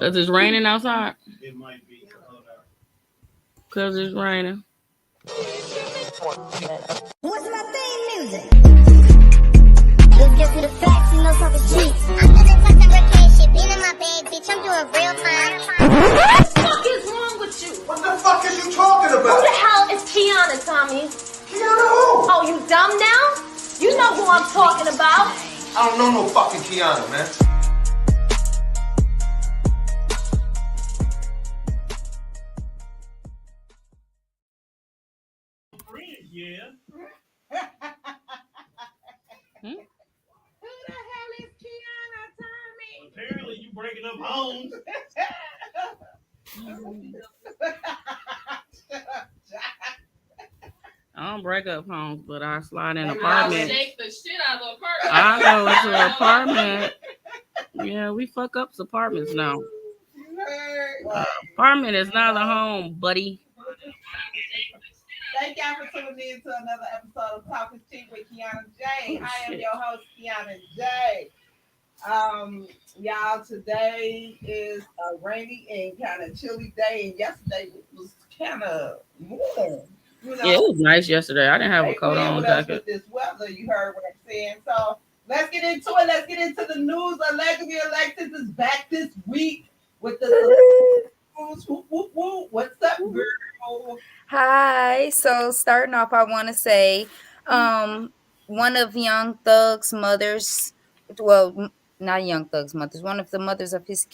Cause it's raining outside. It might be. Cause it's raining. What's my theme music? Let's get to the facts, you know something cheap. I'm living fucked up reckless shit, being in my bag, bitch. I'm doing real time. What the fuck is wrong with you? What the fuck is you talking about? Who the hell is Kianna, Tommy? Kianna who? Oh, you dumb now? You know who I'm talking about. I don't know no fucking Kianna, man. Yeah. Who the hell is Kianna, Tommy? Apparently you breaking up homes. I don't break up homes, but I slide in I'll apartments. shake the shit out of the apartment. I go into an apartment. Yeah, we fuck up apartments now. Apartment is not a home, buddy. Thank y'all for tuning in to another episode of Talking Cheap with Kianna J. I am your host, Kianna J. Y'all, today is a rainy and kind of chilly day, and yesterday was kind of warm. You know, Yeah, it was nice yesterday. I didn't have a coat on jacket. With this weather, you heard what I'm saying. So let's get into it. Let's get into the news. Allegedly, Alexis is back this week with the news. What's up, girl? Hi. So starting off, I want to say, one of Young Thug's mothers, well, not Young Thug's mothers, one of the mothers of his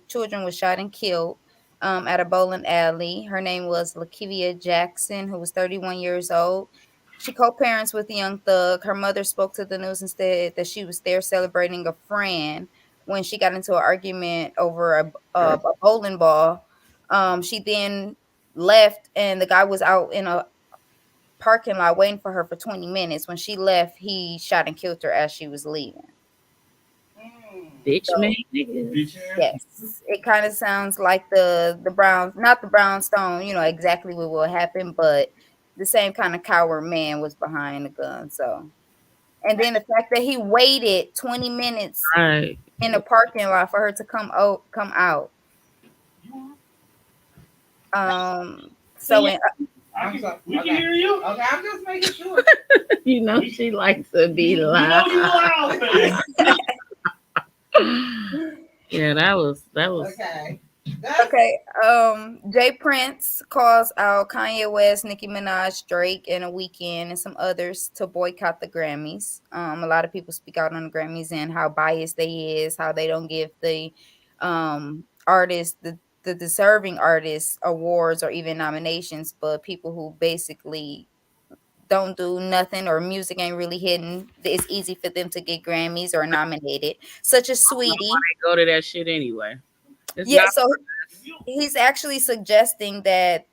children was shot and killed at a bowling alley. Her name was Lakivia Jackson, who was 31 years old. She co-parents with Young Thug. Her mother spoke to the news and said that she was there celebrating a friend when she got into an argument over a bowling ball. She then left, and the guy was out in a parking lot waiting for her for 20 minutes. When she left, he shot and killed her as she was leaving. Bitch, So, man. yes, it kind of sounds like the Brown, not the brownstone, exactly what will happen, but the same kind of coward man was behind the gun. So, and then the fact that he waited 20 minutes Right. in the parking lot for her to come out. So we can hear you. Okay, I'm just making sure. You know she likes to be loud. You loud, man. Yeah, that was Okay. Okay. Jay Prince calls out Kanye West, Nicki Minaj, Drake, and a Weeknd and some others to boycott the Grammys. A lot of people speak out on the Grammys and how biased they is, how they don't give the artists, the deserving artists, awards or even nominations, but people who basically don't do nothing or music ain't really hitting, it's easy for them to get Grammys or nominated, such as Sweetie. I go to that shit anyway. It's Yeah, not- so he's actually suggesting that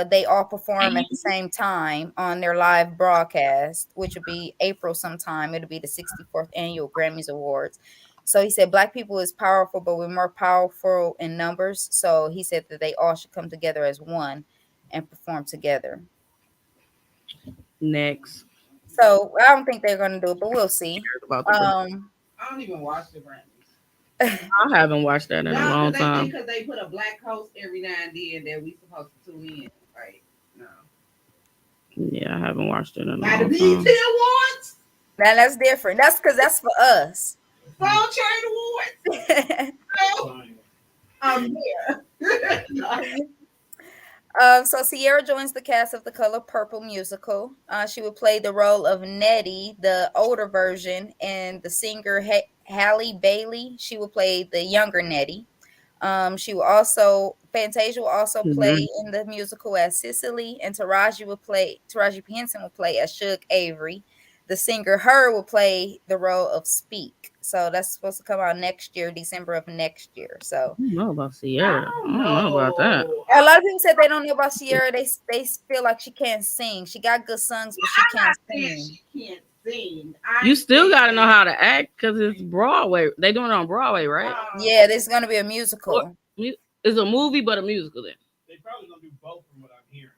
they all perform at the same time on their live broadcast, which would be April sometime. It'll be the 64th annual Grammys Awards. So he said Black people is powerful, but we're more powerful in numbers. So he said that they all should come together as one and perform together. Next. So I don't think they're going to do it, but we'll see. About the I don't even watch the Grammys. I haven't watched that in a long time. Because they put a black host every now and then that we supposed to tune in, right? No. Yeah, I haven't watched it in a long Now the time. BET Awards, Now that's different. That's because that's for us. Soul Train Awards. I'm here. So Sierra joins the cast of The Color Purple musical. She will play the role of Nettie, the older version, and the singer Halle Bailey. She will play the younger Nettie. She will also Fantasia will also play in the musical as Cicely, and Taraji Henson will play as Suge Avery. The singer Her will play the role of Speak. So that's supposed to come out next year, December of next year. So I don't know about Sierra. I don't know about that. a lot of people said they don't know about Sierra. They feel like she can't sing. She got good songs, but she can't sing. She can't sing. You still got to know how to act because it's Broadway. They doing it on Broadway, right? Yeah, this is going to be a musical. It's a movie, but a musical then. They probably gonna do both from what I'm hearing.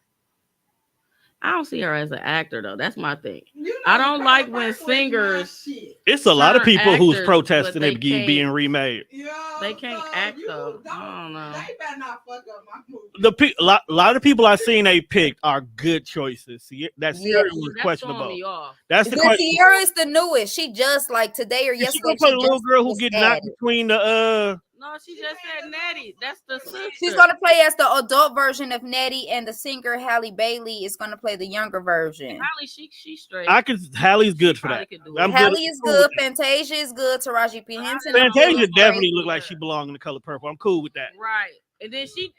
I don't see her as an actor though. That's my thing. You know, I don't Color like Purple when is my singers. shit. It's a lot of Certain people who's actors, protesting but it they can't- being remade. You know, They can't so act you though. I don't know. They better not fuck up my movie. A lot of people I've seen they picked are good choices. See, that Yeah. Sierra was That's questionable. throwing me off. That's the The question. Sierra is the newest. She just like today or Is she yesterday. gonna play the little just girl who was get knocked added. between the No, she just said Nettie. That's the sister. She's gonna play as the adult version of Nettie, and the singer Halle Bailey is gonna play the younger version. Hallie, she straight. Hallie's good for Probably that. could do I'm it. good. Halle is good. Fantasia is good. Taraji P. Henson. Fantasia is definitely great. look like she belonged in the color purple. I'm cool with that. Right. And then she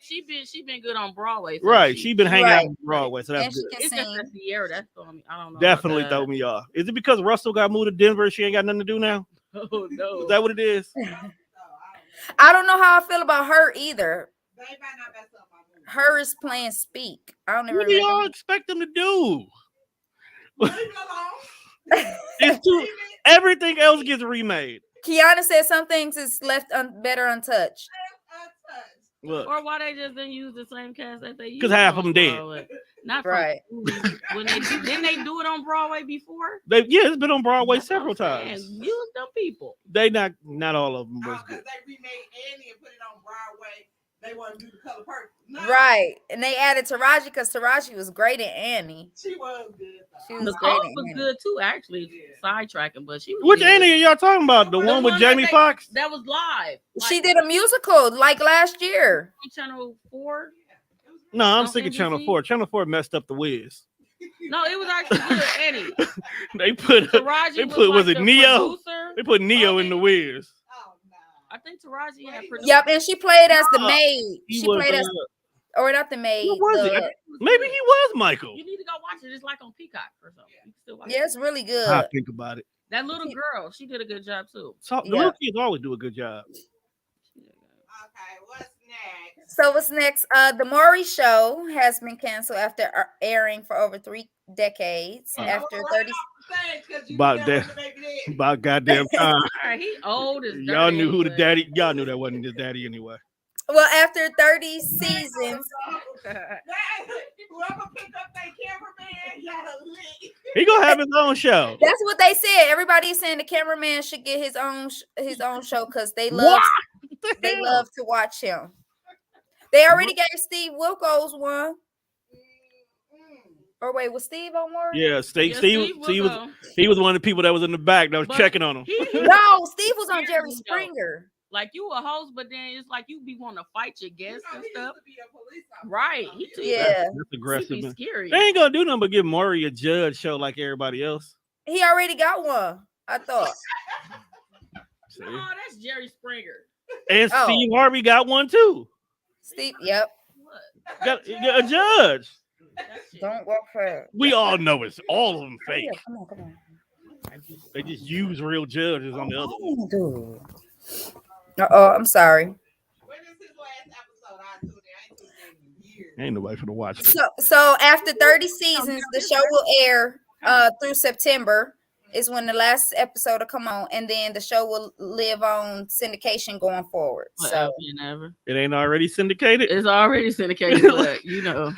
been good on Broadway. So Right. She been hanging out Right. on Broadway, so that's And she good. can It's just sing. that Sierra that's throwing me. I don't know. Definitely about throw that. me off. Is it because Russell got moved to Denver? She ain't got nothing to do now. Oh no. Is that what it is? I don't know how I feel about her either. They better not mess up my movie. Her is playing Speak. I don't even What do y'all remember. expect them to do? Leave it alone. It's too. Everything else gets remade. Kianna said some things is left better untouched. Untouched. Look, Or why they just didn't use the same cast that they used? 'Cause half of on them dead. Broadway? Not from Right. movies. When they didn't they do it on Broadway before? it's been on Broadway That's what several I'm saying. times. Use them people. They not all of them was Because good. they remade Annie and put it on Broadway. They want to do the color purple. No, Right. And they added Taraji because Taraji was great in Annie. She was good though. She was Nicole great in was Annie. good too, actually. Yeah. Sidetracking, but she was Which good. Annie are y'all talking about? The one with that Jamie they- Foxx? That was live. She did a musical like last year. on Channel 4. No, I'm on thinking NBC? Channel 4. Channel 4 messed up the Wiz. No, it was actually good. Annie. They put Taraji They was put- like was it the Neo? producer. they put Neo in the Wiz. Oh no. I think Taraji had produced. Yep, and she played as the No, maid. He She was, played as, or not the maid. what was the- it? Maybe he was Michael. You need to go watch it. It's like on Peacock or something. You can still watch Yeah, it. it's really good. I'll think about it. That little girl, she did a good job too. So, the Yeah. little kids always do a good job. Okay, what's next? So what's next? The Maury Show has been canceled after airing for over 3 decades. After 30, About About goddamn time. All right, he old as Y'all dirt knew who the anyway. daddy. Y'all knew that wasn't his daddy anyway. well, after 30 seasons, Whoever picked up that cameraman, y'all lit. He gonna have his own show. that's what they said. Everybody is saying the cameraman should get his own show because they love What the they hell? love to watch him. They already gave Steve Wilkos one. Or wait, was Steve on Maury? Yeah, Yeah, Steve will was go. he was one of the people that was in the back that was But checking on him. he- No, Steve was on Here's Jerry the joke. Springer. Like you a host, but then it's like you be wanting to fight your guests and He used stuff. to be a police officer. Right. He too Yeah. That's He aggressive. be Man. scary. They ain't gonna do nothing but give Maury a judge show like everybody else. He already got one, I thought. See? No, that's Jerry Springer. And Oh. Steve Harvey got one too. Steve, yep. What? Got a judge. That shit. Don't walk fast. We all know it's all of them fake. Yeah, come on. They just use real judges on the other one. I'm sorry. When is his last episode? I tuned in. I ain't tuned in years. Ain't nobody for the watch. So after 30 seasons, the show will air through September is when the last episode will come on, and then the show will live on syndication going forward. So Forever and ever. It ain't already syndicated. It's already syndicated, but you know.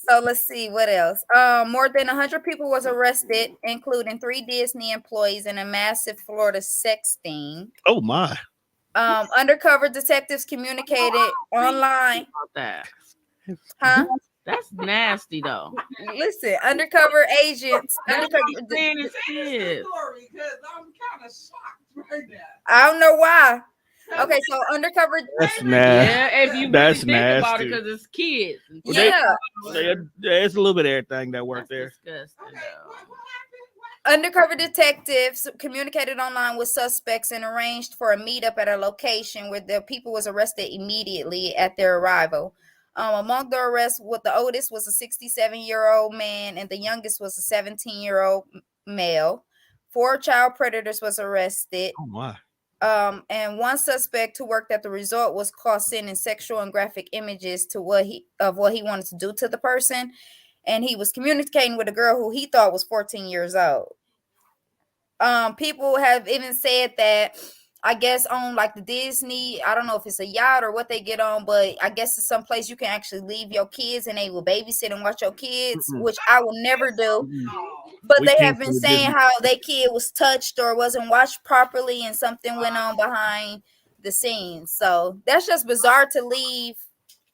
So let's see what else. More than 100 people was arrested, including 3 Disney employees and a massive Florida sex sting. Oh my. Undercover detectives communicated online. About that. Huh? That's nasty though. Listen, undercover agents. That's Undercover, what I'm saying. It's kids. Story, because I'm kind of shocked right now. I don't know why. Okay, so undercover. That's nasty. Yeah, if you That's really think about nasty. it, because it's kids. Well, they- Yeah. There's a little bit of everything that worked That's there. disgusting, Okay, though. what happened? Undercover detectives communicated online with suspects and arranged for a meetup at a location where the people was arrested immediately at their arrival. Among the arrests, the oldest was a 67-year-old man and the youngest was a 17-year-old male. 4 child predators was arrested. Oh my. And one suspect who worked at the resort was caught sending sexual and graphic images to what he wanted to do to the person. And he was communicating with a girl who he thought was 14 years old. People have even said that I guess on like the Disney, I don't know if it's a yacht or what they get on, but I guess it's some place you can actually leave your kids and they will babysit and watch your kids, which I will never do. But We they came have been from the saying Disney. how their kid was touched or wasn't watched properly and something went on behind the scenes. So that's just bizarre to leave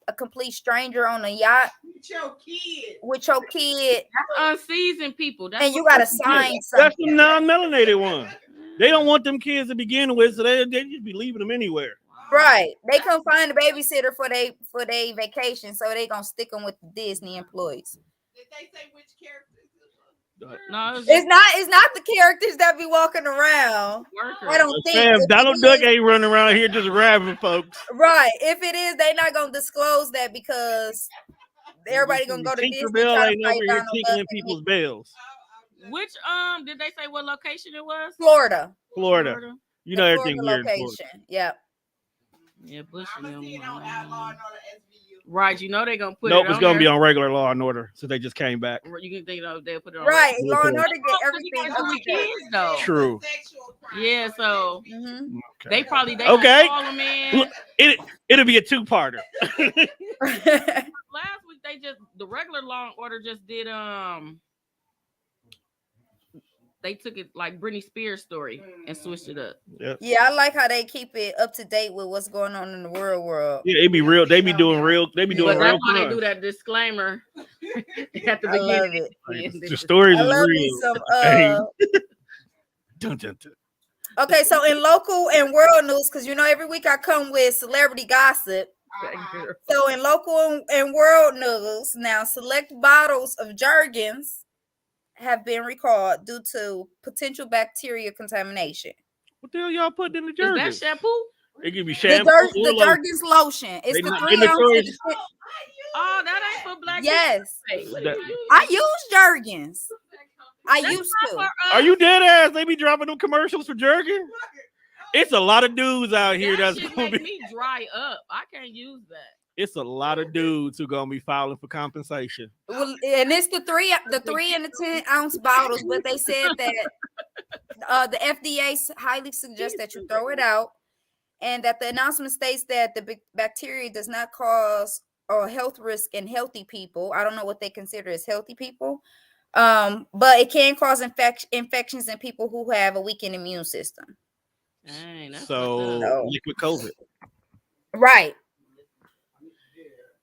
a complete stranger on a yacht with your kid That's unseasoned people. That's and you what gotta they do. sign That's something. the non-melanated one. They don't want them kids to begin with, so they just be leaving them anywhere. Right. They couldn't find a babysitter for they vacation, so they gonna stick them with the Disney employees. Did they say which characters? No, it's It's not the characters that be walking around. workers. I don't think. Sam, If Donald it Duck is- ain't running around here just grabbing folks. Right. If it is, they not gonna disclose that because everybody gonna go to Disney Tinkerbell try to ain't fight over here Donald Duck tinkling and people's bells. Which did they say what location it was? Florida. Florida. You know The everything Florida weird. in Florida. location. Yep. Yeah, Bush and them. On Outlaw and SVU. Right, you know they gonna put Nope, it it's on gonna there. be on regular Law and Order, so they just came back. You can think they'll put it on. Right. Yeah, Law and cool. Order get You everything gotta up do to with date. kids though. True. Yeah, so Mhm. they probably Okay. call them in. Look, it'll be a two-parter. Last week the regular Law and Order just did they took it like Britney Spears story and switched it up. Yep. Yeah, I like how they keep it up to date with what's going on in the world. Yeah, it be real. They be doing real. They be doing But real that's why they crime. do that disclaimer at the I love beginning. it. The stories I is love me real. some Dun, dun, dun. Okay, so in local and world news, because you know every week I come with celebrity gossip. So in local and world news, now select bottles of Jergens have been recalled due to potential bacteria contamination. What the hell y'all putting in the Is jerky? that shampoo? It give you The, shampoo. the Jergens lotion. It's They the not 3 in the ounce. toys. Oh, that ain't for black Yes, people. What That- are you I using? use Jergens. I That's used not to. for us. Are you dead ass? They be dropping them commercials for jerky. It's a lot of dudes out here That that's shit gonna make be. me dry up. I can't use that. It's a lot of dudes who gonna be filing for compensation. Well, and it's the 3 and the 10 ounce bottles, but they said that the FDA highly suggests that you throw it out, and that the announcement states that the bacteria does not cause a health risk in healthy people. I don't know what they consider as healthy people, but it can cause infections in people who have a weakened immune system. Dang, that's So fucked up. liquid COVID. Right.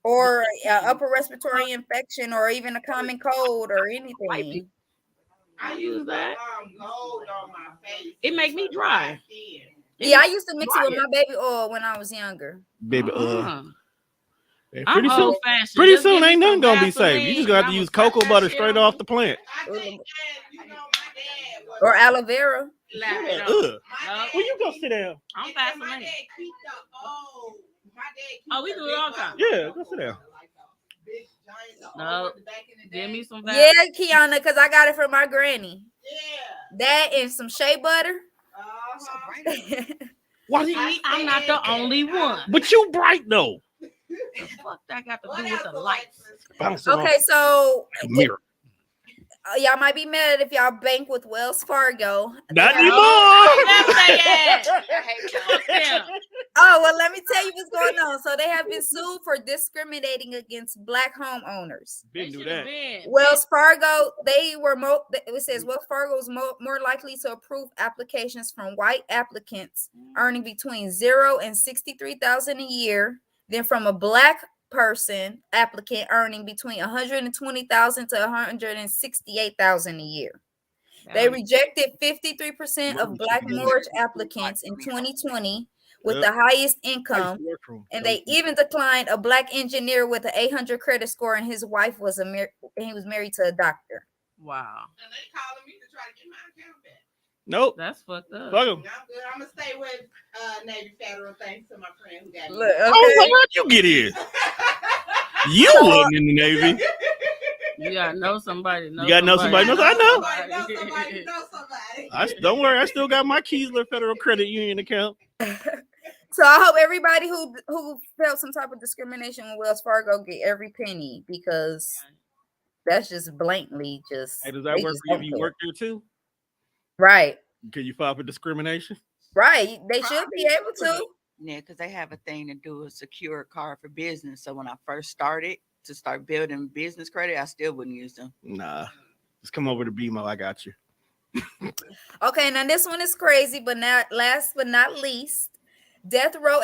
Or upper respiratory infection, or even a common cold, or anything. I use that. Gold on my face. It make me dry. Yeah, I used to mix it with my baby oil when I was younger. Baby, I'm pretty soon, old fashioned. pretty Just soon give me ain't nothing some gonna be safe. You Vaseline just got to and use I'ma cocoa put butter that straight shit off on. the plant. I think, you know, my dad was. Or aloe vera. Slap it Ugh. on. My No. dad- Well, you go sit down. I'm my Vaseline. dad keep the my dad keep Oh, we the do it big all the time. bottle Yeah, of go sit down. like a big giant No. back in the day. Give me some Yeah, Vaseline. Kianna, because I got it from my granny. Yeah. That and some shea butter. Why? See, I'm not the only one. But you bright though. The fuck that got to What do with else the do lights? Bouncing off Okay, so the mirror. y'all might be mad if y'all bank with Wells Fargo. Not They- anymore. That's they ass. Fuck them. Oh, well, let me tell you what's going on. So they have been sued for discriminating against Black homeowners. They Been do should have that. been. Wells Fargo, it says Wells Fargo is more likely to approve applications from white applicants earning between 0 and 63,000 a year than from a Black person applicant earning between 120,000 to 168,000 a year. They rejected 53% of Black mortgage applicants in 2020 with the highest income, and they even declined a Black engineer with an 800 credit score, and his wife was he was married to a doctor. Wow. And they calling me to try to get my account back. Nope. That's fucked up. Fuck 'em. I'm good. I'm gonna stay with Navy Federal. Thanks to my friend who got me. Look, I was like, how'd you get in? You wasn't in the Navy. You gotta know somebody. You gotta know somebody. Knows. I know. Somebody know somebody know somebody. Don't worry. I still got my Keesler Federal Credit Union account. So I hope everybody who felt some type of discrimination with Wells Fargo get every penny, because that's just blatantly just. Hey, does that they work just for you? don't You care. work there too? Right. Can you file for discrimination? Right. They should be able to. Yeah, because they have a thing to do a secure card for business. So when I first started to start building business credit, I still wouldn't use them. Nah, just come over to BMO. I got you. Okay, now this one is crazy, but not last but not least, death row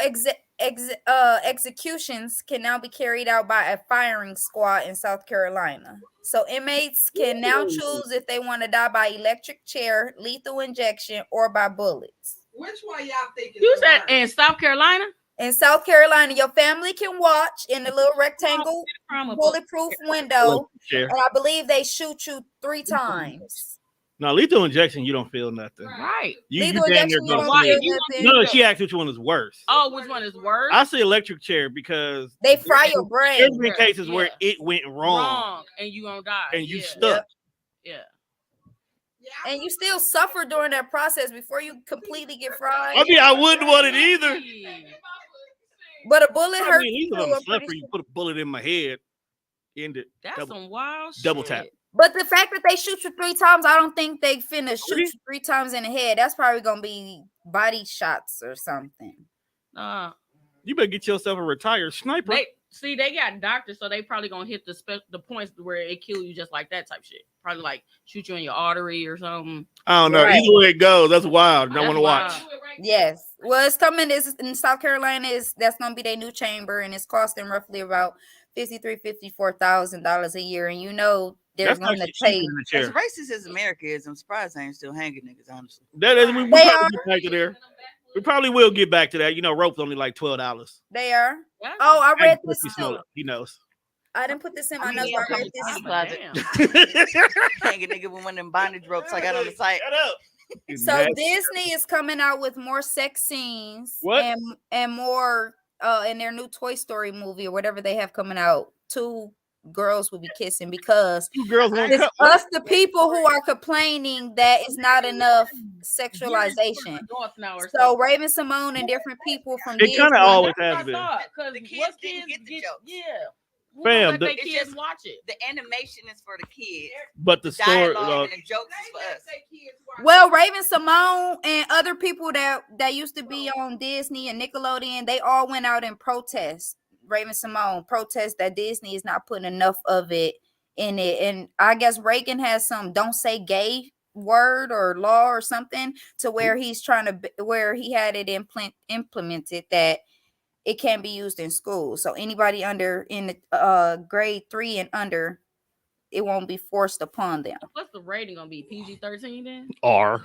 executions can now be carried out by a firing squad in South Carolina. So inmates can now choose if they want to die by electric chair, lethal injection, or by bullets. Which one y'all think is You the said worst? in South Carolina? In South Carolina, your family can watch in the little rectangle bulletproof window, Chair. and I believe they shoot you 3 times. No, lethal injection, you don't feel nothing. Right. You Lethal damn near injection, you gonna won't feel. feel nothing. No, she asked which one is worse. Oh, which one is worse? I say electric chair because They fry your brain. there's been cases where it went wrong, Wrong, and you gonna die. and you Yeah. stuck. Yeah. And you still suffer during that process before you completely get fried. I mean, I wouldn't want it either. But a bullet I hurts mean, you either too, I'm I'm pretty suffer, you sure. put a bullet in my head, end it. That's some wild shit. Double tap. But the fact that they shoot you 3 times, I don't think they finna shoot Really? you 3 times in the head. That's probably gonna be body shots or something. You better get yourself a retired sniper. They got doctors, so they probably gonna hit the points where it kill you just like that type shit. Probably like shoot you in your artery or something. I don't know. Right. Either way it goes, that's wild. I want to watch. Yes. Well, it's coming in South Carolina. That's gonna be their new chamber, and it's costing roughly about $54,000 a year. And you know they're That's going to actually cheaper pay. than the chair. As racist as America is, I'm surprised they ain't still hanging niggas, honestly. That is, we They probably are. get back to there. We probably will get back to that. You know, rope's only like $12. They are. Oh, I read this He smell too. it. He knows. I didn't put this in my I mean, notes. yeah, I read come this. to Hang a nigga with one of them bondage ropes I got on the site. Shut up. So Disney is coming out with more sex scenes What? and more in their new Toy Story movie or whatever they have coming out. 2 girls will be kissing because 2 girls won't it's cut. us, the people who are complaining that it's not enough sexualization. So Raven Simone and different people from It kind of always has been. Because The kids what didn't kids get the jokes. Yeah. Fam, Let they It's kids just- watch it. The animation is for the kids. But the story, Dialogue and the jokes is for us. Well, Raven Simone and other people that used to be on Disney and Nickelodeon, they all went out and protest. Raven Simone protest that Disney is not putting enough of it in it. And I guess Reagan has some don't say gay word or law or something to where he's trying to, where he had it implemented that it can be used in school. So anybody under in the grade 3 and under, it won't be forced upon them. What's the rating gonna be? PG-13 then? R.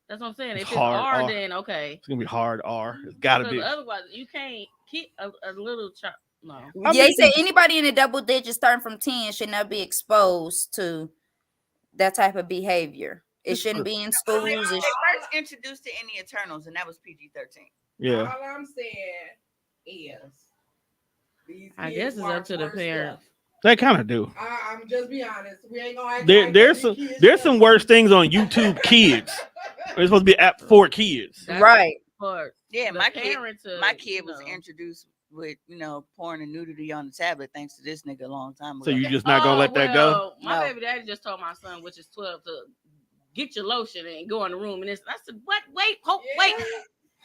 That's what I'm saying. If it's Hard R, R. then okay. It's gonna be hard R. It's gotta Because be. otherwise, you can't keep a little child. No. They say anybody in the double digits starting from 10 should not be exposed to that type of behavior. It shouldn't be in schools. They It first introduced to any Eternals, and that was PG-13. Yeah. All I'm saying is, these I kids guess it's up watch to the worse parents. They kind of do. stuff. I'm just be honest. We ain't gonna act There, like there's that. some These kids there's don't- some worse things on YouTube Kids. It's supposed to be app for kids. That's right. But Yeah, the my kid parents, was introduced with porn and nudity on the tablet thanks to this nigga a long time ago. So you just not gonna let that go? My No. baby daddy just told my son, which is 12, to get your lotion and go in the room. And I said, what? Wait, wait.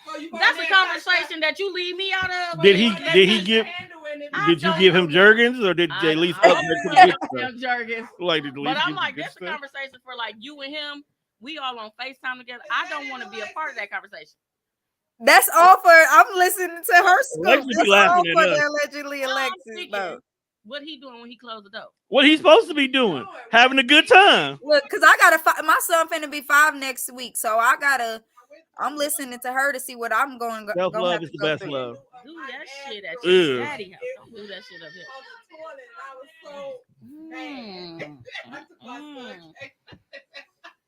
So you gonna That's a let conversation that you leave me out of. Did he give? Did you give him Jergens or did they at least upgrade to the good stuff? Jergens. Like did the But least I'm give like, the good that's a stuff? conversation for like you and him. We all on FaceTime together. I don't want to be a part of that conversation. That's all for. I'm listening to her scoop. Alexis be That's all laughing for at the us. allegedly I'm Alexis. thinking, Though. what he doing when he closed the door? What he's supposed to be doing? Having a good time. Look, because I gotta. My son finna be 5 next week, so I gotta. I'm listening to her to see what I'm going. Self gonna love have is to the go best through. love. Do that shit at Ew. your daddy house. Don't do that shit up here.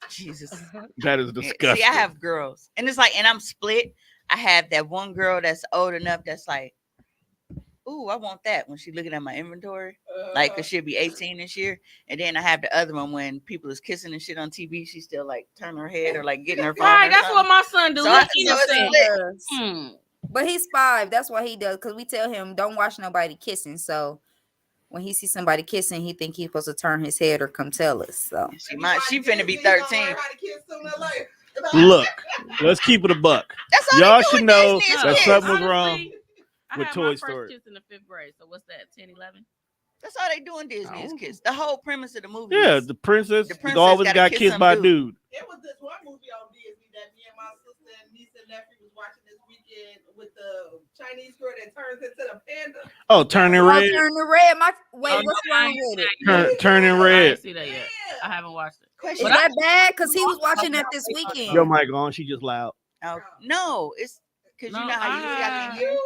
Jesus. That is disgusting. See, I have girls, and it's like, and I'm split. I have that one girl that's old enough that's like, ooh, I want that when she looking at my inventory, like, cause she'll be 18 this year. And then I have the other one when people is kissing and shit on TV, she still like turn her head or like getting her phone. Right, or that's what something. my son do. So He so it's innocent. split. But he's 5. That's why he does. Because we tell him don't watch nobody kissing. So when he sees somebody kissing, he think he's supposed to turn his head or come tell us. So She finna be 13. Look, let's keep it a buck. That's all Y'all they do should with know Disney is that kids. something was wrong I with had Toy my first Story. kiss in the 5th grade. So what's that? 10, 11? That's all they do in Disney is Oh. kiss. The whole premise of the movie Yeah, is the princess princess always gotta got kiss kissed some by a dude. dude. It was this one movie on Disney that me and my sister and niece and nephew was watching this weekend with the Chinese girl that turns into the panda. Oh, Turning Red. Turn the red. Wait, Oh, what's no, I wrong ain't with it? Turning I Red. ain't see that yet. I haven't watched it. Question. Is that bad? Because he was watching that this weekend. Your mic on. She just loud. Oh, no, it's because you No, know how usually I can hear.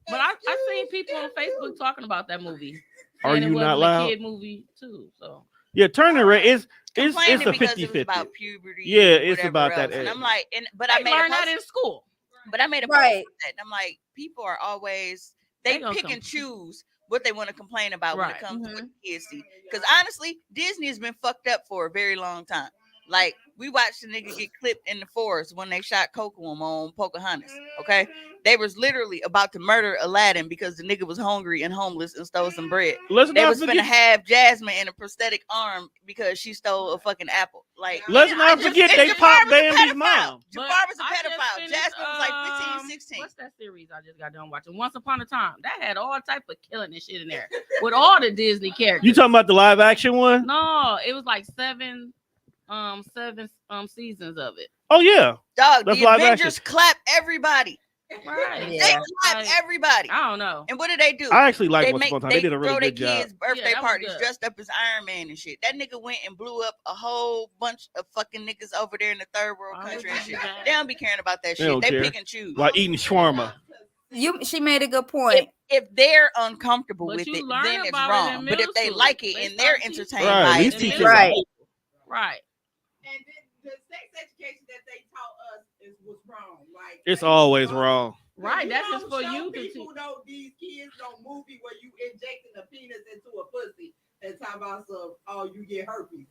But I seen people on Facebook talking about that movie. Are And you it not wasn't loud? a kid movie too. So Yeah, Turning Red is it's Complaining a because 50-50. it was about puberty. Yeah, and it's whatever about else. that And age. I'm like, but they I made a learned that post. in school. But I made a post Right. about that. And I'm like, people are always they gonna pick come. and choose what they want to complain about when Right. it comes to Mhm. what the kids see. Because honestly, Disney has been fucked up for a very long time. Like we watched the nigga get clipped in the forest when they shot Kocoum on Pocahontas. Okay, they was literally about to murder Aladdin because the nigga was hungry and homeless and stole some bread. Let's They not was finna forget. have Jasmine in a prosthetic arm because she stole a fucking apple. Like, Let's and not I forget and they Jafar popped was a Bambi's pedophile. mom. But Jafar was a I just pedophile. finished, Jasmine was like 15, 16. What's that series I just got done watching? Once Upon a Time. That had all type of killing and shit in there with all the Disney characters. You talking about the live action one? No, it was like seven seasons of it. Oh yeah. Dog, That's the live Avengers clap everybody. Right. They Yeah. clap Like, everybody. I don't know. And what do they do? I actually like They Once make Upon a Time. They did a really throw their good job. kids' birthday Yeah, that was parties good. dressed up as Iron Man and shit. That nigga went and blew up a whole bunch of fucking niggas over there in the third world Why country would and you shit. do that? They don't be caring about that They shit. don't They care. pick and choose. Like eating shawarma. She made a good point. If they're uncomfortable But with you it, learn then it's about it in wrong. But if middle they school. like it They and they're start teaching entertained Right, by at it, least then teach it's them. Right. Right. And the sex education that they taught us was wrong. Like It's they always was wrong. Right. You That's don't just for show you to people teach. these kids don't movie where you injecting a penis into a pussy and talk about some you get herpes.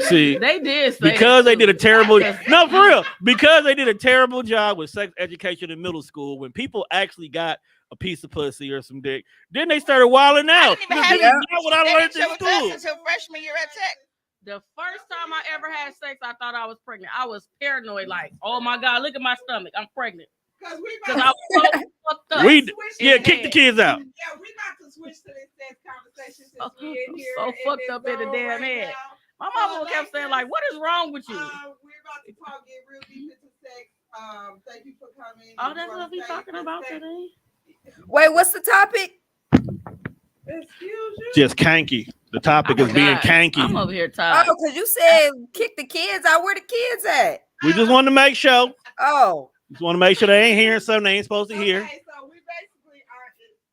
See, They did say because that they did a too. terrible no for real because they did a terrible job with sex education in middle school when people actually got a piece of pussy or some dick, then they started wilding I out. didn't even This have is it. not what I They learned didn't show in it to us school. until freshman year at Tech. The first time I ever had sex, I thought I was pregnant. I was paranoid, like, oh my God, look at my stomach. I'm pregnant. Because we Because about I was so fucked up. Yeah, in kick the head. kids out. yeah, we about to switch to this sex conversation since Oh, we in I'm here. so in fucked this up in the zone damn right head. now. My mama kept saying, like, what is wrong with you? We're about to talk, get real deep into sex. Thank you for coming. Oh, that's what we talking about today. Wait, what's the topic? Excuse you. Just kanky. The topic I is being forgot. kanky. I'm over here tired. Oh, because you said kick the kids out. Where the kids at? We just wanted to make sure. Oh, Just want to make sure they ain't hearing something they ain't supposed to hear. Okay, so we basically are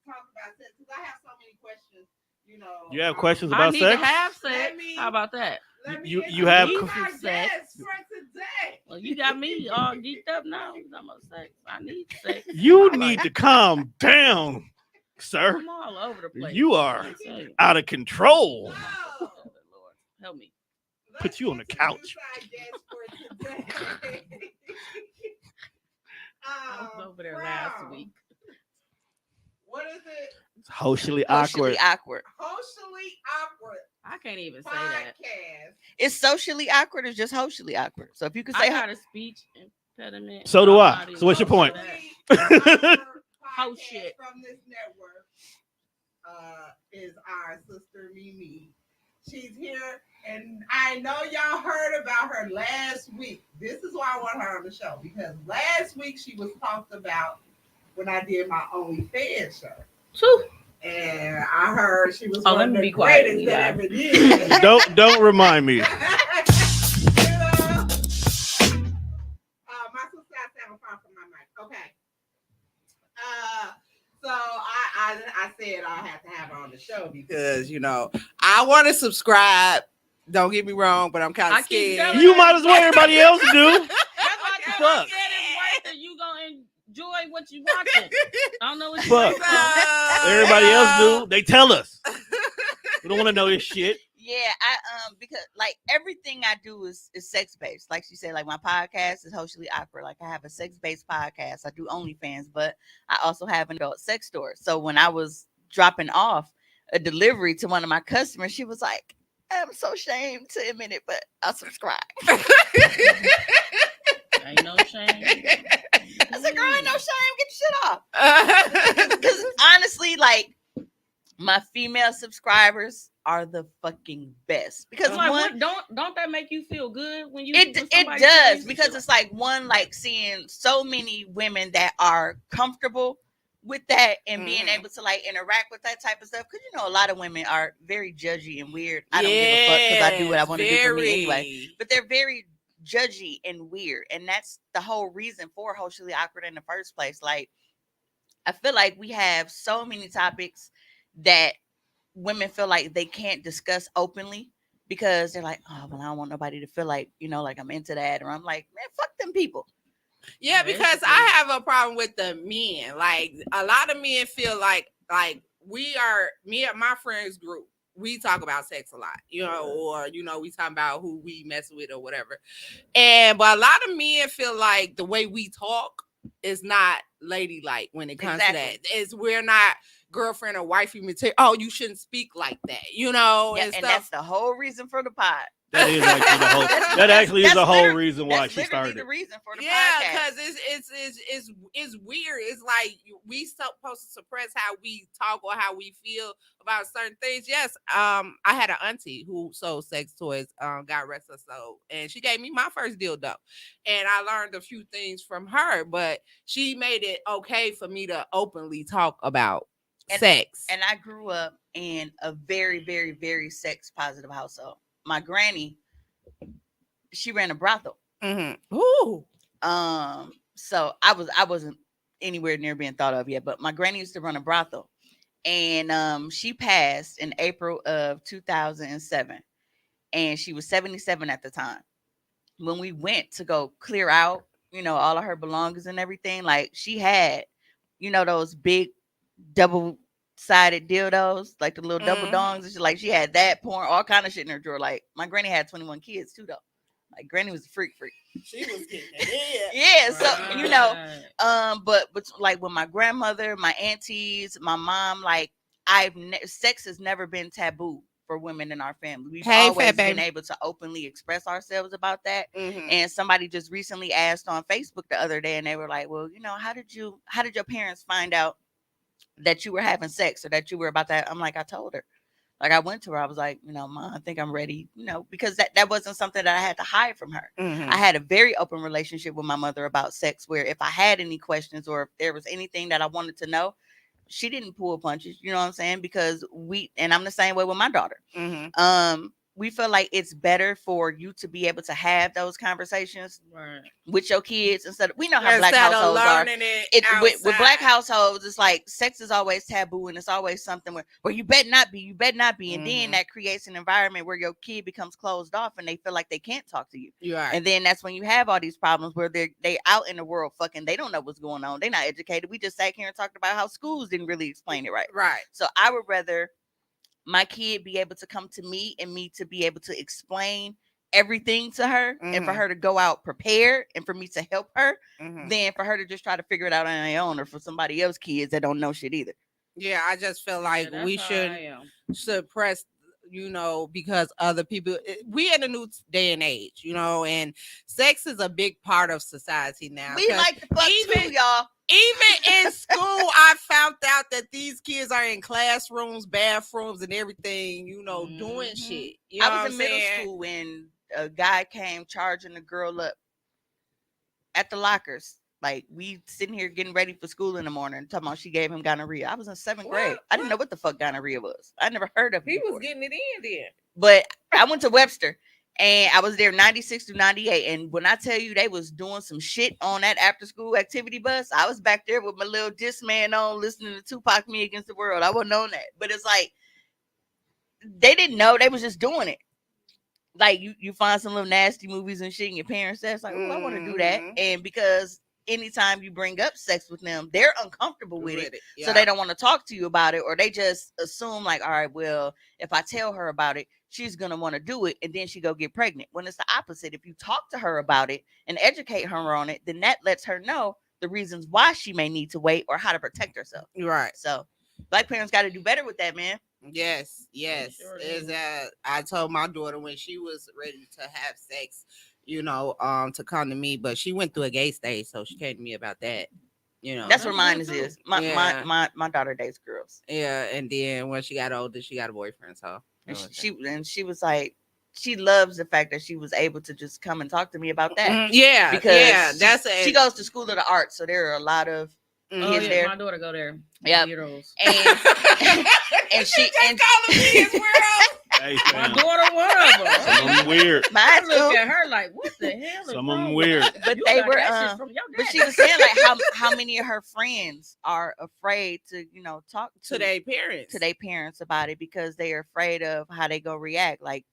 talking about sex because I have so many questions. You know, You have questions I about need sex? to have Let sex. me- How about that? let me you have introduce co- our sex. guest for today. Well, you got me all geeked up now. I'm talking about sex. I need sex. You I need like to calm down, sir. I'm all over the place. You are I tell you. out of control. Oh, Lord, help me. Put you on the couch. Let's introduce our guest for today. I was over there last week. What is it? It's Hoecially awkward. Socially awkward. Socially awkward I can't even say that. podcast. It's socially awkward or just socially awkward. So if you could I say got a speech impediment. So do I'm I. not even So what's your point? gonna say Socially Oh, podcast shit. from this network is our sister Mimi. She's here, and I know y'all heard about her last week. This is why I want her on the show because last week she was talked about when I did my OnlyFans show. Phew. And I heard she was Oh, one let of me the be quiet, greatest you that guys. ever did. Don't remind me. You know? My sister I sound far from my mic. Okay. So I said I had to have her on the show because I want to subscribe. Don't get me wrong, but I'm kind I of keep scared. telling You might as well everybody else do. That's why I Fuck. said it's right that you gonna enjoy what you watching. I don't know what you Fuck. watching. Everybody else do. They tell us. We don't want to know this shit. Yeah, I because like everything I do is sex based. Like she said, like my podcast is Hoecially awkward. Like I have a sex based podcast. I do OnlyFans, but I also have an adult sex store. So when I was dropping off a delivery to one of my customers, she was like, I'm so ashamed to admit it, but I'll subscribe. Ain't no shame. I said, girl, ain't no shame. Get your shit off. Because honestly, like, my female subscribers are the fucking best. Because Like, one, don't that make you feel good when you? it when somebody does, tells you because shit it's like one, like seeing so many women that are comfortable with that and being able to like interact with that type of stuff. Because you know, a lot of women are very judgy and weird. I don't give a fuck because I do what I want to do for me anyway. But they're very judgy and weird, and that's the whole reason for Hoecially Awkward in the first place. Like, I feel like we have so many topics that women feel like they can't discuss openly because they're like, oh, well, I don't want nobody to feel like, you know, like I'm into that. Or I'm like, man, fuck them people. Yeah, because I have a problem with the men. Like, a lot of men feel like me and my friends group, we talk about sex a lot, you know, or, you know, we talk about who we mess with or whatever. But a lot of men feel like the way we talk is not ladylike when it comes to that. We're not girlfriend or wifey material. Oh, you shouldn't speak like that, you know. Yeah, and that's the whole reason for the pod. That is actually the whole. That actually is the whole reason why she started. The reason for the podcast. Yeah, because it's weird. It's like we supposed to suppress how we talk or how we feel about certain things. Yes, I had an auntie who sold sex toys. God rest her soul, and she gave me my first dildo, and I learned a few things from her. But she made it okay for me to openly talk about sex. And I grew up in a very, very, very sex positive household. My granny, she ran a brothel. Ooh. So I wasn't anywhere near being thought of yet, but my granny used to run a brothel, and she passed in April of 2007, and she was 77 at the time. When we went to go clear out, you know, all of her belongings and everything, like she had, you know, those big double-sided dildos, like the little double dongs, and like she had that, porn, all kind of shit in her drawer. Like my granny had 21 kids too, though. Like granny was a freak. She was getting it. Yeah, so you know, but like with my grandmother, my aunties, my mom, like sex has never been taboo for women in our family. We've always been able to openly express ourselves about that. And somebody just recently asked on Facebook the other day, and they were like, well, you know, how did your parents find out that you were having sex or that you were about that? I'm like, I told her. Like, I went to her. I was like, you know, Mom, I think I'm ready, you know, because that wasn't something that I had to hide from her. I had a very open relationship with my mother about sex, where if I had any questions or if there was anything that I wanted to know, she didn't pull punches, you know what I'm saying? Because and I'm the same way with my daughter. We feel like it's better for you to be able to have those conversations with your kids instead of, we know how black households are. With black households, it's like sex is always taboo, and it's always something where you better not be, and then that creates an environment where your kid becomes closed off and they feel like they can't talk to you. And then that's when you have all these problems where they out in the world fucking, they don't know what's going on, they're not educated. We just sat here and talked about how schools didn't really explain it right. So I would rather my kid be able to come to me and me to be able to explain everything to her and for her to go out prepared and for me to help her than for her to just try to figure it out on her own or for somebody else's kids that don't know shit either. Yeah, I just feel like we should suppress, you know, because other people, we in a new day and age, you know, and sex is a big part of society now. We like to fuck too, y'all. Even in school, I found out that these kids are in classrooms, bathrooms, and everything, you know, doing shit. You know, I was in middle school when a guy came charging a girl up at the lockers. Like, we sitting here getting ready for school in the morning, talking about she gave him gonorrhea. I was in 7th grade. I didn't know what the fuck gonorrhea was. I never heard of it. He was getting it in there. But I went to Webster. And I was there 96 to 98. And when I tell you they was doing some shit on that after school activity bus, I was back there with my little Discman on, listening to Tupac, Me Against the World. I wasn't on that. But it's like, they didn't know. They was just doing it. Like, you find some little nasty movies and shit, and your parents say, it's like, oh, I want to do that. And because anytime you bring up sex with them, they're uncomfortable with it. So they don't want to talk to you about it, or they just assume like, all right, well, if I tell her about it, she's going to want to do it, and then she go get pregnant. When it's the opposite. If you talk to her about it and educate her on it, then that lets her know the reasons why she may need to wait or how to protect herself. Right. So black parents got to do better with that, man. Yes. Sure Is do. that I told my daughter when she was ready to have sex, to come to me, but she went through a gay stage, so she came to me about that. That's That's what mine good too. is. My Yeah. my daughter dates girls. Yeah, and then when she got older, she got a boyfriend. So And she was like, she loves the fact that she was able to just come and talk to me about that. yeah, Because that's she goes to School of the Arts, so there are a lot of Oh kids yeah, there. my daughter go there. Yep. Weirdos. And she and Hey, My fam. daughter one of them. Some of them weird. mine I look too. at her like, what the hell is Some of them wrong weird. with you? But You they got were that shit from your but she daddy. was saying like how many of her friends are afraid to talk to their parents. to their parents about it because they're afraid of how they go react. Like,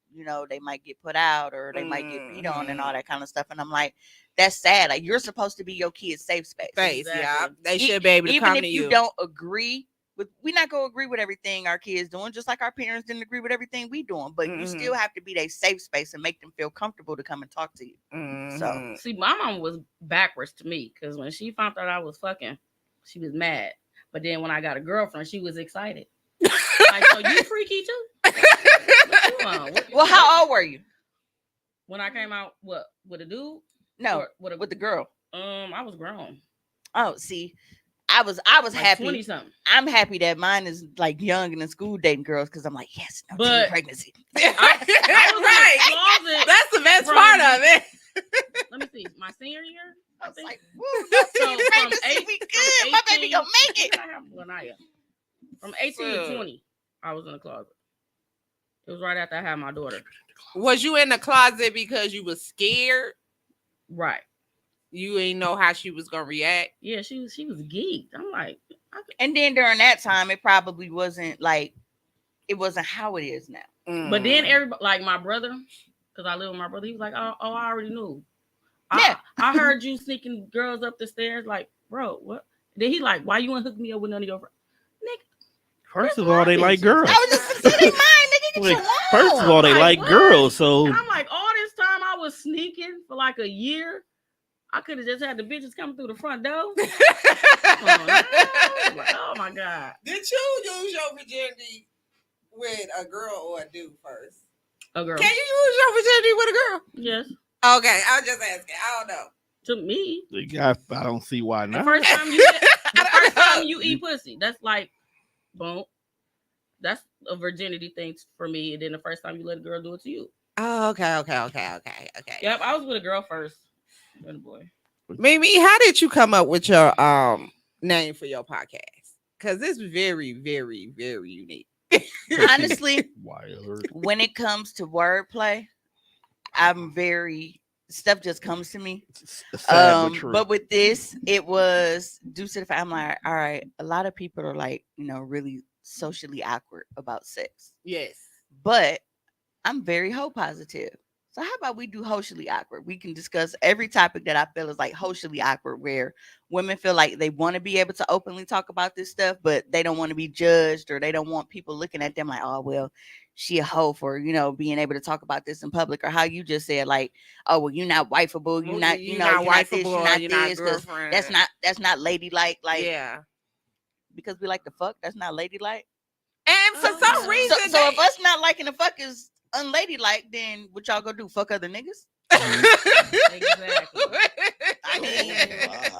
they might get put out or they might get beat on and all that kind of stuff. And I'm like, that's sad. Like, you're supposed to be your kid's safe space. Face, yeah. Exactly. They should be able to Even come if to you you. don't agree with, we're not gonna agree with everything our kids doing, just like our parents didn't agree with everything we doing. But you still have to be their safe space and make them feel comfortable to come and talk to you. So See, my mom was backwards to me because when she found out I was fucking, she was mad. But then when I got a girlfriend, she was excited. Like, so you freaky too? What you on? well, how old were you? When I came out, what, with a dude? No, Or with the girl. I was grown. Oh, see, I was Like happy. 20 something. I'm happy that mine is like young and in school dating girls because I'm like, yes, no teen But- pregnancy. I was Right. in the closet. That's the best from- part of it. Let me see. My senior year, I I was think. like, woo, no So teen from pregnancy, we good. My baby 18 gonna make it. What did I have Lanaya? From 18 to 20, I was in the closet. It was right after I had my daughter. Was you in the closet because you was scared? Right. You ain't know how she was gonna react. Yeah, she was geeked. I'm like, And then during that time, it probably wasn't like, it wasn't how it is now. but then everybody, like my brother, because I live with my brother, he was like, oh, I already knew. Yeah. I heard you sneaking girls up the stairs. Like, bro, what? Then he like, why you ain't hook me up with none of your friends? First of all, they like girls. I was just say they mind, nigga. Get Like, your first of all, they Like, like what? girls. So And I'm like, all this time I was sneaking for like a year. I could have just had the bitches coming through the front door. Come on now. I'm like, oh my God. Did you use your virginity with a girl or a dude first? A girl. Can you use your virginity with a girl? Yes. Okay, I was just asking. I don't know. To me. I don't see why The not. first time you eat pussy, that's like, boom. That's a virginity thing for me. And then the first time you let a girl do it to you. Oh, okay. Yep, I was with a girl first. Then a boy. Mimi, how did you come up with your name for your podcast? Because it's very, very, very unique. Honestly, Wild. when it comes to wordplay, I'm very, stuff just comes to me. Sad but true. But with this, it was due to the fact I'm like, all right, a lot of people are like, really socially awkward about sex. Yes. But I'm very hoe positive. So how about we do Hoecially awkward? We can discuss every topic that I feel is like Hoecially awkward, where women feel like they want to be able to openly talk about this stuff, but they don't want to be judged, or they don't want people looking at them like, oh, well, she a hoe for, being able to talk about this in public. Or how you just said, like, oh, well, you're not wifeable. You're not, you're not this, you're not this. girlfriend. That's not ladylike. Like, yeah. Because we like to fuck, that's not ladylike. And for some reason, so if us not liking the fuck is unladylike, then what y'all gonna do? Fuck other niggas? Exactly. I mean,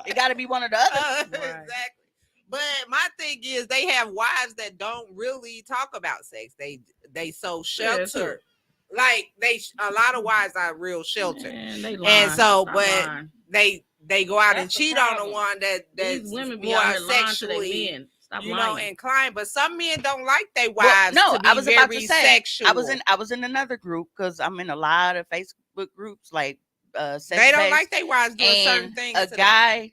it got to be one or the other. Exactly. But my thing is, they have wives that don't really talk about sex. They so sheltered. sure. Like a lot of wives are real sheltered. Man, they lying. And so, Stop but lying. they go out That's and the cheat on the problem. one that's These women be more out here lying to their sexually, men. Stop lying. inclined. But some men don't like their Well, wives. no, to be I was about to very say, sexual. I was in another group because I'm in a lot of Facebook groups, like sex They don't based, like their wives doing certain and things. a to guy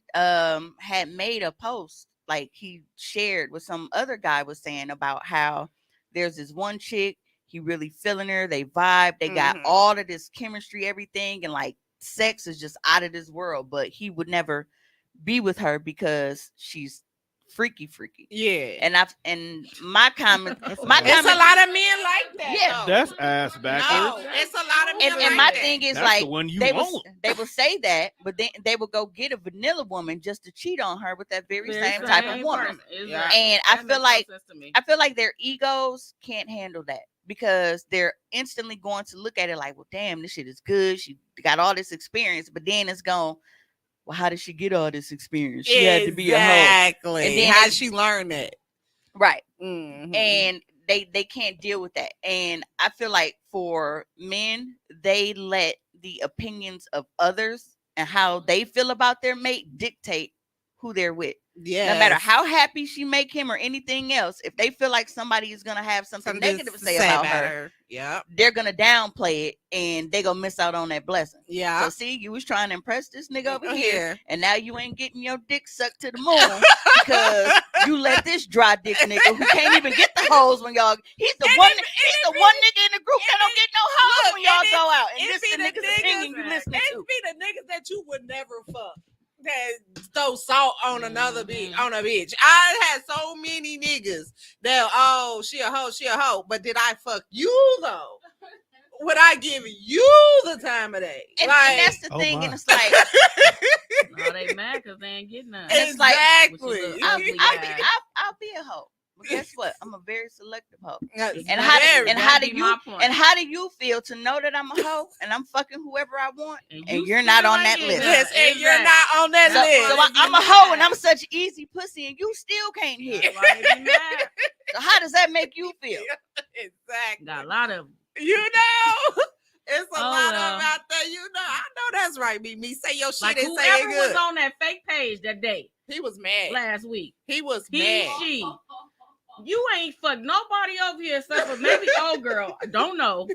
had made a post, like he shared with some other guy was saying about how there's this one chick, he really feeling her, they vibe, they got Mhm. all of this chemistry, everything, and like sex is just out of this world, but he would never be with her because she's freaky. Yeah. And my comment, It's a lot of men like that. Yeah. though. That's ass backwards. No, it's a lot of men and like my that. thing is That's like the one you they want. will say that, but then they will go get a vanilla woman just to cheat on her with that very same type of woman. Yeah. And I feel like their egos can't handle that because they're instantly going to look at it like, well, damn, this shit is good. She got all this experience, but then it's going, well, how did she get all this experience? She had to be a hoe. Exactly. And then how did she learn that? Right. Mhm. And they can't deal with that. And I feel like for men, they let the opinions of others and how they feel about their mate dictate who they're with. Yeah. No matter how happy she make him or anything else, if they feel like somebody is gonna have something negative to say about her, yeah, they're gonna downplay it and they gonna miss out on that blessing. Yeah. So see, you was trying to impress this nigga over here, Here. and now you ain't getting your dick sucked to the moon because you let this dry dick nigga who can't even get the hoes when y'all. He's the one nigga in the group that don't get no hoes when y'all go out. And this the nigga's opinion you listening to. It be the niggas that you would never fuck. That throw salt on another bitch, on a bitch. I had so many niggas that she a hoe. But did I fuck you though? Would I give you the time of day? And that's the thing, and it's like, no, they mad because they ain't getting none. Exactly. I'll be a hoe. But guess what? I'm a very selective hoe. And how do you feel to know that I'm a hoe and I'm fucking whoever I want and you're not on that list? Yes, and you're not on that list. So I'm a hoe and I'm such easy pussy and you still can't hit. So how does that make you feel? Exactly. Got a lot of them. You know. It's a lot of out there, you know. I know that's right, me. Say your shit like and say it whoever good. was on that fake page that day. He was mad. Last week. He was mad. She. You ain't fucked nobody over here except for maybe old girl. I don't know.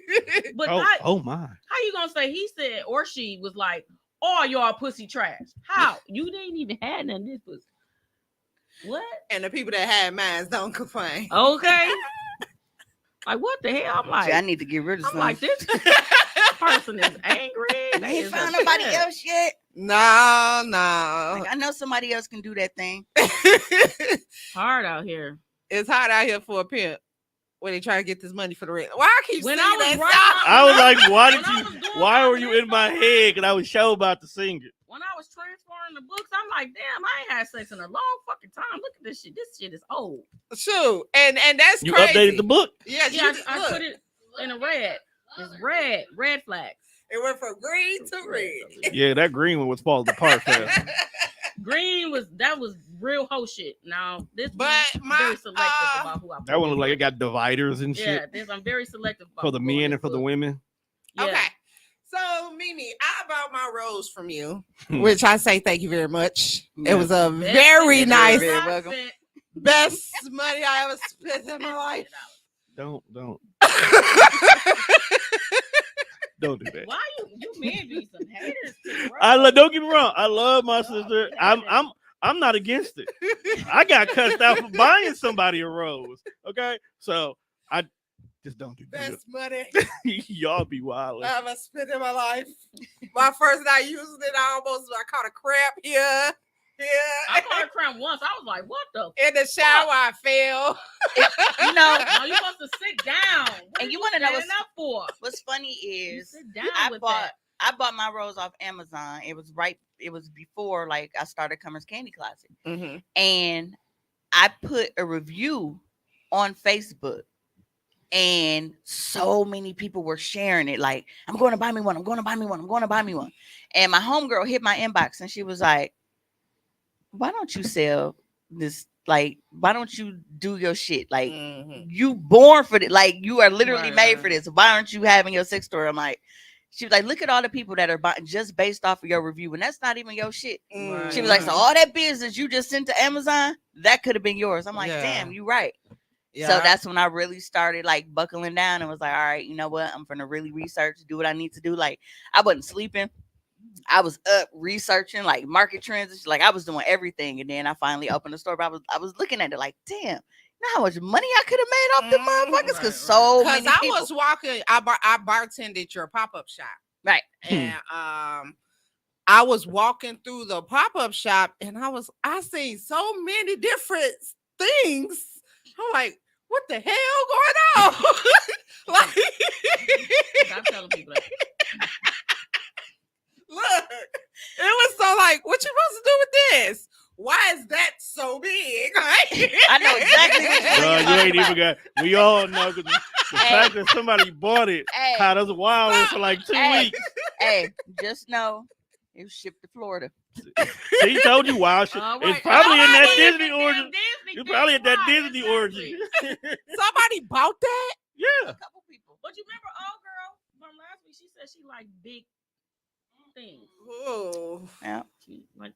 But oh my. How you gonna say he said or she was like, all y'all pussy trash? How? You didn't even have none of this pussy. What? And the people that had mines don't complain. Okay. Like what the hell? I'm like, I need to get rid of something. I'm like, this person is angry. They ain't found nobody else yet. No. Like, I know somebody else can do that thing. Hard out here. It's hard out here for a pimp when they try to get this money for the rent. Why I keep saying that? I was like, why were you in my head? Because I was sure about to sing it. When I was transferring the books, I'm like, damn, I ain't had sex in a long fucking time. Look at this shit. This shit is old. Shoot. And that's you crazy. Updated the book? Yes, I put it in a red. It's red flags. It went from green to red. Yeah, that green one was falling apart fast. Green was real hoe shit. Now this I'm very selective about who I put. That one looked like it got dividers and shit. Yeah, I'm very selective about for the men and for the women. Yeah. Okay. So Mimi, I bought my rose from you, which I say thank you very much. It was a very nice, best money I ever spent in my life. Don't. Don't do that. Why you men be some haters? Don't get me wrong. I love my sister. I'm not against it. I got cussed out for buying somebody a rose. Okay, so I just don't do that. Best money y'all be wild. I ever spent in my life. My first night using it, I caught a cramp here. Yeah, I caught a cramp once. I was like, "What the?" In the shower, I fell. You know, you're supposed to sit down. And you want to know what's funny is sit down I bought my rose off Amazon. It was before like I started Cummer's Candy Closet, and I put a review on Facebook. And so many people were sharing it. Like, I'm going to buy me one. I'm going to buy me one. I'm going to buy me one. And my homegirl hit my inbox and she was like, why don't you sell this? Like, why don't you do your shit? Like, you born for it. Like, you are literally made for this. Why aren't you having your sex store? I'm like, she was like, look at all the people that are buying just based off of your review. And that's not even your shit. She was like, so all that business you just sent to Amazon, that could have been yours. I'm like, damn, you right. Yeah. So that's when I really started like buckling down and was like, all right, you know what? I'm going to really research, do what I need to do. Like, I wasn't sleeping. I was up researching like market trends. Like, I was doing everything. And then I finally opened the store. But I was looking at it like, damn, you know how much money I could have made off the motherfuckers? Because so many people. Because I was walking, I bartended your pop-up shop. Right. And I was walking through the pop-up shop and I seen so many different things. I'm like, what the hell going on? Like, I'm telling people that. look, it was so like, what you supposed to do with this? Why is that so big? I know exactly what Bro, you're you talking ain't about. even got. We all know 'cause the fact that somebody bought it Hey. had us wild for like 2 weeks. Hey, just know it was shipped to Florida. She told you wild shit. All It's right. probably in that All right. Disney Damn origin. Disney It's probably thing, at that right, Disney exactly. origin. Somebody bought that? Yeah. A couple people. But you remember old girl from last week? She said she like big things. Oh, Yeah. She like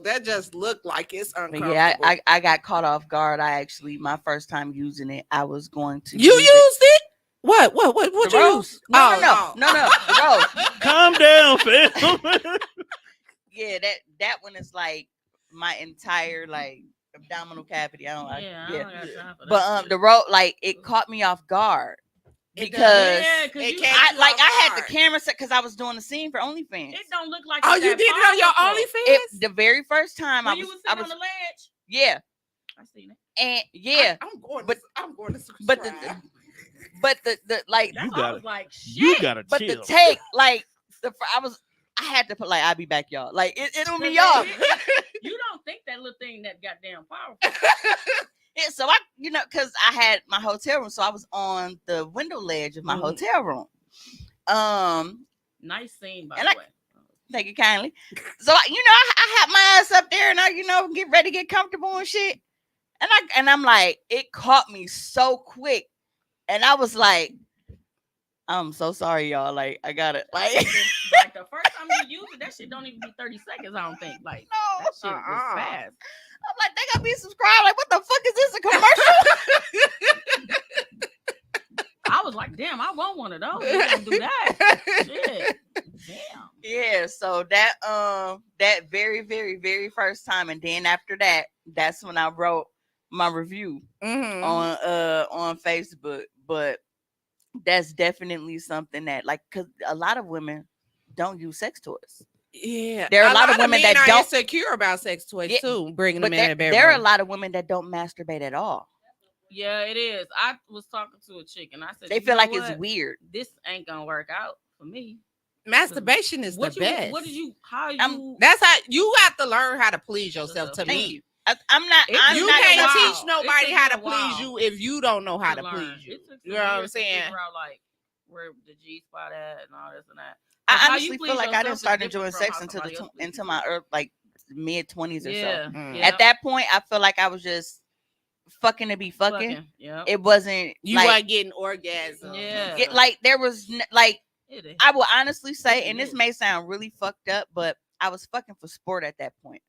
that just looked like it's But uncomfortable. yeah, I got caught off guard. I actually, my first time using it, I was going to You use used it? What the you rose. use? No, Oh, no, the rose. Calm down, fam. Yeah, that one is like my entire like abdominal cavity. I don't yeah, I yeah. don't got time for that. But the road, like, it caught me off guard It because does. Yeah, 'cause It you- catch I you like off I had guard. the camera set because I was doing the scene for OnlyFans. it don't look like Oh, it's you that did it on your powerful. OnlyFans? The very first time When I you was was I sitting was on the ledge. yeah, I seen it. and yeah, I'm going. but- I'm going to but subscribe. the like That's You why I gotta- was like, shit. You gotta but chill. the take like I had to put like I'll be back, y'all. Like it threw me Cause off. You don't think that little thing that goddamn powerful. Yeah, so I, because I had my hotel room, so I was on the window ledge of my Mhm. hotel room. Nice scene, by And the way. Thank you kindly. So I had my ass up there, and I, get ready to get comfortable and shit. And I'm like, it caught me so quick, and I was like, I'm so sorry, y'all. Like, I got it. Like, Like the first time you use it, that shit don't even be 30 seconds, I don't think. Like, no. that shit was fast. I'm like, they gotta be subscribed. Like, what the fuck is this, a commercial? I was like, damn, I want one of those. They gonna do that. Shit. Damn. Yeah, so that very, very, very first time, and then after that, that's when I wrote my review Mhm. on Facebook. But that's definitely something that, like, because a lot of women don't use sex toys. Yeah, There are a lot of women men that are don't- insecure about sex toys Yeah, too, bringing But them in the bedroom. there are a lot of women that don't masturbate at all. Yeah, it is. I was talking to a chick and I said, They you feel know like what? it's weird. This ain't gonna work out for me. Masturbation is What the best. What did you? How I'm- you? That's how you have to learn how to please yourself. To Thank me, you. I'm not. It- I'm you not can't gonna- wow. teach nobody It took how me to a while please you if you don't know how to learn. please you. It took You some know what I'm years to saying? figure out like where the G spot at and all this and that. I How you honestly please feel like I yourself didn't is start different enjoying from sex how until somebody else pleases into you. my like mid-20s or so. Yeah. Mm. yeah. At that point, I feel like I was just fucking to be fucking. Yeah. It wasn't You like weren't getting orgasm. Yeah. like there was like It is. I will honestly say, and It this is. may sound really fucked up, but I was fucking for sport at that point.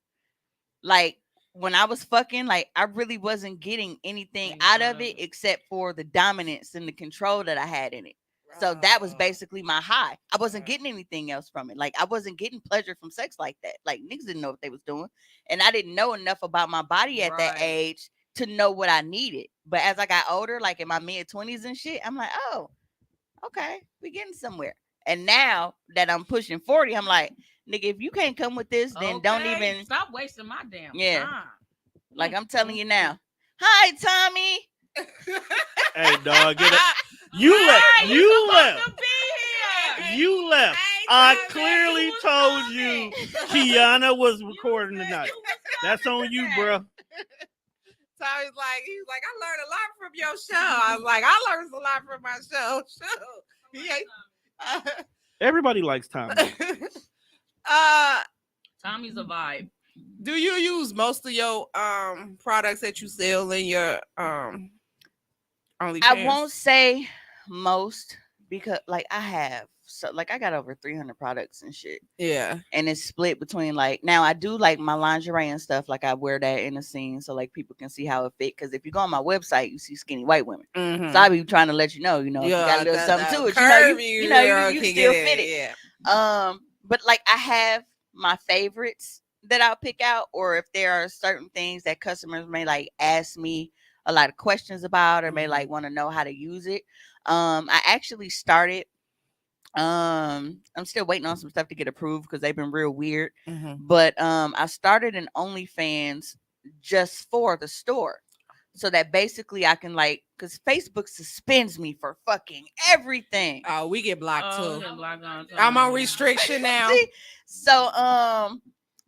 Like when I was fucking, like I really wasn't getting anything out of it except for the dominance and the control that I had in it. So that was basically my high. I wasn't getting anything else from it. Like I wasn't getting pleasure from sex like that. Like niggas didn't know what they was doing. And I didn't know enough about my body at that Right. age to know what I needed. But as I got older, like in my mid-20s and shit, I'm like, oh, okay, we getting somewhere. And now that I'm pushing 40, I'm like, nigga, if you can't come with this, then don't Okay, even stop wasting my damn Yeah. time. like I'm telling you now. Hi, Tommy. Hey, dog, get it. You left. You left. You left. I clearly told you Kianna was recording tonight. That's on you, bro. So he's like, I learned a lot from your show. I was like, I learned a lot from my show. He ain't- Everybody likes Tommy. Tommy's a vibe. Do you use most of your products that you sell in your OnlyFans? I won't say most because like I have I got over 300 products and shit. Yeah. And it's split between like now I do like my lingerie and stuff. Like I wear that in the scene so like people can see how it fit. Because if you go on my website, you see skinny white women. Mhm. So I be trying to let you know, if you got a little something to it. You still fit it. Yeah. But like I have my favorites that I'll pick out, or if there are certain things that customers may like ask me a lot of questions about or may like want to know how to use it. I actually started I'm still waiting on some stuff to get approved because they've been real weird. Mhm. But I started an OnlyFans just for the store. So that basically I can like, because Facebook suspends me for fucking everything. Oh, we get blocked Oh, too. yeah, block on I'm on restriction now. See? So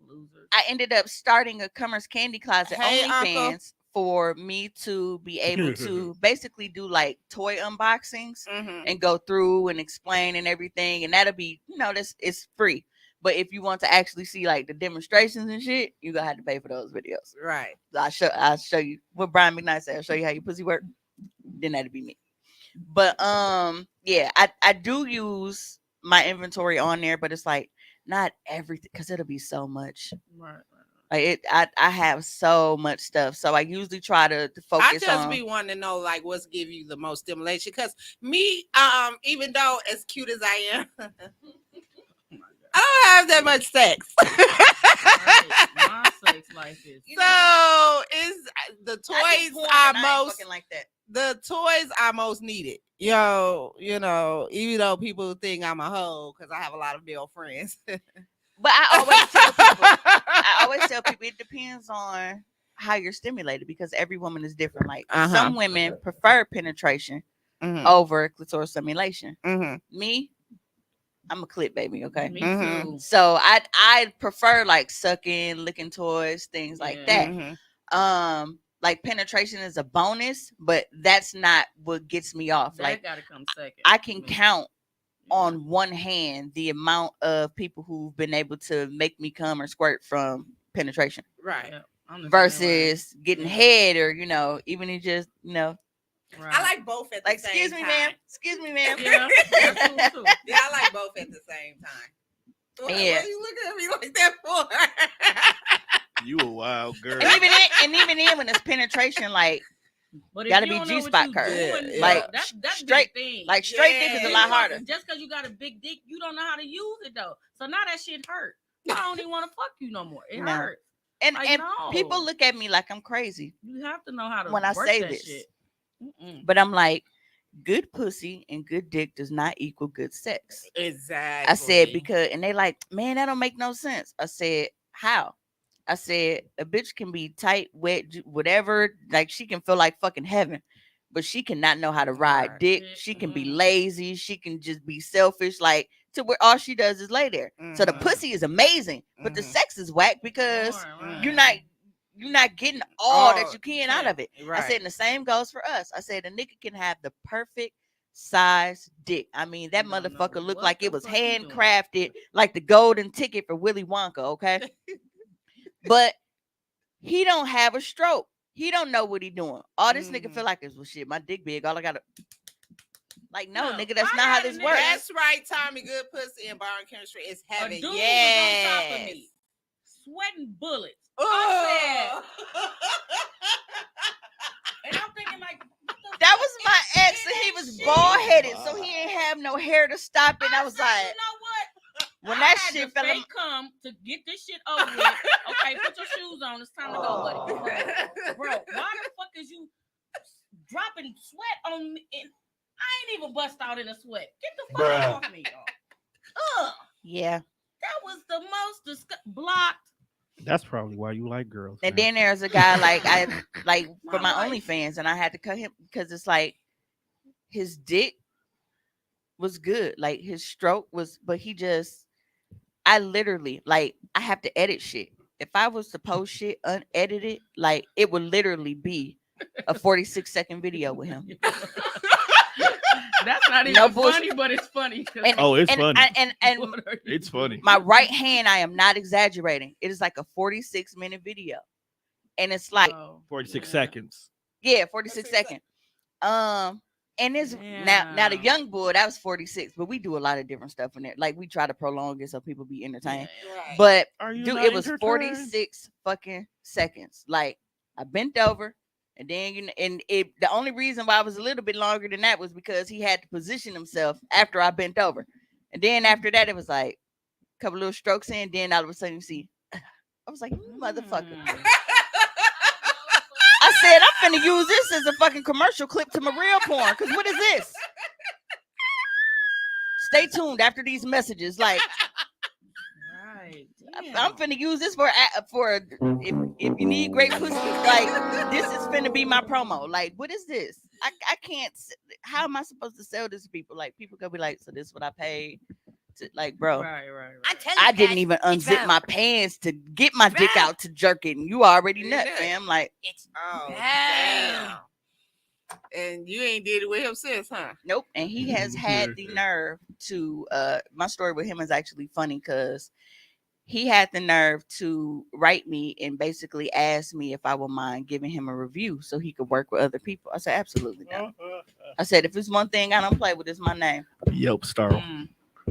Losers. I ended up starting a Cummer's Candy Closet Hey, OnlyFans for me to be able to basically do like toy unboxings Mhm. and go through and explain and everything. And that'll be, this it's free. But if you want to actually see like the demonstrations and shit, you gonna have to pay for those videos. Right. I'll show you what Brian McKnight said. I'll show you how your pussy work. Then that'd be me. But yeah, I do use my inventory on there, but it's like not everything because it'll be so much. Right. Like I have so much stuff, so I usually try to focus I just on. be wanting to know like what's give you the most stimulation. Because me, even though as cute as I am, I don't have that much sex. Right. My sex life is. So is the toys are most fucking like that. the toys are most needed. You know, even though people think I'm a hoe because I have a lot of male friends. But I always tell people it depends on how you're stimulated because every woman is different. Like some women prefer penetration over clitoral stimulation. Me, I'm a clit baby, okay? Me too. So I prefer like sucking, licking toys, things like that. Like penetration is a bonus, but that's not what gets me off. That like gotta come second. I can count on one hand the amount of people who've been able to make me come or squirt from penetration. Right. Yeah, versus getting head or, even if just, Right. I like both at the like, same excuse me, time. ma'am. Excuse me, ma'am. Yeah, that's cool too. Yeah, I like both at the same time. What are you looking at me like that for? You a wild girl. And even then, when it's penetration, like, But gotta if you be don't know G-spot what curve. you doing, Like, that's straight- big thing. like straight dick is a lot harder. Just because you got a big dick, you don't know how to use it though. So now that shit hurt. I don't even want to fuck you no more. It No. hurts. And Like, and no. people look at me like I'm crazy You have to know how to when I work say that this. shit. Mm-mm. But I'm like, good pussy and good dick does not equal good sex. Exactly. I said because, and they like, man, that don't make no sense. I said, how? I said, a bitch can be tight, wet, whatever. Like she can feel like fucking heaven, but she cannot know how to ride dick. She can be lazy. She can just be selfish, like to where all she does is lay there. So the pussy is amazing, but the sex is whack because you're not getting all that you can out of it. Right. I said, and the same goes for us. I said, a nigga can have the perfect size dick. I mean, that motherfucker looked like it was handcrafted, like the golden ticket for Willy Wonka, okay? But he don't have a stroke. He don't know what he doing. All this nigga feel like is, well, shit, my dick big. All I gotta, like, no, nigga, that's not how this works. That's right, Tommy. Good pussy and borrowing chemistry is A heaven. dude was on top of me, sweating bullets. I said, and I'm thinking like, what the That fuck was is my ex, and he that was shit? bald headed, so he ain't have no hair to stop it. I was said, like, you know what? when I that had shit to fell in fake come to get this shit over with. Okay, put your shoes on. It's time to go, buddy. Bro, why the fuck is you dropping sweat on me? And I ain't even bust out in a sweat. Get the fuck off me, y'all. yeah. That was the most blocked. That's probably why you like girls. And man. then there's a guy like for my My life. OnlyFans, and I had to cut him because it's like his dick was good, like his stroke was, but I literally like I have to edit shit. If I was to post shit unedited, like it would literally be a 46-second video with him. That's not even No funny, bullshit. but it's funny. It's funny. And It's funny. my right hand, I am not exaggerating. It is like a 46-minute video, and it's like 46 seconds. yeah, 46 seconds. And it's now the young boy that was 46, but we do a lot of different stuff in there. Like we try to prolong it so people be entertained. Right. But Are you dude, not it was entertained? 46 fucking seconds. Like I bent over, and then the only reason why I was a little bit longer than that was because he had to position himself after I bent over, and then after that it was like a couple little strokes in. Then all of a sudden you see, I was like, you motherfucker. I said, I'm finna use this as a fucking commercial clip to my real porn. Cause what is this? stay tuned after these messages. Like, Right. I'm finna use this for if you need great pussy. Like, this is finna be my promo. Like, what is this? I can't. How am I supposed to sell this to people? Like, people gonna be like, so this is what I paid. Like, bro, Right. I didn't even unzip my pants to get my dick out to jerk it, and you already nut, fam. Like, it's damn. And you ain't did it with him since, huh? Nope. And he has had the nerve to. My story with him is actually funny because he had the nerve to write me and basically ask me if I would mind giving him a review so he could work with other people. I said, absolutely not. I said, if it's one thing I don't play with, it's my name. Yelp star.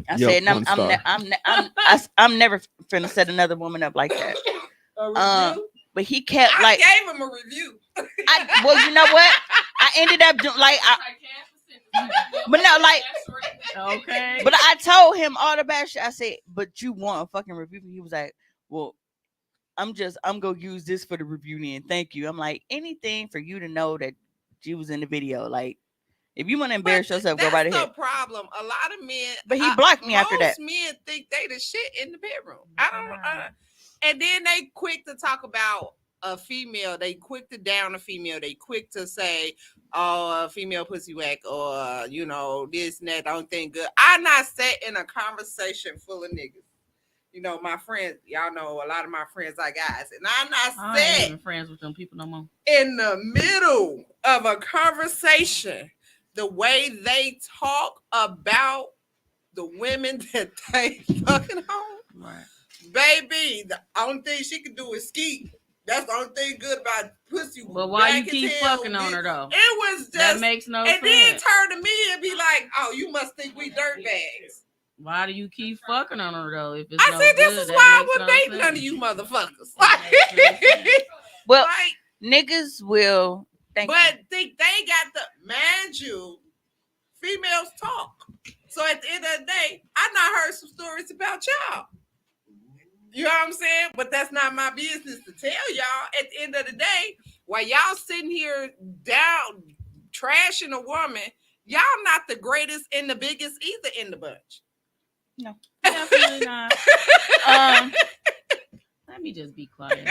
I said, I'm never finna set another woman up like that. But he kept I like gave him a review. Well, you know what? I ended up doing but no, like, okay. But I told him all the bad shit. I said, but you want a fucking review? He was like, well, I'm gonna use this for the review then. Thank you. I'm like, anything for you to know that you was in the video. Like, if you want to embarrass yourself, go right ahead. That's the problem. A lot of men, but he blocked me after that. Most men think they the shit in the bedroom. I don't. And then they quick to talk about a female. They quick to down a female. They quick to say, "Oh, a female pussy whack," or you know this and that. Don't think good. I not sat in a conversation full of niggas. You know, my friends, y'all know a lot of my friends are guys, and I'm not I ain't even friends with them people no more. In the middle of a conversation, the way they talk about the women that they fucking home, right? Baby, the only thing she can do is ski. That's the only thing good about pussy. But why you keep fucking on her though? It was just that makes no sense. And then turn to me and be like, "Oh, you must think we dirtbags." Why do you keep fucking on her though? If it's I said, "This is why I wouldn't date none of you motherfuckers." Well, niggas will. Think they got the mind you. Females talk. So at the end of the day, I not heard some stories about y'all. You know what I'm saying? But that's not my business to tell y'all. At the end of the day, while y'all sitting here down trashing a woman, y'all not the greatest and the biggest either in the bunch. No, definitely not. Let me just be quiet.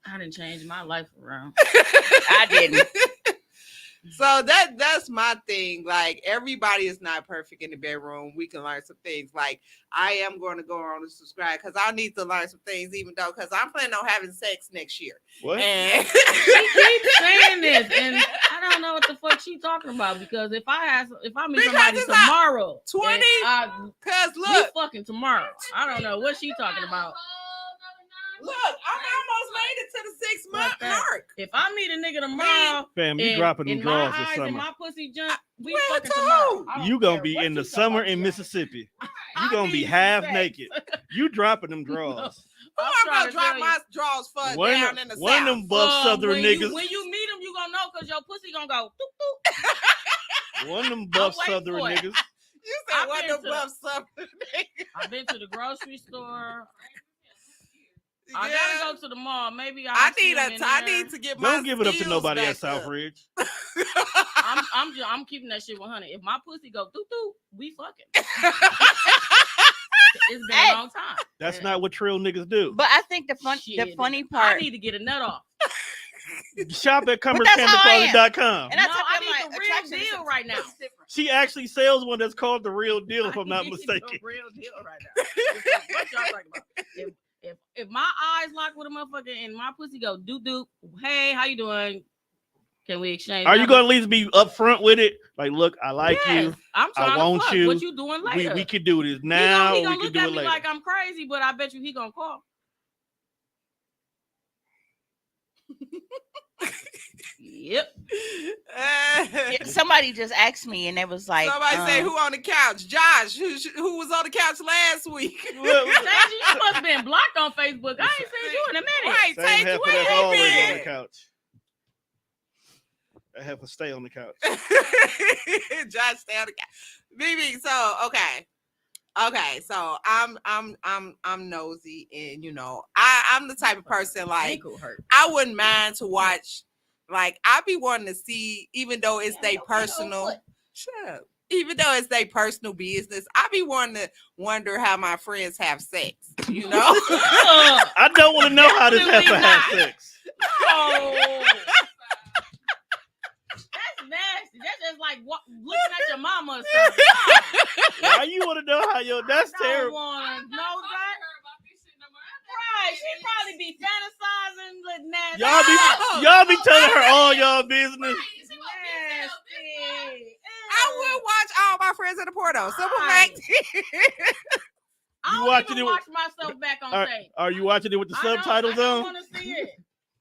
I didn't change my life around. I didn't. So that's my thing. Like, everybody is not perfect in the bedroom. We can learn some things. Like, I am going to go on and subscribe because I need to learn some things, even though because I'm planning on having sex next year. What? And she keeps saying this, and I don't know what the fuck she talking about because if I meet somebody tomorrow, 20, because look, we fucking tomorrow. I don't know what she talking about. Look, I'm almost made it to the 6-month mark. If I meet a nigga tomorrow, fam, you dropping them draws this summer. And my pussy jump, we fucking tomorrow. You gonna be in the summer in Mississippi. You gonna be half naked. You dropping them draws. I'm gonna drop my draws for down in the south. One of them buff southern niggas. When you meet them, you gonna know because your pussy gonna go doop doop. One of them buff southern niggas. You said one of them buff southern niggas. I've been to the grocery store. I gotta go to the mall. Maybe I need to get my. Don't give it up to nobody at Southridge. I'm keeping that shit 100. If my pussy go doo doo, we fucking. It's been a long time. That's not what trill niggas do. But I think the funny part. I need to get a nut off. Shop at CumbersCandleClothing.com. And I need the real deal right now. She actually sells one that's called the Real Deal, if I'm not mistaken. The real deal right now. What y'all talking about? If my eyes lock with a motherfucker and my pussy go doo doo, hey, how you doing? Can we exchange? Are you gonna at least be upfront with it? Like, look, I like you. I'm trying I want to fuck. you. What you doing later? We can do this now. He gonna we look can do at it me later. like I'm crazy, but I bet you he gonna call. Yep. Somebody just asked me, and it was like, somebody say who on the couch? Josh, who was on the couch last week? You must have been blocked on Facebook. I ain't seen you in a minute. Right, Same heifer that's you always been? on the couch. That heifer stay on the couch. Josh stay on the couch. BB, so okay, so I'm nosy, and you know I'm the type of person like I wouldn't mind to watch. Like, I be wanting to see, even though it's they personal. Shut up. even though it's their personal business, I be wanting to wonder how my friends have sex. You know, I don't want to know how this heifer has sex. No. That's nasty. That's just like looking at your mama or something. Why you want to know how your? That's I don't terrible. want to know that. Right, she probably be fantasizing with nasty. Y'all be telling her all y'all business. Nasty. I will watch all my friends in the porno. Simple fact. I don't watching even it with- watch myself back on tape. Are you watching it with the I don't- subtitles I don't on? want to see it.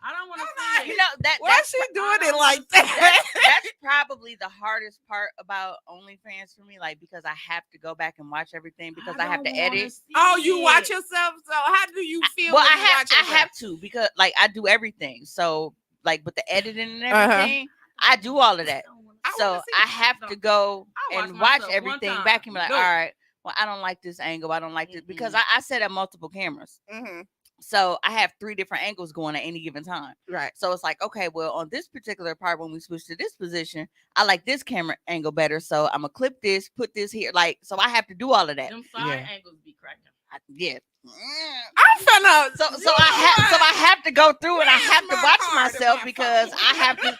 I don't want to see it. You know that. Why is she doing it like That's, that? that's probably the hardest part about OnlyFans for me, like because I have to go back and watch everything because I have to don't wanna edit. see Oh, you it. watch yourself. So how do you feel? Well, when I you watch yourself? have to because like I do everything. So like with the editing and Uh-huh. everything, I do all of that. I So wanna see I it. have to go I watch and watch myself one everything time. back and be like, Do all it. right, well, I don't like this angle. I don't like this because I set up multiple cameras. Mhm. So I have 3 different angles going at any given time. Right. So it's like, okay, well, on this particular part, when we switch to this position, I like this camera angle better. So I'm gonna clip this, put this here. Like, so I have to do all of that. Them side angles be cracking. Yeah. I'm finna. So I have to go through and I have to my watch card in myself my because phone. I have to.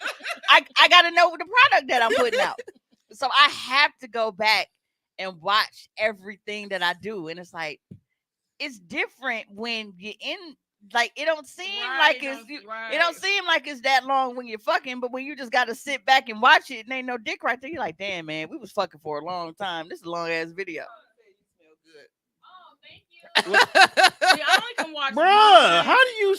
I gotta know the product that I'm putting out. So I have to go back and watch everything that I do, and it's like it's different when you're in. Like it don't seem like it's it don't seem like it's that long when you're fucking, but when you just gotta sit back and watch it and ain't no dick right there, you're like, damn man, we was fucking for a long time. This is a long ass video. See, I only can watch. Bruh, how do you?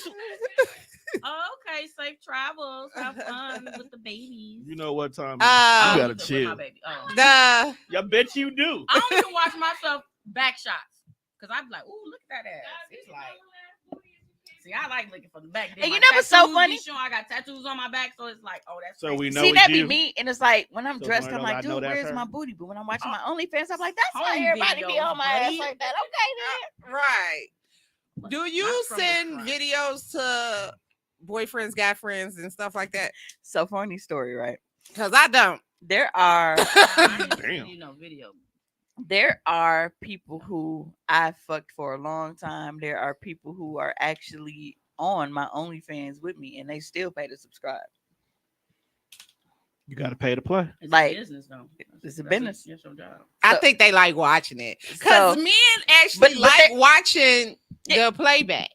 Oh, okay, safe travels. Have fun with the babies. You know what time? Uh, you gotta With chill. my baby. Oh. The I bet you do. I don't even watch myself back shots because I'm like, ooh, look at that ass. It's like, see, I like looking from the back. Then And my you know what's so tattoos be funny? showing I got tattoos on my back, so it's like, oh, that's So crazy. we know See, it's that be you. me, and it's like when I'm So dressed, when I'm I like, know dude, that's where's her. my booty? But when I'm watching my OnlyFans, I'm like, that's why Home everybody be videos, on my ass buddy. like that. Okay, then. right. Do you Not from the send front. videos to boyfriends, guy friends, and stuff like that? So funny story, right? Because I don't. There are Damn. You know, video. there are people who I fucked for a long time. There are people who are actually on my OnlyFans with me, and they still pay to subscribe. You gotta pay to play. It's Like, a business, though. it's a business. It's your job. I So- think they like watching it because So- men actually but like they- watching Yeah. the playback.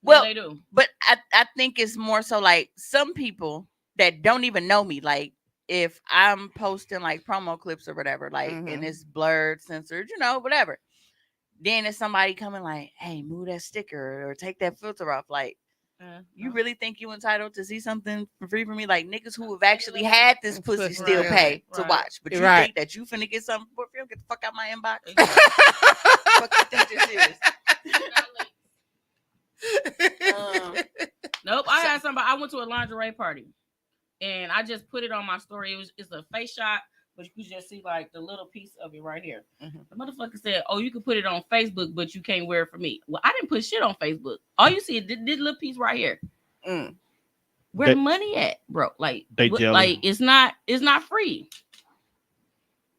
Well, yeah, they do. But I think it's more so like some people that don't even know me. Like if I'm posting like promo clips or whatever, like Mhm. and it's blurred, censored, you know, whatever. Then it's somebody coming like, hey, move that sticker or take that filter off. Like, you really think you entitled to see something for free from me? Like niggas who have actually had this pussy still Right, pay to right. watch. But you Right. think that you finna get something for free? Get the fuck out my inbox. Exactly. Fuck you think this is? Nope. I had somebody. I went to a lingerie party, and I just put it on my story. It's a face shot, but you just see like the little piece of it right here. Mhm. The motherfucker said, "Oh, you can put it on Facebook, but you can't wear it for me." Well, I didn't put shit on Facebook. All you see is this little piece right here. Mm. Where the money at, bro? Like, They what- jealous. like it's not free.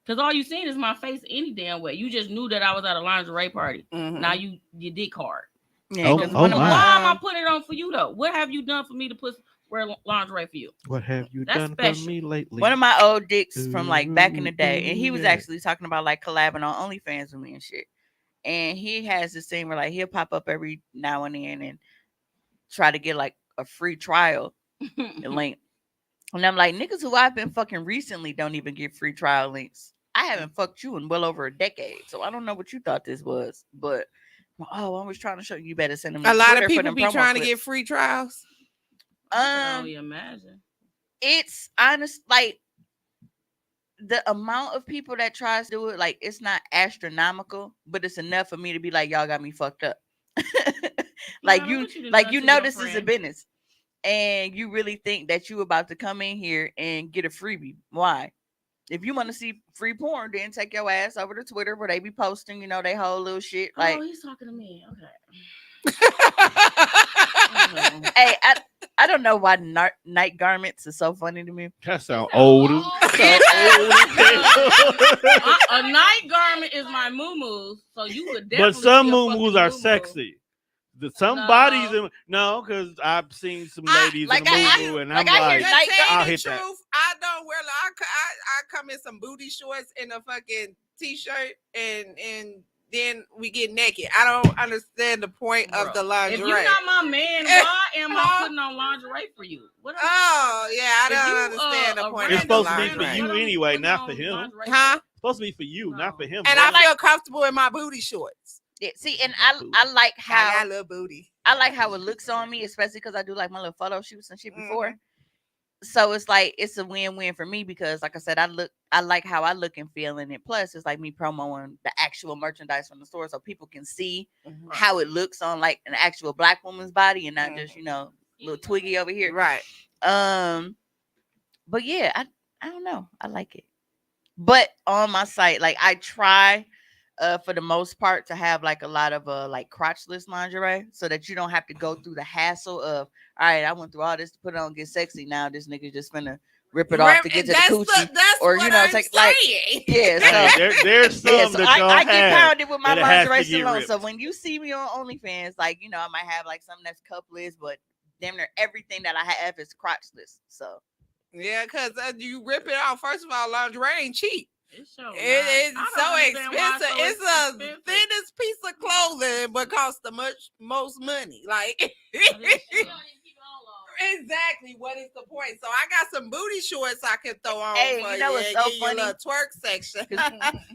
Cause all you seen is my face any damn way. You just knew that I was at a lingerie party. Mhm. Now you dick hard. Yeah, Oh, 'cause oh one of my. Why am I putting it on for you though? What have you done for me to wear lingerie for you? What have you That's done special. for me lately? One of my old dicks from like back in the day, and he was Yeah. actually talking about like collabing on OnlyFans with me and shit. And he has this thing where like he'll pop up every now and then and try to get like a free trial link. And I'm like, niggas who I've been fucking recently don't even get free trial links. I haven't fucked you in well over a decade, so I don't know what you thought this was, but I was trying to show you better send them. A lot of Twitter for people them be promo trying to clips. get free trials. I can only imagine. It's honest, like the amount of people that tries to do it, like it's not astronomical, but it's enough for me to be like, y'all got me fucked up. Like Nah, you, what you done like done you to know your this is a friend? business, and you really think that you about to come in here and get a freebie. Why? If you want to see free porn, then take your ass over to Twitter where they be posting, you know, they whole little shit. Like, Oh, he's talking to me. Okay. hey, I don't know why night garments is so funny to me. That sound old. A night garment is my moo-moos, so you would definitely. But some see a moo-moos fucking are moo-moo. sexy. Some bodies, no, because I've seen some ladies in a moo-moo, and I'm like, I'll hit that. I don't wear. I come in some booty shorts and a fucking t-shirt, and then we get naked. I don't understand the point of the lingerie. If you're not my man, why am I putting on lingerie for you? I don't understand the point. It's of the supposed to be for you anyway, not for him. Huh? It's supposed to be for you, not for him. And I feel comfortable in my booty shorts. Yeah, see, and I like how I love booty. I like how it looks on me, especially because I do like my little photo shoots and shit before. So it's like it's a win-win for me because, like I said, I like how I look and feel in it. Plus, it's like me promoting the actual merchandise from the store, so people can see how it looks on like an actual black woman's body and not just little Twiggy over here. Right. But yeah, I don't know. I like it. But on my site, like I try for the most part to have like a lot of like crotchless lingerie so that you don't have to go through the hassle of, all right, I went through all this to put it on, get sexy. Now this nigga just finna rip it off to get to the coochie. Or take like there's some that y'all I get pounded with my lingerie salon. Ripped. So when you see me on OnlyFans, like I might have like something that's cupless, but damn near everything that I have is crotchless. So yeah, because you rip it off. First of all, lingerie ain't cheap. It's so expensive. It's the thinnest piece of clothing, but costs the most money. Like exactly, what is the point? So I got some booty shorts I can throw on. Hey, for you know what's so funny? A twerk section.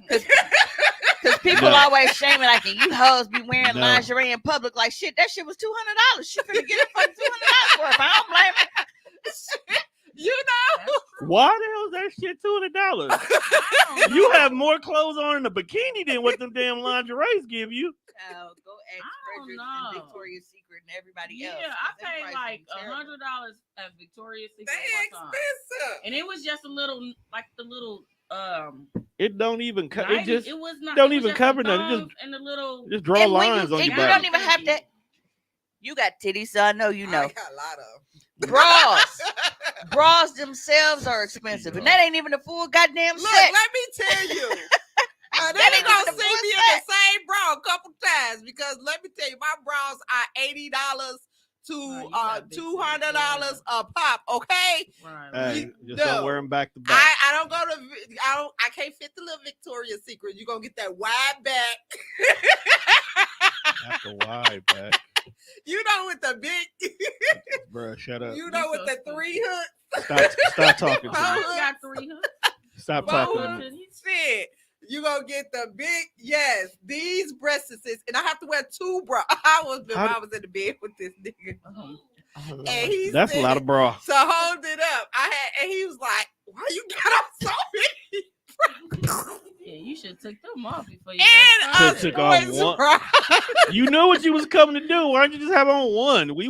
Because people always shaming like you hoes be wearing lingerie in public. Like shit, that shit was $200. She finna get it for $200 for it. I don't blame her. Why the hell is that shit $200? You have more clothes on in a bikini than what them damn lingeries give you. Go ask Frederick and Victoria's Secret and everybody else. Yeah, I paid like $100 at Victoria's Secret. They expensive, and it was just a little, like the little. It don't even cover. It just was not, don't even cover nothing. And the little. Just draw lines on your body. You don't even have that. You got titties, so I know you know. I got a lot of them. Bras themselves are expensive, and that ain't even a full goddamn set. Look, let me tell you, they ain't gonna see me in the same bra a couple times because let me tell you, my bras are $80 to $200 a pop. Okay, hey, just don't wear them back to back. I don't go to. I can't fit the little Victoria's Secret. You gonna get that wide back. That's a wide back. You know, with the big, bro. Shut up. You know, with the 3 hooks. Stop talking to me. Got 3 hooks. Stop talking to me. Shit, you gonna get the big these breasts, and I have to wear 2 bras. I was in the bed with this nigga, and that's a lot of bra. So hold it up. And he was like, "Why you got up so many?" Yeah, you should take them off before you took off one. You know what you was coming to do. Why don't you just have on one? We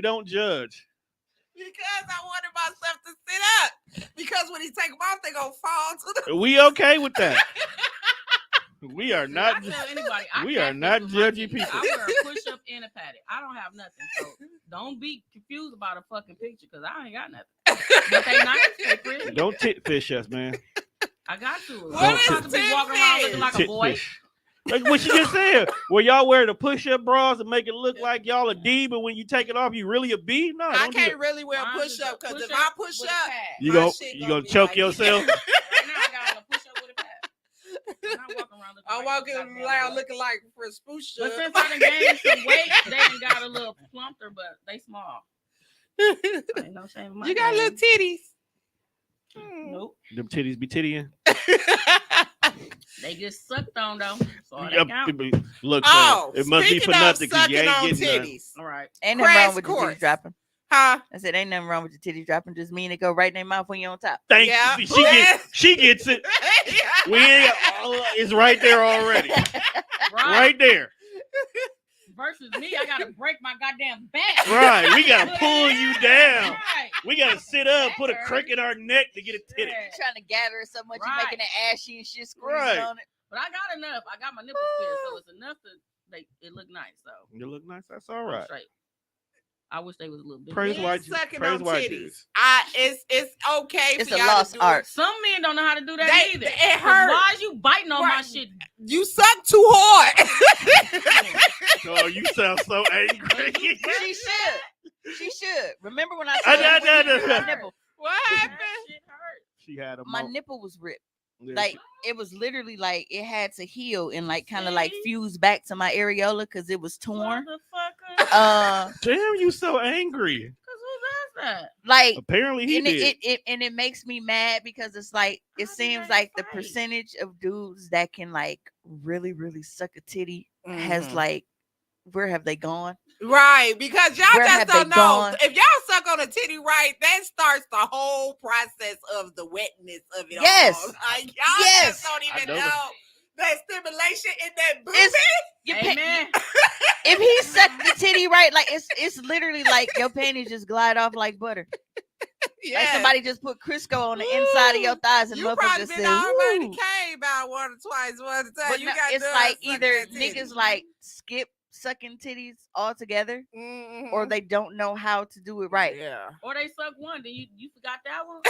don't judge. Because I wanted myself to sit up. Because when he take them off, they gonna fall to the. We okay with that? We are not. I tell anybody, we are not judging people. I wear a push up and a patty. I don't have nothing, so don't be confused about a fucking picture because I ain't got nothing. But they nice, they pretty. Don't tit fish us, man. I got to. What is to be walking around looking like a boy? Fish. Like what you just said. Where y'all wear the push-up bras and make it look like y'all a D, but when you take it off, you really a B? No, I can't really wear a push-up because if I push up, you gonna choke like yourself. Right now, I got a push-up with a pad. I'm walking around looking like for a spoosh. But since I done gained some weight, they done got a little plumper, but they small. Ain't no shame in my You got little titties. Nope. Them titties be tittying. They get sucked on though. So Look, it must be for nothing because you ain't getting titties. All right. Ain't nothing wrong with the titties dropping. Huh? I said ain't nothing wrong with the titties dropping. Just mean it go right in their mouth when you're on top. Thank you. She gets it. We ain't. It's right there already. Right there. Versus me, I gotta break my goddamn back. Right, we gotta pull you down. Right. We gotta sit up, put a crick in our neck to get a titty. Trying to gather it so much, you're making it ashy and shit squeezing on it. But I got enough. I got my nipples pierced, so it's enough to it look nice. So you look nice. That's all right. I wish they was a little bit. Praise Men white sucking praise on white titties. dudes. It's okay It's for a y'all lost to do art. Some men don't know how to do that either. It 'Cause hurt. Why is you biting on my Right. shit? You suck too hard. Oh, you sound so angry. She should. She should. Remember when I I said know. my nipple? What happened? Shit hurt. She had a My mo- nipple was ripped. Yeah, Like she- it was literally like it had to heal and like kind of like fuse back to my areola because it was torn. Motherfucker. damn, you so angry. Cause who does that? Like Apparently he and did. it makes me mad because it's like it seems like the percentage of dudes that can like really suck a titty has like where have they gone? Right, because y'all Where just have don't they know. gone? If y'all suck on a titty right, that starts the whole process of the wetness of it Yes. all. Like y'all Yes. just don't even know know that stimulation in that booty. Your Amen. if he sucked the titty right, like it's literally like your panties just glide off like butter. Yeah. Like somebody just put Crisco on the inside of your thighs and You motherfucker probably just been said, already "Woo." came about one or twice, one time. But You no, got it's done like sucking either that titty. niggas like skip sucking titties altogether, or they don't know how to do it right. Yeah. Or they suck one, then you forgot that one.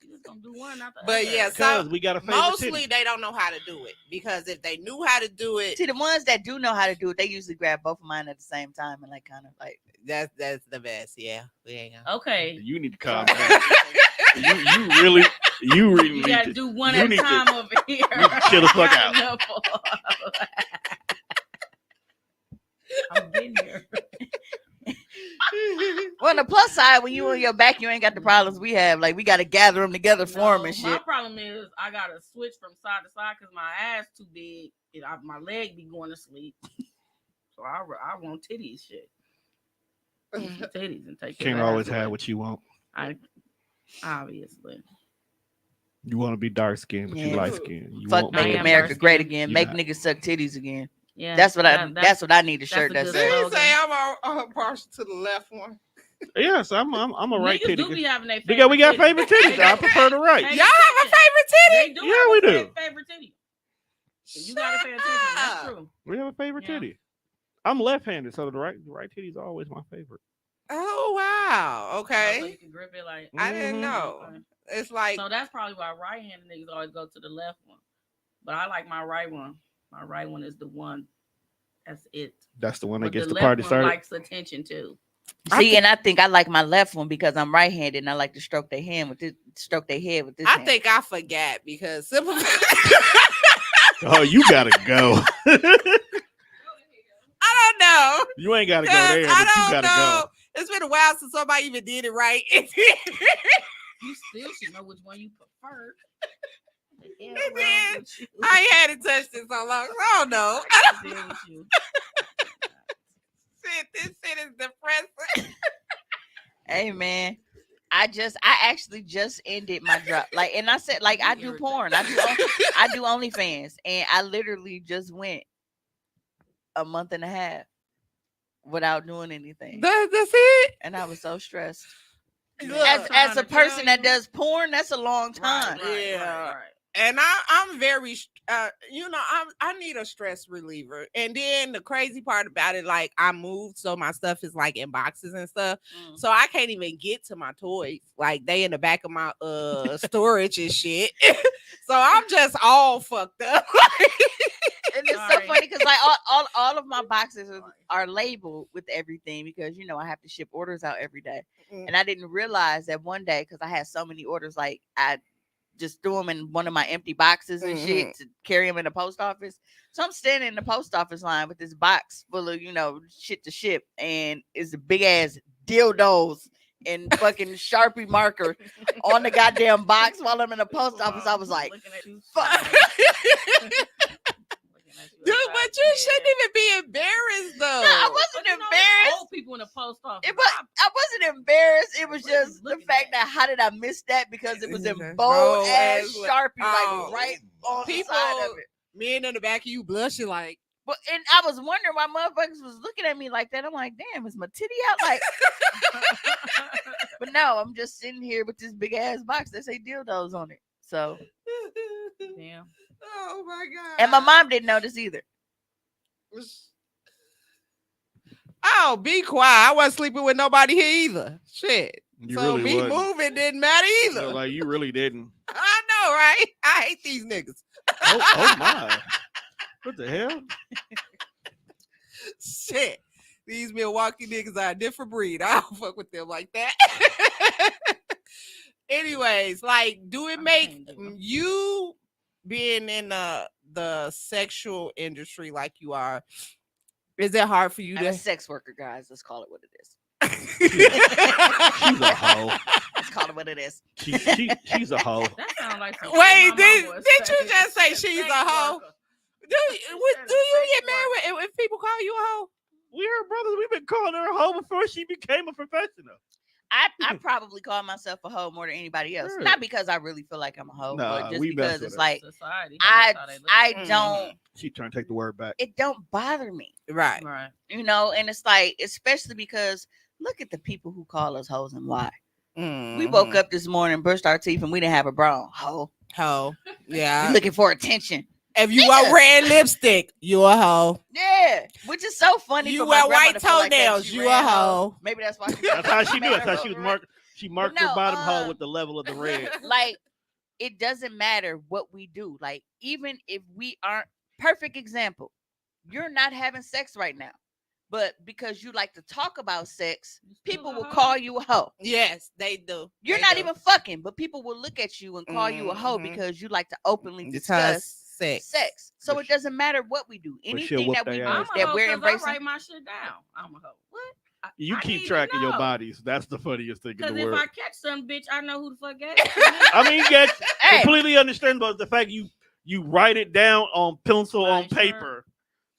You just gonna do one after But other. yeah, Because so we got a favorite mostly titty. they don't know how to do it, because if they knew how to do it, See, the ones that do know how to do it, they usually grab both of mine at the same time and like kind of like that's the best. Yeah, we ain't gonna. Okay. You need to calm down. you really You need gotta to do one you at a need to- time over here. you need to chill the fuck out. I'm getting here. Well, on the plus side, when you on your back, you ain't got the problems we have. Like we got to gather them together for them and My shit. problem is I gotta switch from side to side because my ass too big. My leg be going to sleep. So I want titties shit. Eat some titties and take Can't your always ass have away. what you want. Obviously. You want to be dark skinned, but you Yeah. light skinned. You Fuck, want make am America dark-skinned. great again. You Make not. niggas suck titties again. Yeah. That's what that's what I need a shirt that's that a good says. Did you slogan. say I'm partial to the left one? Yes, I'm a right Niggas titty. do be having their Because we got favorite favorite titties. I prefer the right. Hey, Y'all have a favorite titty? They do Yeah, have we a do. favorite titty. You gotta pay attention. That's true. We have a favorite Yeah. titty. I'm left-handed, so the right titty is always my favorite. Oh wow. So Okay. you can grip it like. I didn't know. Okay. It's like So that's probably why right-handed niggas always go to the left one. But I like my right one. My right one is the one. That's it. That's the one that But gets the the left party one started. likes attention too. See, and I think I like my left one because I'm right-handed and I like to stroke their head with this I hand. think I forgot because simple. Oh, you gotta go. I don't know. You ain't gotta go 'Cause there, but I you don't gotta know. go. It's been a while since somebody even did it right. You still should know which one you prefer. Yeah, And then I ain't had it touched in so long. I don't know. This shit is depressing. Hey man, I actually just ended my drop. Like, and I said, like, I do porn. I do OnlyFans, and I literally just went a month and a half without doing anything, That's it. and I was so stressed. Look, As a person that does porn, that's a long time. Yeah. And I'm very, I need a stress reliever. And then the crazy part about it, like I moved, so my stuff is like in boxes and stuff. So I can't even get to my toys. Like they in the back of my storage and shit. So I'm just all fucked up. And it's so funny because like all of my boxes are labeled with everything because I have to ship orders out every day. And I didn't realize that one day because I had so many orders, like I just threw them in one of my empty boxes and shit to carry them in the post office. So I'm standing in the post office line with this box full of, shit to ship. And it's a big ass dildos and fucking Sharpie marker on the goddamn box while I'm in the post office. I was like, fuck. Dude, but you shouldn't even be embarrassed though. No, I wasn't embarrassed. Old people in the post office. I wasn't embarrassed. It was just the fact that how did I miss that because it was in bold ass Sharpie, like right on the side of it. Men in the back of you blushing like. But and I was wondering why motherfuckers was looking at me like that. I'm like, damn, is my titty out? Like, but no, I'm just sitting here with this big ass box that say dildos on it. So, damn. Oh my god. And my mom didn't notice either. Oh, be quiet. I wasn't sleeping with nobody here either. Shit. You So really me wasn't. moving didn't matter either. So, like you really didn't. I know, right? I hate these niggas. Oh my! What the hell? Shit. These Milwaukee niggas are a different breed. I don't fuck with them like that. Anyways, like, do it make you being in the sexual industry like you are? Is it hard for you I'm to a sex worker, guys? Let's call it what it is. She's a hoe. Let's call it what it is. She's a hoe. That sounds like some Wait, shit my did mama would you say. just say she's a hoe? Worker. Do you get married if people call you a hoe? We're brothers. We've been calling her a hoe before she became a professional. I probably call myself a hoe more than anybody else. Sure. Not because I really feel like I'm a hoe, Nah, but just we mess because with it's her. like Society. I that's how they look at it. don't. She trying to take the word back. It don't bother me, Right. Right. you know. And it's like, especially because look at the people who call us hoes and why. We woke up this morning, brushed our teeth, and we didn't have a bra on. Hoe. Hoe. You Yeah. looking for attention. If you wear red lipstick, you a hoe. Yeah, which is so funny. You for wear my white grandma to feel like that. toenails, She you ran a hoe. Maybe that's why. That's how she knew. That's how she was red. marked. She marked no, her bottom hole with the level of the red. Like, it doesn't matter what we do. Like, even if we aren't perfect example, you're not having sex right now, but because you like to talk about sex, people will call you a hoe. Yes, they do. You're They not do. even fucking, but people will look at you and call you a hoe Mhm. because you like to openly Because discuss sex. So But it doesn't matter what we do. she'll Anything whoop that we their do ass. I'm a that hoe we're 'cause I embracing. write my shit down. I'm a hoe. What? You I keep need track to of your know. bodies. That's the funniest thing in Because the if world. I catch some bitch, I know who the fuck it is. I mean, yes, Hey. completely understandable. The fact you write it down on pencil Right, on sure. paper,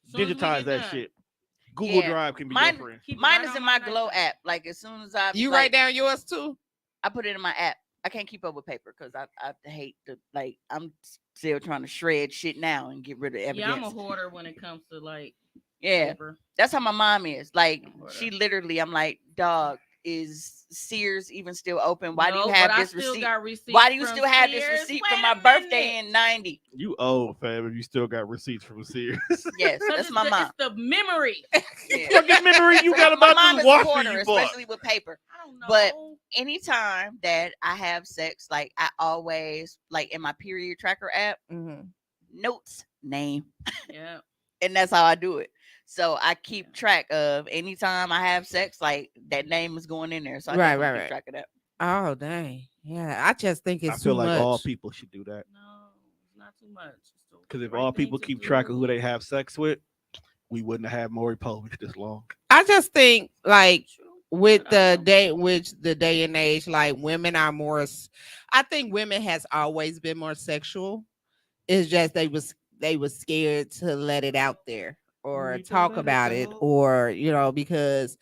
Soon as we digitize get that done. shit. Google Yeah. Drive can be Mine- your friend. Keep it Mine right is on in my nice Glow thing. app. Like, as soon as I You like, write down yours too? I put it in my app. I can't keep up with paper because I hate the, like, I'm still trying to shred shit now and get rid of evidence. Yeah, I'm a hoarder when it comes to like Yeah, paper. that's how my mom is. Like, Whatever. she literally, I'm like, dog, is Sears even still open? Why do No, you have but this I still receipt? got receipts. Why do you from still have this Sears? receipt Wait for my a birthday minute. in '90? You old, fam, if you still got receipts from Sears. Yes, 'Cause that's it's my mom. It's the memory. Yeah. Fucking memory you got My about mom this is a washer hoarder, you bought. especially with paper. I don't know. But anytime that I have sex, like, I always, like, in my period tracker app, Mm-hmm. notes, name, yeah. and that's how I do it. So I keep track of anytime I have sex, like, that name is going in there. So I Right, definitely right, keep right. track of that. Oh dang. Yeah, I just think it's I feel too like much. all people should do that. No, it's not too much. Because if all people keep track of who they have sex with, we wouldn't have had Maury Povich this long. I just think, like, with the day and age, like, women are more. I think women has always been more sexual. It's just they was scared to let it out there or talk about it, or because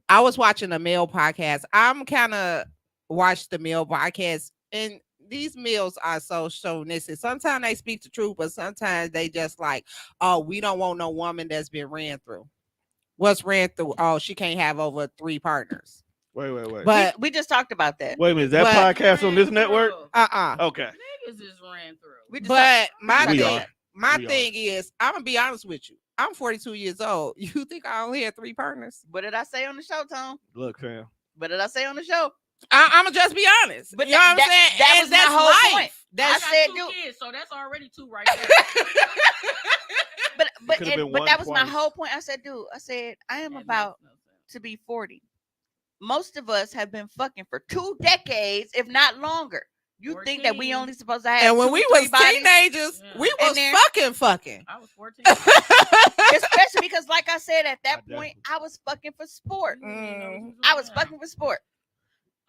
I was watching a male podcast. I'm kind of watch the male podcast, and these males are so chauvinistic. Sometimes they speak the truth, but sometimes they just like, oh, we don't want no woman that's been ran through. What's ran through? Oh, she can't have over 3 partners. Wait. But we just talked about that. Wait a minute, is that podcast on this network? Okay. Niggas just ran through. But my We thing, are. my We thing is, I'm gonna be honest with you. I'm 42 years old. You think I only had 3 partners? What did I say on the show, Tom? Look, fam. What did I say on the show? I'm gonna just be honest. But you know what I'm saying? That And was my that's whole life. point. That's I said, got 2 dude. kids, so that's already 2 right there. But could've been one that was my twice. whole point. I said, dude, I am That about makes no sense. to be 40. Most of us have been fucking for 2 decades, if not longer. You think that we 14. only supposed to have and when 2, we 3 was bodies? teenagers, Yeah. we In was there. fucking. I was 14. Especially because, like I said, at that I point, I was fucking for sport. Mm. I was fucking for sport.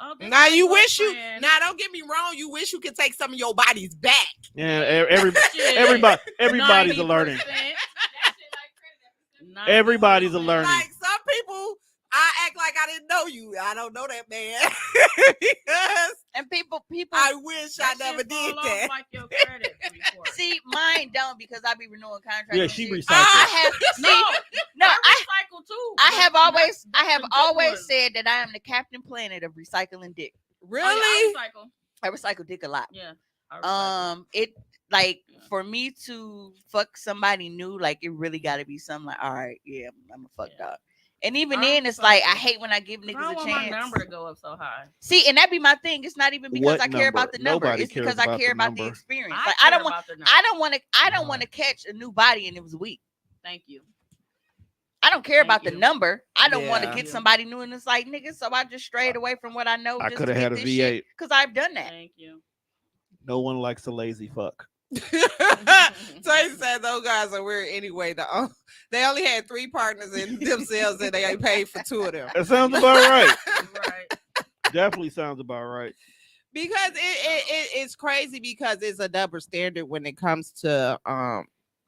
Oh, this Now my you wish you. girlfriend. Now don't get me wrong. You wish you could take some of your bodies back. Yeah, Shit. everybody's a learning. 90%. Everybody's a 90%. learning. Like some people, I act like I didn't know you. I don't know that man because And people I wish I That never shit did fall off that. Like your credit report. see mine don't because I be renewing contracts. Yeah, and she shit. recycles. I have No, I recycle too. I have but always not I have the good always ones. said that I am the Captain Planet of recycling dick. Really? Oh, yeah, I recycle. I recycle dick a lot. Yeah. I recycle. It like Yeah. for me to fuck somebody new, like it really got to be something like, all right, yeah, I'm a fuck Yeah. dog. And even I'm then, it's like I sorry. hate when I give I niggas don't a want my chance. number to go up so high. See, and that be my thing. It's not even because What I care about number? the number. Nobody It's cares because I about care the about the number. experience. I Like care I don't want. about the number. I don't want to catch a new body and it was weak. Thank you. I don't care Thank about you. the number. I don't want to Yeah. get somebody new and it's like nigga. So I just strayed away from what I know. I Just coulda to had get a this V8. shit because I've done that. Thank you. No one likes a lazy fuck. Tracy said those guys are weird anyway. They only had 3 partners in themselves and they ain't paid for 2 of them. That sounds about right. Right. Definitely sounds about right. Because it's crazy because it's a double standard when it comes to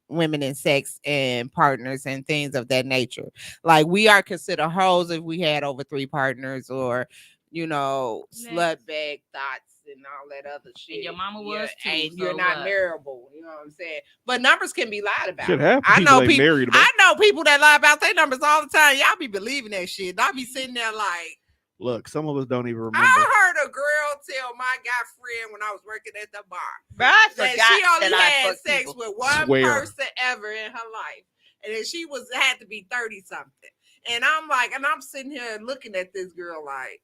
women and sex and partners and things of that nature. Like we are considered hoes if we had over 3 partners, or slut bag thoughts and all that other shit. And your mama was too, and so you're not what? marriable. You know what I'm saying? But numbers can be lied about. Shit happens. I know ain't married about. I know people that lie about their numbers all the time. Y'all be believing that shit. I be sitting there like. Look, some of us don't even remember. I heard a girl tell my guy friend when I was working at the bar Bro, I that forgot she only that I had fucked sex people. with one Swear. person ever in her life, and then she had to be 30 something. And I'm sitting here looking at this girl like,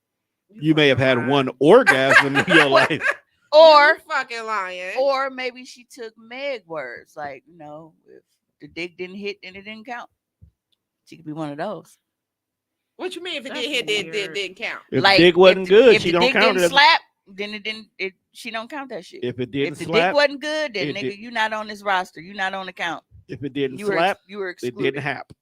You may have had one orgasm in your life. Or you fucking lying. Or maybe she took Meg words, like, if the dick didn't hit, then it didn't count. She could be one of those. What you mean if it That's didn't hit, weird. didn't count? If Like, dick wasn't if good, if she the don't dick count didn't it. slap, then it didn't. She don't count that shit. If it didn't If the slap, dick wasn't good, then it nigga, did- you not on this roster. You not on the count. if it didn't You slap, were it excluded. didn't happen.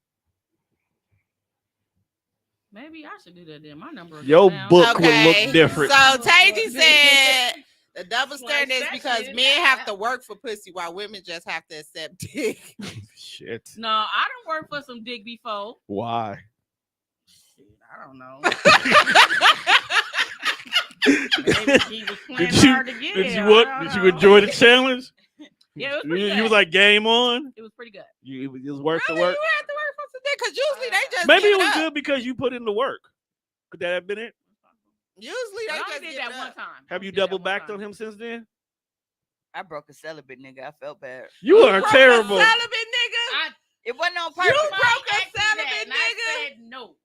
Maybe I should do that then. My number. will go Your down. book would look different. So Taji said the double Like, standard is that because shit men is have bad. to work for pussy while women just have to accept dick. Shit. No, I don't work for some dick before. Why? Shit, I don't know. Maybe he was playing Did you hard to get did it. you I what? don't Did you know. enjoy the challenge? Yeah, it was pretty good. You was like game on. It was pretty good. It was worth Really? the work. You have to work for some dick because usually they just Maybe give it was up. good because you put in the work. Could that have been it? Usually But they I just only did give that it one up. time. Have you Did that double one backed time. on him since then? I broke a celibate nigga. I felt bad. You are broke a terrible. celibate nigga. It wasn't on You purpose. broke a Asked me that, celibate and I nigga. said no.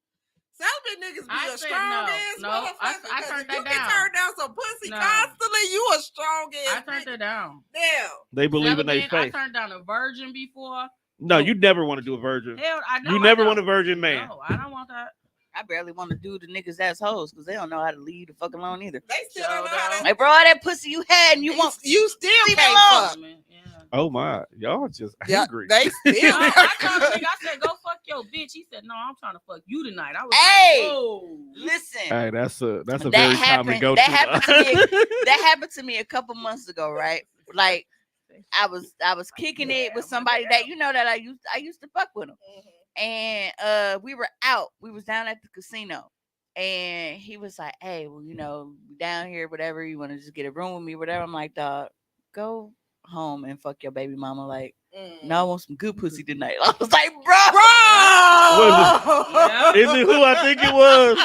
Celibate niggas be I a said strong no. ass No, motherfucker. I 'cause turned if that you can down. turn down some pussy No. constantly, you a strong ass. I turned it down. Damn. They believe in their Celibate, I faith. turned down a virgin before. No, you never want to do a virgin. Hell, I know. You I never don't. want a virgin man. No, I don't want that. I barely want to do the niggas assholes because they don't know how to leave the fuck alone either. They still don't know how to. Like, bro, all that pussy you had and you want. You still Leave it can't alone. fuck. Yeah. Oh my, y'all just Yeah, angry. they still. No, I told the nigga, I said, go fuck your bitch. He said, no, I'm trying to fuck you tonight. I was Hey! like, whoa. Listen, Hey, that's a That very common happened- go-to. that happened to me. that happened to me a couple months ago, right? Like, I was kicking it with somebody that that I used to fuck with him, and we were out. We was down at the casino, and he was like, "Hey, well, we down here, whatever. You want to just get a room with me, whatever?" I'm like, "Dog, go home and fuck your baby mama." Like, no, I want some good pussy tonight. I was like, Was Is it who I think it was?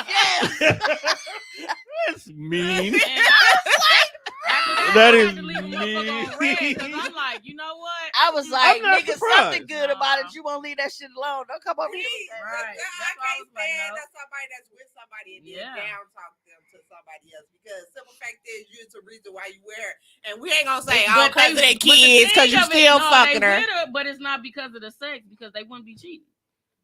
Yes. That's mean. And I was like, That I is had to leave a motherfucker on red 'cause I'm like, you know what? I was like, not nigga, surprised. something good about it. You won't leave that shit alone. Don't come over here. Right. I That's why I can't was like, stand no. that somebody that's with somebody and then Yeah. down talk them to somebody else because simple fact is you're the reason why you wear it. And we ain't gonna say, oh, because of their kids, because you still fucking her. With her. But it's not because of the sex, because they wouldn't be cheating.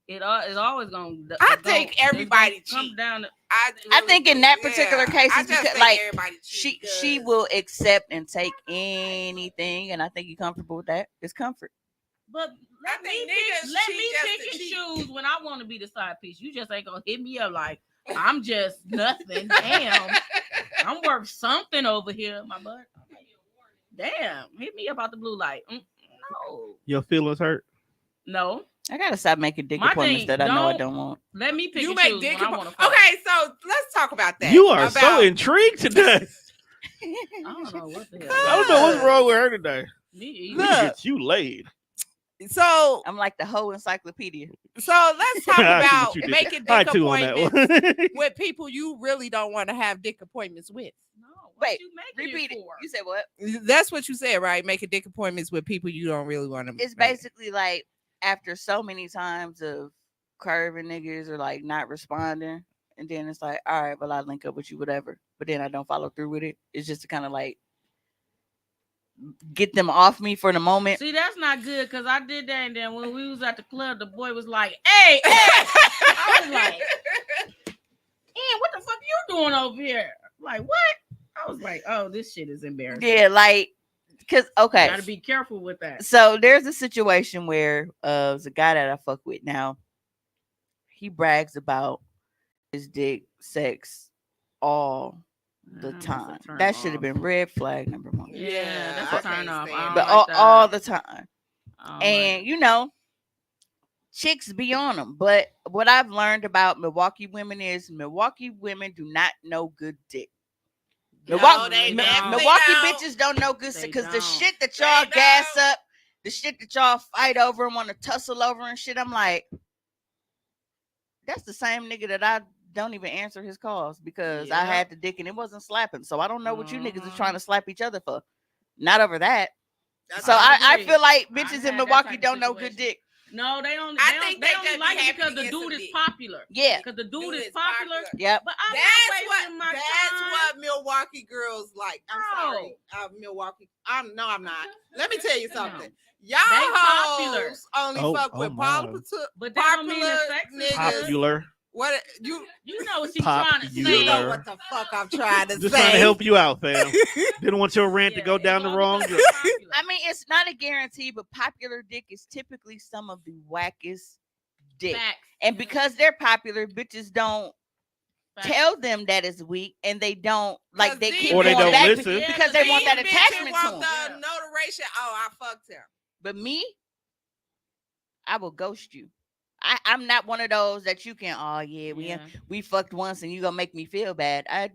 It's always gonna. I think everybody come cheat. down. I think in that particular case, I it's just because, think like, everybody she cheat will accept and take anything, and I think you're comfortable with that. It's comfort. But let I me think pick, niggas let cheat me just pick to and cheat. choose when I want to be the side piece. You just ain't gonna hit me up like I'm just nothing. Damn, I'm worth something over here, my butt. Damn, hit me up out the blue light. No, Your feelings hurt. no. I gotta stop making dick My appointments thing, that I know I don't- don't want. Let me pick You and make choose dick. when I want to fuck. Okay, so let's talk about that. You are so About- intrigued today. I don't know what the hell. I don't know what's wrong with her today. Me We either. Look. get you laid. So I'm like the whole encyclopedia. let's talk I see about what you did. making I dick too on that appointments one. with people you really don't want to have dick appointments with. No, what Wait, you making Repeat it it. for? You said what? That's what you said, right? Making dick appointments with people you don't really want to. It's basically like after so many times of curving niggas or like not responding, and then it's like, all right, well I link up with you, whatever. But then I don't follow through with it. It's just to kind of like get them off me for the moment. See, that's not good because I did that, and then when we was at the club, the boy was like, "Hey, hey!" I was like, "Man, what the fuck you doing over here?" Like, what? I was like, "Oh, this shit is embarrassing." Yeah, like, cause okay, You gotta be careful with that. So there's a situation where there's a guy that I fuck with now. He brags about his dick sex all the time. That should have been red flag number one. Yeah, that's a turn off. But all the time. And you know, chicks be on them. But what I've learned about Milwaukee women is Milwaukee women do not know good dick. Milwaukee bitches don't know good because the shit that y'all gas up, the shit that y'all fight over and want to tussle over and shit, I'm like, that's the same nigga that I don't even answer his calls because I had the dick and it wasn't slapping. So I don't know what you niggas is trying to slap each other for. Not over that. So I feel like bitches in Milwaukee don't know good dick. No, they don't. They only like it because the dude is popular. Yeah, because the dude is popular. Yep. But I'm that's what Milwaukee girls like. I'm sorry, Milwaukee. I'm not. Let me tell you something. Y'all hoes only fuck with popular, but that don't mean the sex is popular. What you know what she's trying to say? You know what the fuck I'm trying to say? Just trying to help you out, fam. Didn't want your rant to go down the wrong. I mean, it's not a guarantee, but popular dick is typically some of the wackest dick. Facts. And because they're popular, bitches don't tell them that it's weak, and they don't like they keep or they going don't back listen because they want that attachment to them. The notarization. Oh, I fucked him. But me, I will ghost you. I'm not one of those that you can. Oh yeah, we fucked once, and you gonna make me feel bad. I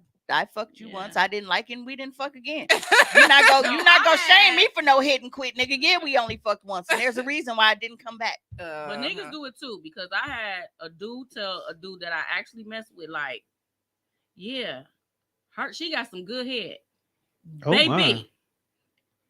fucked you once. I didn't like it, and we didn't fuck again. You're not gonna shame me for no hit and quit, nigga. Yeah, we only fucked once, and there's a reason why I didn't come back. But niggas do it too because I had a dude tell a dude that I actually messed with, like, yeah, she got some good head, baby. My.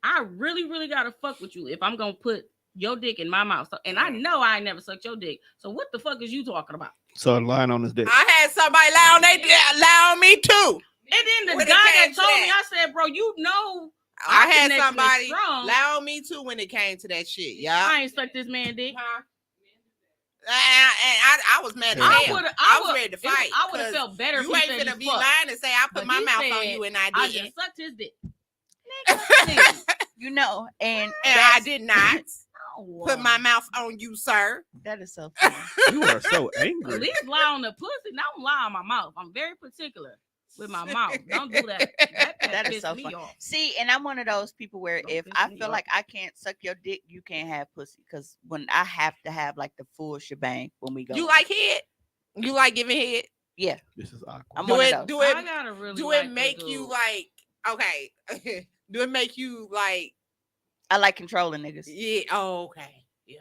I really gotta fuck with you if I'm gonna put your dick in my mouth. So, and I know I ain't never sucked your dick. So what the fuck is you talking about? So lying on his dick. I had somebody lie on me too. And then the guy that told me, I said, bro, you know, I had somebody lie on me too when it came to that shit. Yeah, I ain't sucked this man dick. I was mad as hell. I was ready to fight. I would have felt better. You ain't gonna be lying and say I put my mouth on you and I didn't. I just sucked his dick. Nigga, you know, and I did not put my mouth on you, sir. That is so funny. You are so angry. At least lie on the pussy. Don't lie on my mouth. I'm very particular with my mouth. Don't do that. That is so funny. See, and I'm one of those people where if I feel like I can't suck your dick, you can't have pussy. Because when I have to have like the full shebang when we go. You like head? You like giving head? Yeah. This is awkward. I'm do it make you like okay? Do it make you like? I like controlling niggas. Yeah. Oh, okay. Yeah.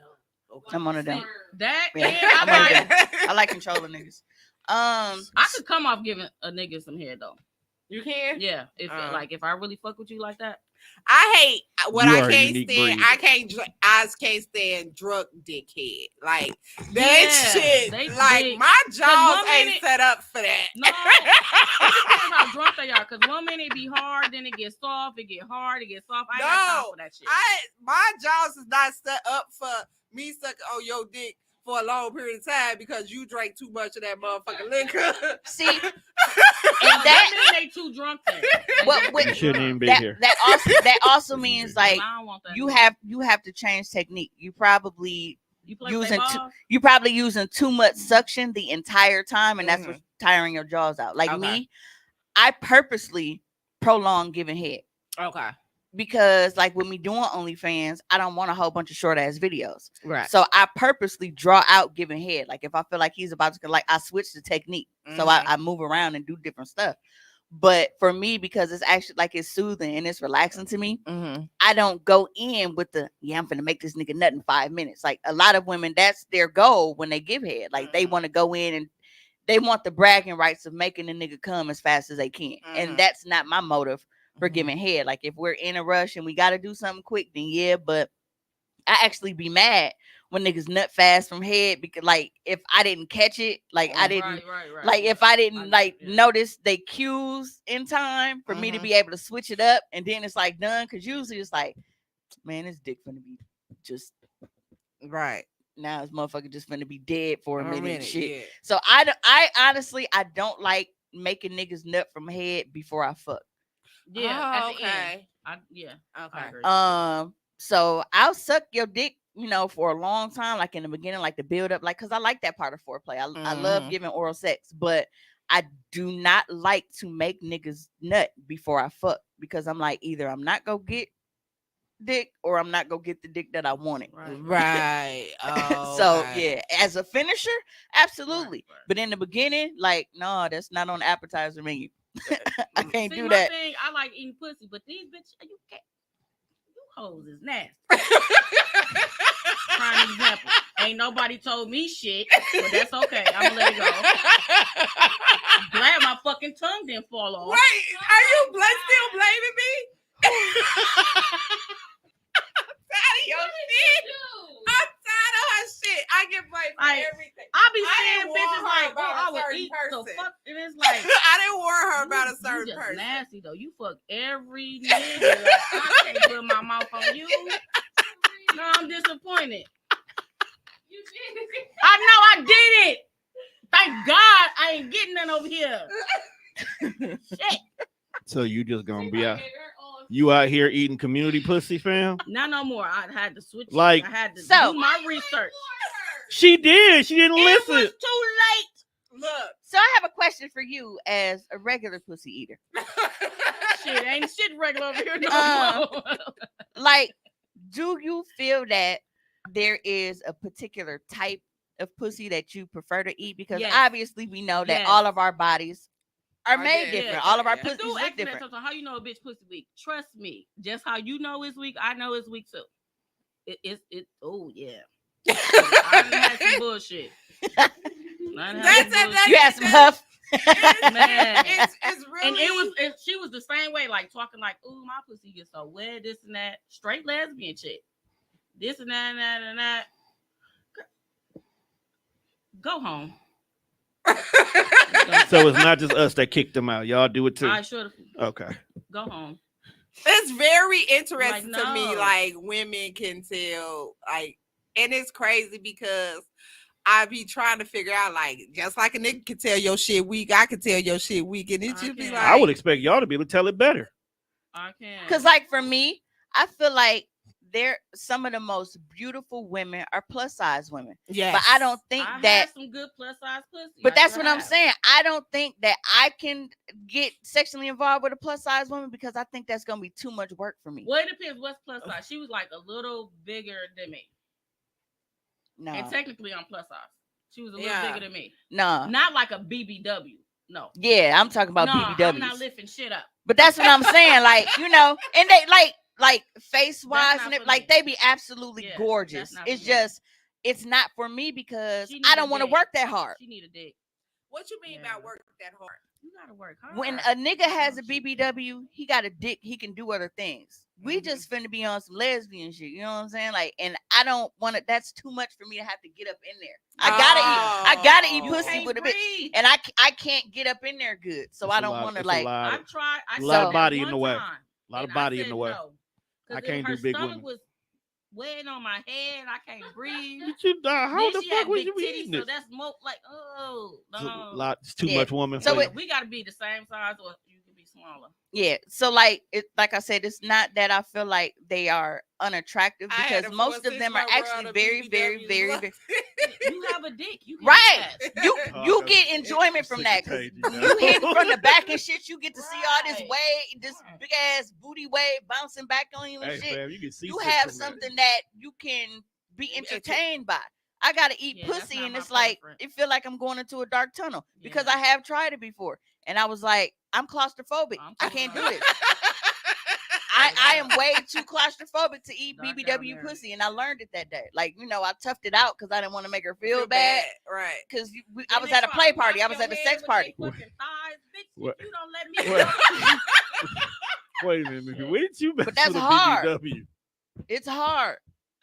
Okay. I'm one of them. That I like controlling niggas. I could come off giving a nigga some head though. You can? Yeah. If if I really fuck with you like that. I hate what I can't stand. I can't stand drug dickhead. Like that shit. Like my jaws ain't set up for that. No, it depends how drunk they are. Because one minute it be hard, then it gets soft. It get hard. It gets soft. I ain't got time for that shit. My jaws is not set up for me sucking on your dick for a long period of time because you drank too much of that motherfucking liquor. See, and that mean they too drunk. You shouldn't even be here. That also means like you have to change technique. You probably using too much suction the entire time, and that's what's tiring your jaws out. Like me, I purposely prolong giving head. Okay. Because like when we doing OnlyFans, I don't want a whole bunch of short ass videos. Right. So I purposely draw out giving head. Like if I feel like he's about to like I switch the technique. So I move around and do different stuff. But for me, because it's actually like it's soothing and it's relaxing to me, I don't go in with the I'm finna make this nigga nut in 5 minutes. Like a lot of women, that's their goal when they give head. Like they want to go in and they want the bragging rights of making the nigga come as fast as they can. And that's not my motive for giving head. Like if we're in a rush and we got to do something quick, then yeah, but I actually be mad when niggas nut fast from head because like if I didn't catch it, like I didn't like if I didn't notice they cues in time for me to be able to switch it up, and then it's like done, because usually it's like, man, this dick finna be just right. Now this motherfucker just finna be dead for a minute and shit. Yeah. So I honestly I don't like making niggas nut from head before I fuck. Yeah. Oh, At the okay. end. Yeah. Okay. I agree. So I'll suck your dick, you know, for a long time, like in the beginning, like the build up, like because I like that part of foreplay. I love giving oral sex, but I do not like to make niggas nut before I fuck, because I'm like, either I'm not gonna get dick or I'm not gonna get the dick that I wanted. Right. Oh, So okay. yeah, as a finisher, absolutely. Right. But in the beginning, like, no, that's not on the appetizer menu. I can't do that. Thing, I like eating pussy, but these bitches, you can't. You hoes is nasty. Prime example. Ain't nobody told me shit, but that's okay. I'm gonna let it go. Glad my fucking tongue didn't fall off. Wait, are you still blaming me? I'm tired of your shit. I'm tired of her shit. I get blamed for everything. I be seeing bitches like, oh, I would eat the fuck, and it's like, I didn't warn her about a certain just person. Nasty though. You fuck every nigga. Like, I can't put my mouth on you. No, I'm disappointed. You did it. I know I did it. Thank God I ain't getting none over here. Shit. So you just gonna be out? You out here eating community pussy, fam? Not no more. I had to switch. Like, I had to do my research. She did. She didn't listen. It was too late. Look. So I have a question for you as a regular pussy eater. Shit, ain't shit regular over here no more. Like, do you feel that there is a particular type of pussy that you prefer to eat? Because obviously we know that all of our bodies are made different. All of our pussies look different. How you know a bitch pussy weak? Trust me. Just how you know it's weak, I know it's weak too. It oh yeah. I done had some bullshit. You had some huff. Man. It's really, and she was the same way, like talking like, ooh, my pussy gets so wet, this and that. Straight lesbian chick. This and that and that and that. Go home. So it's not just us that kicked them out. Y'all do it too. I should have. Okay. Go home. It's very interesting Like, to me, no. like women can tell, like, and it's crazy because I be trying to figure out, like, just like a nigga can tell your shit weak, I can tell your shit weak, and it should be like, I would expect y'all to be able to tell it better. I can. Because, like, for me, I feel like some of the most beautiful women are plus size women. Yeah, but I don't think I that had some good plus size pussy. But that's what I'm saying. I don't think that I can get sexually involved with a plus size woman, because I think that's gonna be too much work for me. Well, it depends what's plus size. She was like a little bigger than me. No. And technically I'm plus size. She was a little bigger than me. No. Not like a BBW. No. Yeah, I'm talking about BBWs. I'm not lifting shit up. But that's what I'm saying. Like, you know, and they like face wise and like they be absolutely gorgeous. It's just it's not for me because I don't want to work that hard. She need a dick. What you mean about work that hard? You gotta work hard. When a nigga has a BBW, he got a dick, he can do other things. We just finna be on some lesbian shit, you know what I'm saying? Like, and I don't want to. That's too much for me to have to get up in there. I gotta eat pussy with a bitch, and I can't get up in there good, so I don't want to like. I tried. A lot of body in the way. A lot of body in the way. I can't do big women. Was weighing on my head. I can't breathe. How the fuck was you eating so it? that's more like, oh no. It's too much woman. So we got to be the same size, or you can be smaller. Yeah. So like I said, it's not that I feel like they are unattractive, because most of them are actually very, very, very, very. You have a dick. You can right. You get enjoyment from that. You hit from the back and shit. You get to see all this wave, this big ass booty wave bouncing back on you and shit. Fam, you have something that you can be entertained by. I gotta eat pussy, and it's like it feel like I'm going into a dark tunnel because I have tried it before, and I was like, I'm claustrophobic. I can't do it. I am way too claustrophobic to eat BBW pussy, and I learned it that day. Like, you know, I toughed it out because I didn't want to make her feel bad. Right? Because I was at a play party. I was at a sex party. What? You don't let me. Wait a minute, when did you? But that's hard. BBW? It's hard.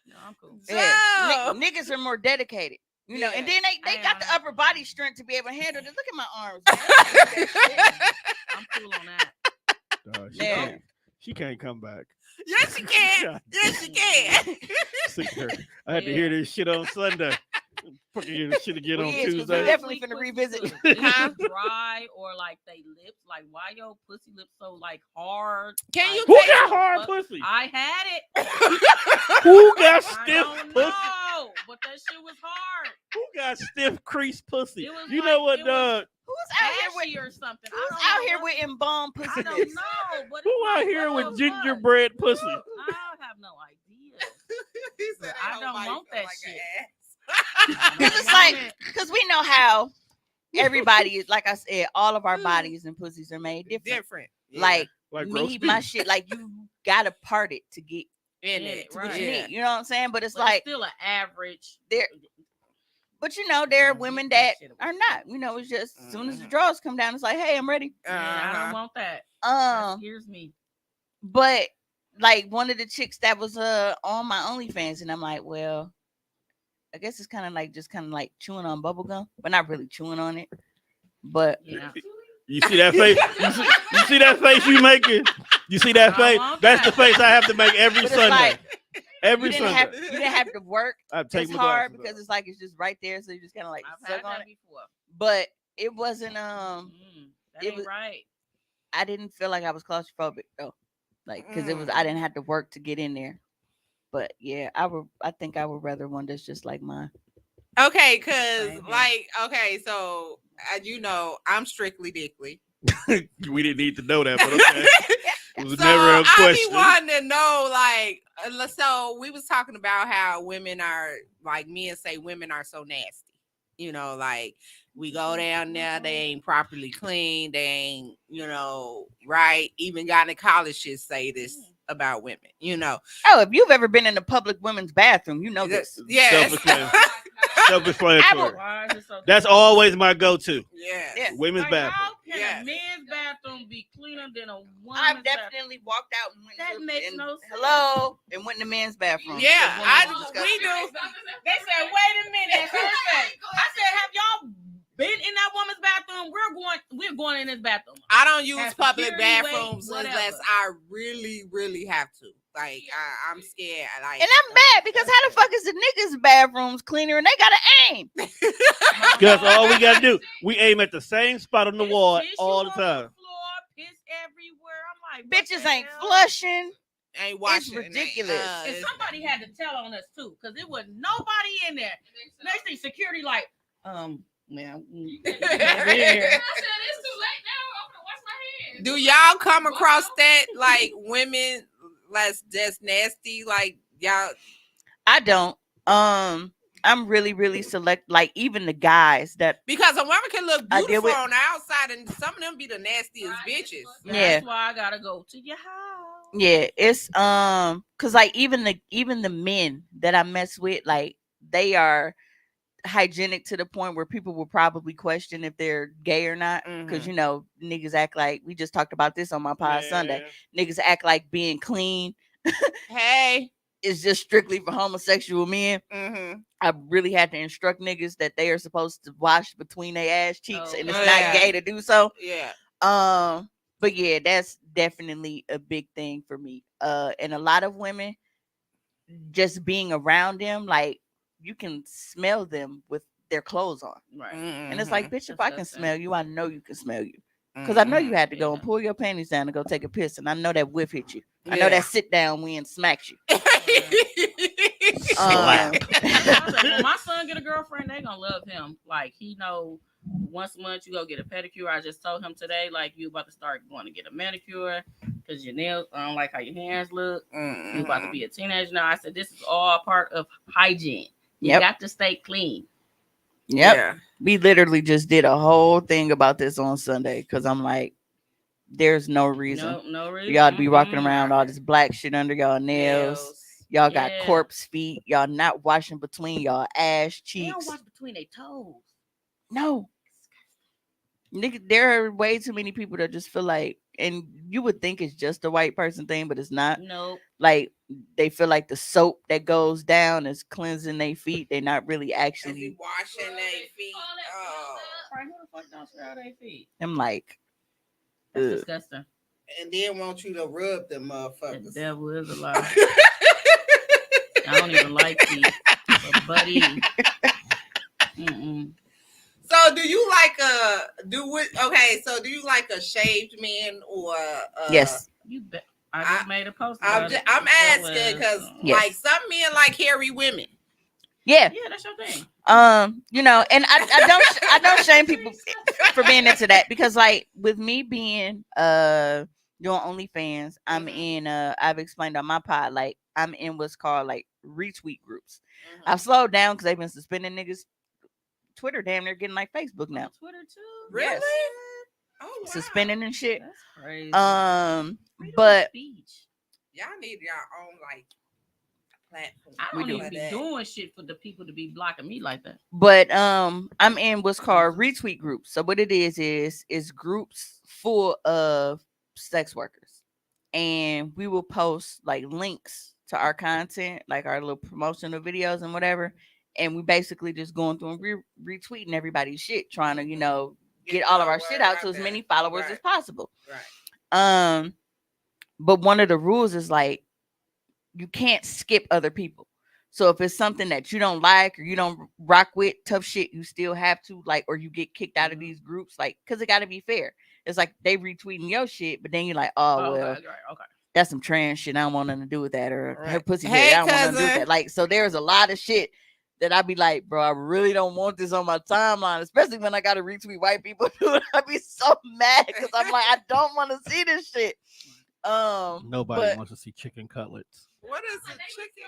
No, I'm cool. So- Niggas are more dedicated. You know, and then they got the upper body strength to be able to handle it. Look at my arms. I'm cool on that. She she can't come back. Yes, she can. Yes, she can. Sick of her. I had to hear this shit on Sunday. Fucking hear this shit again on We Tuesday. definitely finna revisit. Is it dry or like they lips? Like why your pussy lips so like hard? Can you Who take got hard pussy? I had it. Who got I stiff don't pussy? know, but that shit was hard. Who got stiff creased pussy? It was You like- know what, it was Doug? Who's out here Ashy with or something. Who's I don't out know here what- with embalmed I pussy don't lips? know. But Who it's out like, here what with the gingerbread pussy? fuck? I have no idea. He said, I "Ain't don't nobody want feel that like shit. an ass." Because it's like, because we know how everybody is, like I said, all of our bodies and pussies are made different. Different. Like, Like me, roast my beef. shit, like you gotta part it to get in Yeah, it. right. what you Yeah. need. You know what I'm saying? But it's But like, it's still an average. there, but you know, there are Yeah, women that that shit was are not. You know, it's just as soon as the Mhm. drawers come down, it's like, hey, I'm ready. Yeah, I Uh-huh. don't want that. That Um, scares me. but like one of the chicks that was on my OnlyFans, and I'm like, well, I guess it's kind of like just kind of like chewing on bubble gum, but not really chewing on it. But Yeah. You see that face? You see that face you making? You see that I face? want That's the that. face I have to make every But it's Sunday. like, Every you didn't Sunday. have to work I take as my hard glasses because off. it's like it's just right there, so you just kind of like I've suck had on that it. before. But it wasn't That it ain't was- right. I didn't feel like I was claustrophobic though, like because it was I didn't have to work to get in there. But yeah, I think I would rather one that's just like mine. Okay, cause Same here. like, okay, so you know, I'm strictly dickly. We didn't need to know that, but okay. It was So never a I question. be wanting to know, like, so we was talking about how women are, like, men say women are so nasty. You know, like we go down there, they ain't properly clean, they ain't, you know, right. Even gynecologists say this about women. You know, Oh, if you've ever been in a public women's bathroom, you know this. yes, Self-explanatory. Self-explanatory. Why is it so That's always my go-to. yes. Yeah. Women's like, bathroom. how can Yes. a men's bathroom be cleaner than a woman's I've bathroom? definitely walked out and went That to, makes and, no sense. hello, and went in the men's bathroom. Yeah, Because women we do. They said, wait a minute. I said, have y'all been in that woman's bathroom? We're going in this bathroom. I don't use Have public security, wait, bathrooms whatever. unless I really, really have to. Like, I'm scared. Like, And I'm mad because how the fuck is the niggas' bathrooms cleaner and they gotta aim? Because all we gotta do, we aim at the same spot on the wall Tissue all the on time. floor, piss everywhere. I'm like, what Bitches the ain't hell? flushing. ain't washing. ridiculous. And somebody had to tell on us too, because it was nobody in there. Next thing, security like, man, Do y'all come across that, like, women that's nasty, like y'all? I don't. I'm really, really select. Like even the guys that Because a woman can look I deal beautiful with- on the outside, and some of them be the nastiest bitches. that's Yeah. why I gotta go to your house. yeah, it's cause like even the men that I mess with, like they are hygienic to the point where people will probably question if they're gay or not. Because Mhm. you know, niggas act like we just talked about this on my pod Sunday. Niggas act like being clean Hey. is just strictly for homosexual men. Mm-hmm. I really had to instruct niggas that they are supposed to wash between their ass cheeks, Oh, and it's yeah. not gay to do so. Yeah. But yeah, that's definitely a big thing for me. And a lot of women, just being around them, like you can smell them with their clothes on, Right. and it's like, bitch, if I can Disgusting. smell you, I know you can smell you, because I know you had to go and Yeah. pull your panties down to go take a piss, and I know that whiff hit you. I know Yeah. that sit down wind smacks you. Slap. When my son get a girlfriend, they gonna love him. Like he know once a month you go get a pedicure. I just told him today, like you about to start going to get a manicure because your nails. I don't like how your hands look. You about to be a teenager now. I said this is all part of hygiene. You Yep. got to stay clean. Yep. Yeah. We literally just did a whole thing about this on Sunday because I'm like, there's no reason No for reason. y'all to be walking Mm-mm. around all this black shit under y'all nails. Y'all got Yeah. corpse feet. Y'all not washing between y'all ass They don't cheeks. wash between their toes. No. Nigga, there are way too many people that just feel like and you would think it's just a white person thing, but it's not. Nope. Like they feel like the soap that goes down is cleansing their feet. They're not really actually washing their feet. Oh. Right, who the fuck don't smell their feet? I'm like, That's ugh. disgusting. And then want you to rub them The motherfuckers. devil is a lie. I don't even like feet, but buddy. Mm-mm. So do you like so do you like a shaved man or Yes. You bet. I just made a post. I'm About it. I'm So, asking because Yes. like some men like hairy women. Yeah. Yeah, that's your thing. You know, and I don't shame people for being into that, because like with me being doing OnlyFans, I'm in I've explained on my pod, like I'm in what's called like retweet groups. I've slowed down because they've been suspending niggas. Twitter damn near getting like Facebook now. Twitter too. Really? Yes. Oh, wow. Suspending and shit. That's crazy. But y'all need your own like platform. I we don't do. even be doing shit for the people to be blocking me like that. But I'm in what's called retweet groups. So what it is groups full of sex workers, and we will post like links to our content, like our little promotional videos and whatever. And we basically just going through and retweeting everybody's shit, trying to, you know, get all of our shit out to as many followers as possible. Right. But one of the rules is like you can't skip other people. So if it's something that you don't like or you don't rock with, tough shit, you still have to like, or you get kicked out of these groups, like, because it got to be fair. It's like they retweeting your shit, but then you're like, oh well, okay. that's some trans shit. I don't want nothing to do with that, or her pussy. Hey, I don't want nothing to do with cousin. that. Like, so there's a lot of shit that I'd be like, bro, I really don't want this on my timeline, especially when I got to retweet white people do it. I'd be so mad because I'm like, I don't want to see this shit. Nobody wants to see chicken cutlets. What is a chicken?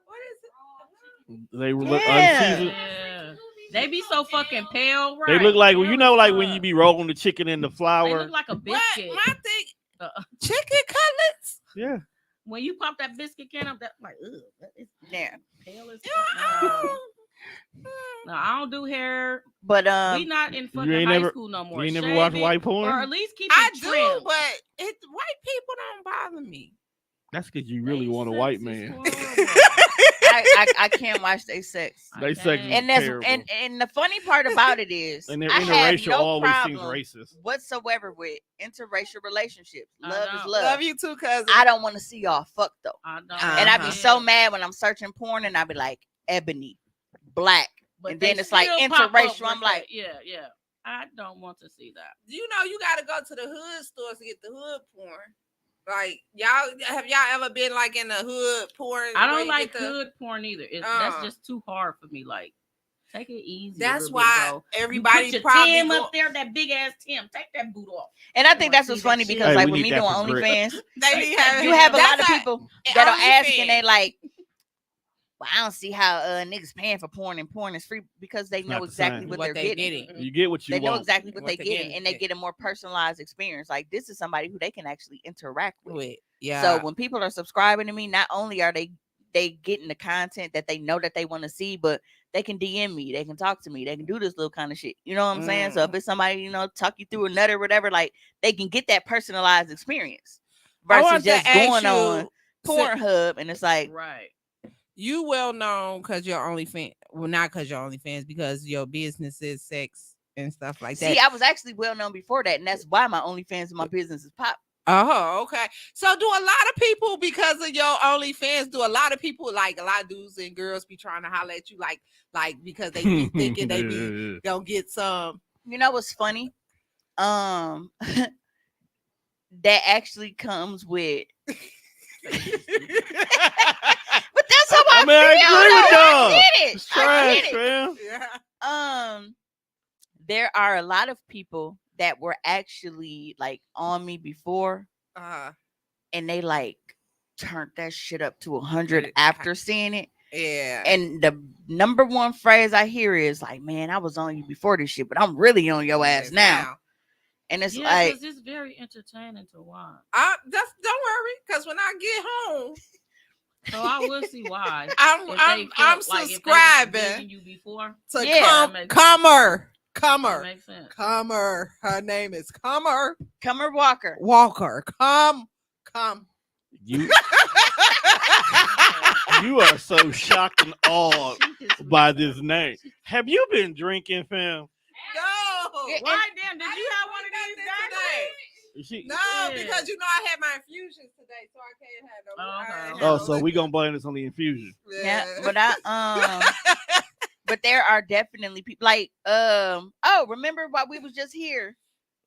What is it? They look Yeah. unseasoned. Yeah. They be so fucking pale, right? They look like, well, you know, like when you be rolling the chicken in the They flour. look like a What? biscuit. My thing. Chicken cutlets? Yeah. When you pop that biscuit can up, that like, ugh, that is Yeah. pale as fuck. No, I don't do hair. But We not in fucking ain't high never- school no more. You ain't never Shave watch it, white porn? or at least keep I it do, trimmed. but white people don't bother me. That's because you really want a white man. I can't watch their sex. They sex is And that's terrible. and the funny part about it is And their I have interracial no always seems problem racist. whatsoever with interracial relationships. I Love is know. love. Love you too, cousin. I don't want to see y'all fuck though. I don't. And I'd be Uh-huh. so mad when I'm searching porn and I'd be like ebony, black, But and they then it's like still pop up interracial. with I'm like, that. Yeah. I don't want to see that. You know, you got to go to the hood stores to get the hood porn. Like have y'all ever been like in the hood porn? I where don't you like get the- hood porn either. That's just too hard for me. Like, take it easy. a That's little why bit, bro. everybody you put your probably Tim go- up there, that big ass Tim. Take that boot off. and I think wanna that's what's see that funny shit. because Hey, like we with me need doing that for Grit. OnlyFans, They be having you have a lot of that's people that'll ask and they OnlyFans. like, well, I don't see how niggas paying for porn and porn is free, because they It's know not the exactly same. what, What they're they getting. getting. You get what you They know want. exactly what What they they getting, getting, and they yeah. get a more personalized experience. Like, this is somebody who they can actually interact with. Wait, yeah. So when people are subscribing to me, not only are they getting the content that they know that they want to see, but they can DM me, they can talk to me, they can do this little kind of shit. You know what I'm saying? So if it's somebody, you know, talk you through a nut or whatever, like they can get that personalized experience I versus want to just ask going you, on Pornhub and it's like, Right. you well known because you're OnlyFans. Well, not because you're OnlyFans, because your business is sex and stuff like that. see, I was actually well known before that, and that's why my OnlyFans and my business is pop. Oh, okay. So do a lot of people, because of your OnlyFans, do a lot of people, like a lot of dudes and girls, be trying to holler at you like because they be thinking they be gonna get some. You know what's funny? That actually comes with. But that's how I I mean, I feel. agree with though. y'all. I get it. It's I trash, get it. fam. Yeah. There are a lot of people that were actually like on me before, and they like turned that shit up to 100 after seeing it. Yeah. And the number one phrase I hear is like, "Man, I was on you before this shit, but I'm really on your ass now." And it's Yeah, like, because it's very entertaining to watch. Just don't worry, because when I get home, So I will see why. I'm If they felt I'm like if they was subscribing digging you before. to Yeah. Comer. Comer. Makes sense. Comer. Her name is Comer Comer Walker. Walker. Come. You are so shocked and awed by this name. Have you been drinking, fam? No. Why then? Did you have one of these guys? No, because you know I had my infusions today, so I can't have no. Oh, so we gonna blame this on the infusion. Yeah, but but there are definitely people like remember why we was just here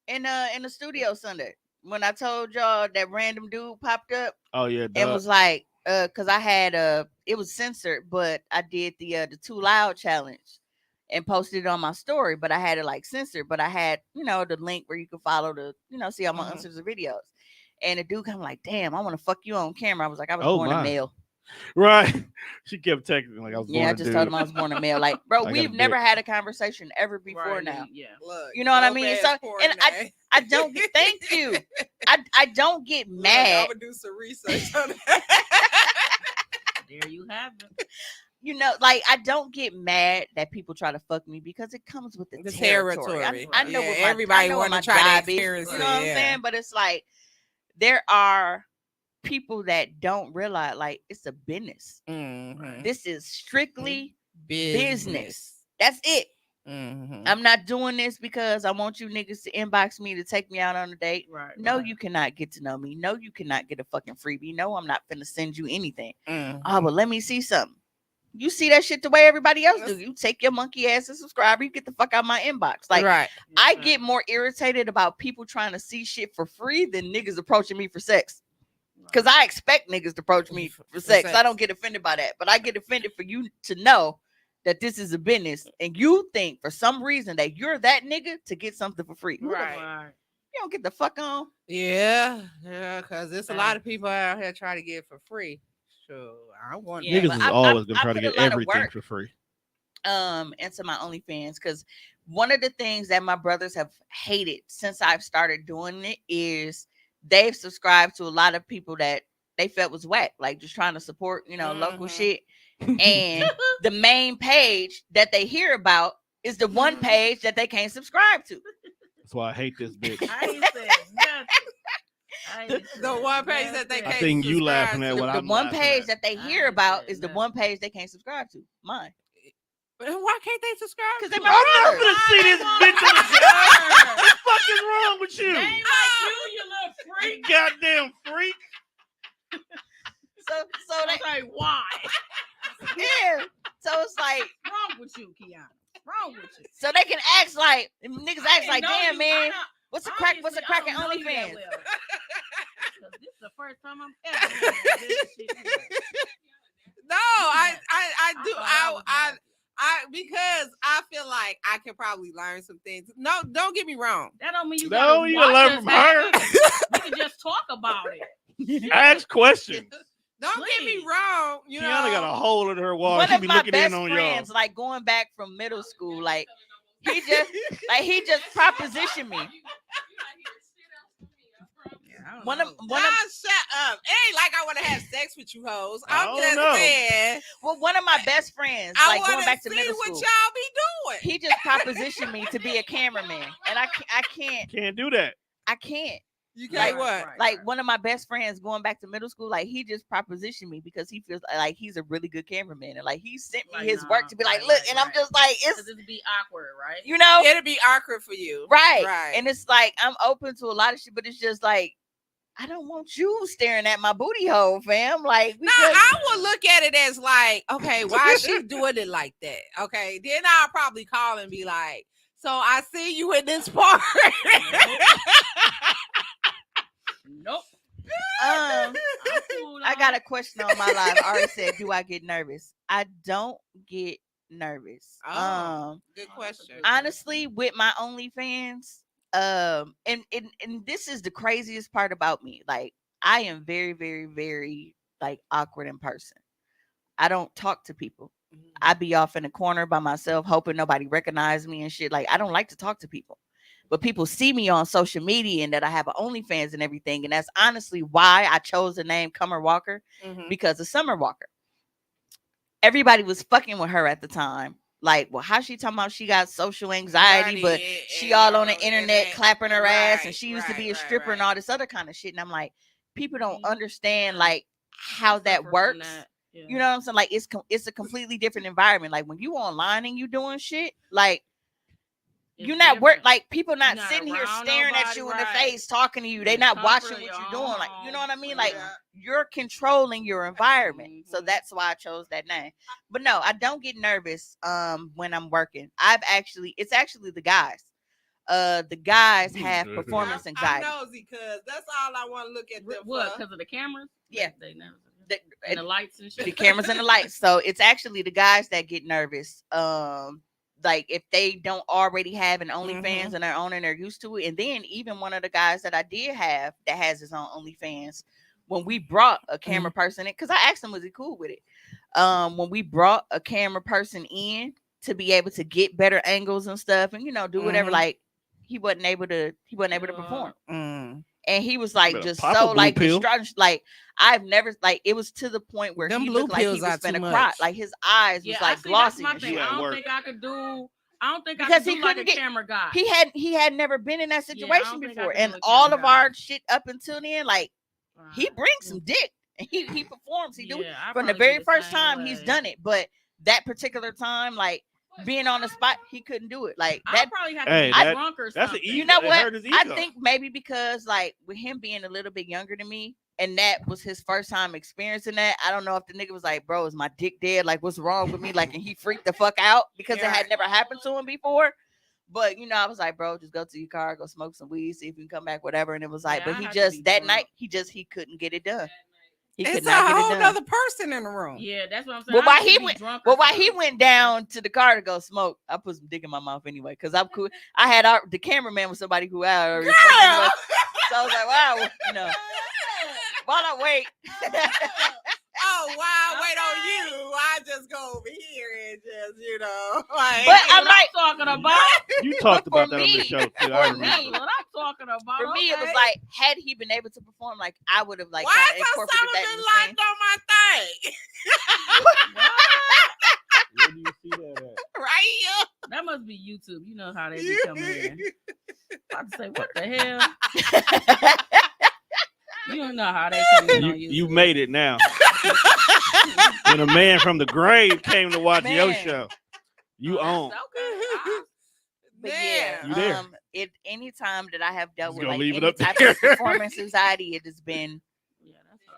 in the studio Sunday when I told y'all that random dude popped up. Oh yeah, and was like because I had it was censored, but I did the Too Loud challenge and posted it on my story, but I had it like censored, but I had the link where you can follow the see all my uncensored videos. And the dude kind of like, damn, I want to fuck you on camera. I was like, I was born a male. Right. She kept texting like I was born I just told him I was born a male. Like, bro, we've never had a conversation ever before now. Yeah. Look, you know what I mean? So, and I don't get, thank you. I don't get mad. I'm gonna do some research on that. There you have it. Like I don't get mad that people try to fuck me because it comes with the territory. I know what everybody want to try to experience. You know what I'm saying? But it's like there are people that don't realize like it's a business. Mm-hmm. This is strictly business. That's it. Mm-hmm. I'm not doing this because I want you niggas to inbox me to take me out on a date. Right. No, you cannot get to know me. No, you cannot get a fucking freebie. No, I'm not finna send you anything. Mm-hmm. Oh, but let me see something. You see that shit the way everybody else do. You take your monkey ass and subscribe. You get the fuck out of my inbox. Like, I get more irritated about people trying to see shit for free than niggas approaching me for sex. Because I expect niggas to approach me for sex. I don't get offended by that. But I get offended for you to know that this is a business and you think for some reason that you're that nigga to get something for free. Right. You don't get the fuck on. Yeah, because there's a lot of people out here trying to get it for free. So I want niggas is always gonna try to get everything for free. Into my OnlyFans, because one of the things that my brothers have hated since I've started doing it is they've subscribed to a lot of people that they felt was whack, like just trying to support, local shit. And the main page that they hear about is the one page that they can't subscribe to. That's why I hate this bitch. I ain't said nothing. The one page that they can't. I think you laughing at what I'm. The one page that they hear about is the one page they can't subscribe to. Mine. Why can't they subscribe? Because they my I'm not gonna see this bitch on the show. What the fuck is wrong with you? They ain't like you little freak. Goddamn freak. So they like why? Yeah. So it's like wrong with you, Kianna. Wrong with you. So they can ask like niggas ask like, damn man, what's a crack? What's a cracking OnlyFans? This is the first time I'm ever hearing this shit. No, I do. I because I feel like I can probably learn some things. No, don't get me wrong. That don't mean you gotta learn from her. We can just talk about it. Ask questions. Don't get me wrong. You know, Kianna got a hole in her wall. One She of be my looking best in on friends, y'all. like going back from middle school, like he just propositioned me. One of shut up. It ain't like I want to have sex with you hoes. I'm just saying. Well, one of my best friends, I like going back to middle what school, y'all be doing. he just propositioned me to be a cameraman, and I Can't do that. I can't. You can't what? Like one of my best friends going back to middle school, like he just propositioned me because he feels like he's a really good cameraman, and like he sent me his work to be like, look, and I'm just like, it's be awkward, right? You know, it'll be awkward for you, right? And it's like I'm open to a lot of shit, but it's just like I don't want you staring at my booty hole, fam. Like, I would look at it as like, okay, why is she doing it like that? Okay, then I'll probably call and be like, so I see you in this part. Nope. I got a question on my live. I already said, do I get nervous? I don't get nervous. Good question. Honestly, with my OnlyFans, and this is the craziest part about me. Like, I am very, very, very like awkward in person. I don't talk to people. I be off in the corner by myself, hoping nobody recognize me and shit. Like, I don't like to talk to people. But people see me on social media and that I have an OnlyFans and everything. And that's honestly why I chose the name Comer Walker, because of Summer Walker. Everybody was fucking with her at the time. Like, well, how she talking about she got social anxiety, but she all on the internet clapping her ass, and she used to be a stripper and all this other kind of shit. And I'm like, people don't understand like how that works. You know what I'm saying? Like, it's a completely different environment. Like when you online and you doing shit, like you're not like people not sitting here staring at you in the face talking to you. They not watching what you're doing. Like, you know what I mean? Like you're controlling your environment. So that's why I chose that name. But no, I don't get nervous when I'm working. It's actually the guys. The guys have performance anxiety. I'm nosy because that's all I want to look at them. What? Because of the cameras? Yeah. They never. And the lights and shit. The cameras and the lights. So it's actually the guys that get nervous. Like if they don't already have an OnlyFans and they're on and they're used to it. And then even one of the guys that I did have that has his own OnlyFans, when we brought a camera person in, because I asked him, was he cool with it? When we brought a camera person in to be able to get better angles and stuff and, you know, do whatever, like he wasn't able to perform. And he was like just so like distraught. Like I've never like it was to the point where he looked like he was finna cry. Like his eyes was like glossy. I don't think I could do. I don't think I could do like a camera guy. He had never been in that situation before, and all of our shit up until then, like he brings some dick. And he performs. He do it from the very first time he's done it. But that particular time, like being on the spot, he couldn't do it. Like that probably had to be drunk or something. You know what? I think maybe because like with him being a little bit younger than me, and that was his first time experiencing that. I don't know if the nigga was like, bro, is my dick dead? Like, what's wrong with me? Like, and he freaked the fuck out because it had never happened to him before. But you know, I was like, bro, just go to your car, go smoke some weed, see if you can come back, whatever. And it was like, but he just that night, he couldn't get it done. It's a whole other person in the room. Yeah, that's what I'm saying. Well, while he went down to the car to go smoke, I put some dick in my mouth anyway because I'm cool. I had the cameraman was somebody who I already. So I was like, wow, you know, while I wait. Oh, while I wait on you, I just go over here and just, you know. Like, but I'm like talking about. You talked about that on the show too. I remember. What I'm talking about. For me, it was like, had he been able to perform, like I would have like. Why is some of them liked on my thing? Where do you see that at? Right here. That must be YouTube. You know how they be coming in. I'd say, what the hell? You don't know how they come in on YouTube. You made it now. When a man from the grave came to watch your show, you own. Okay. But yeah, you there. Any time that I have dealt with like leave it any up type there. of performance anxiety, it has been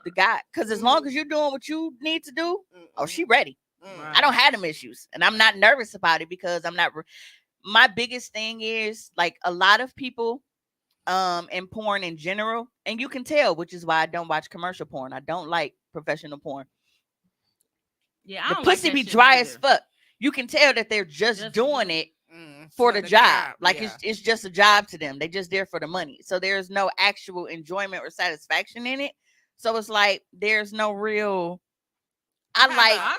the guy. Because as long as you're doing what you need to do, she ready. I don't have them issues, and I'm not nervous about it because I'm not. My biggest thing is like a lot of people in porn in general, and you can tell, which is why I don't watch commercial porn. I don't like professional porn. Yeah, the pussy be dry as fuck. You can tell that they're just doing it for the job. Like it's just a job to them. They just there for the money. So there's no actual enjoyment or satisfaction in it. So it's like there's no real. I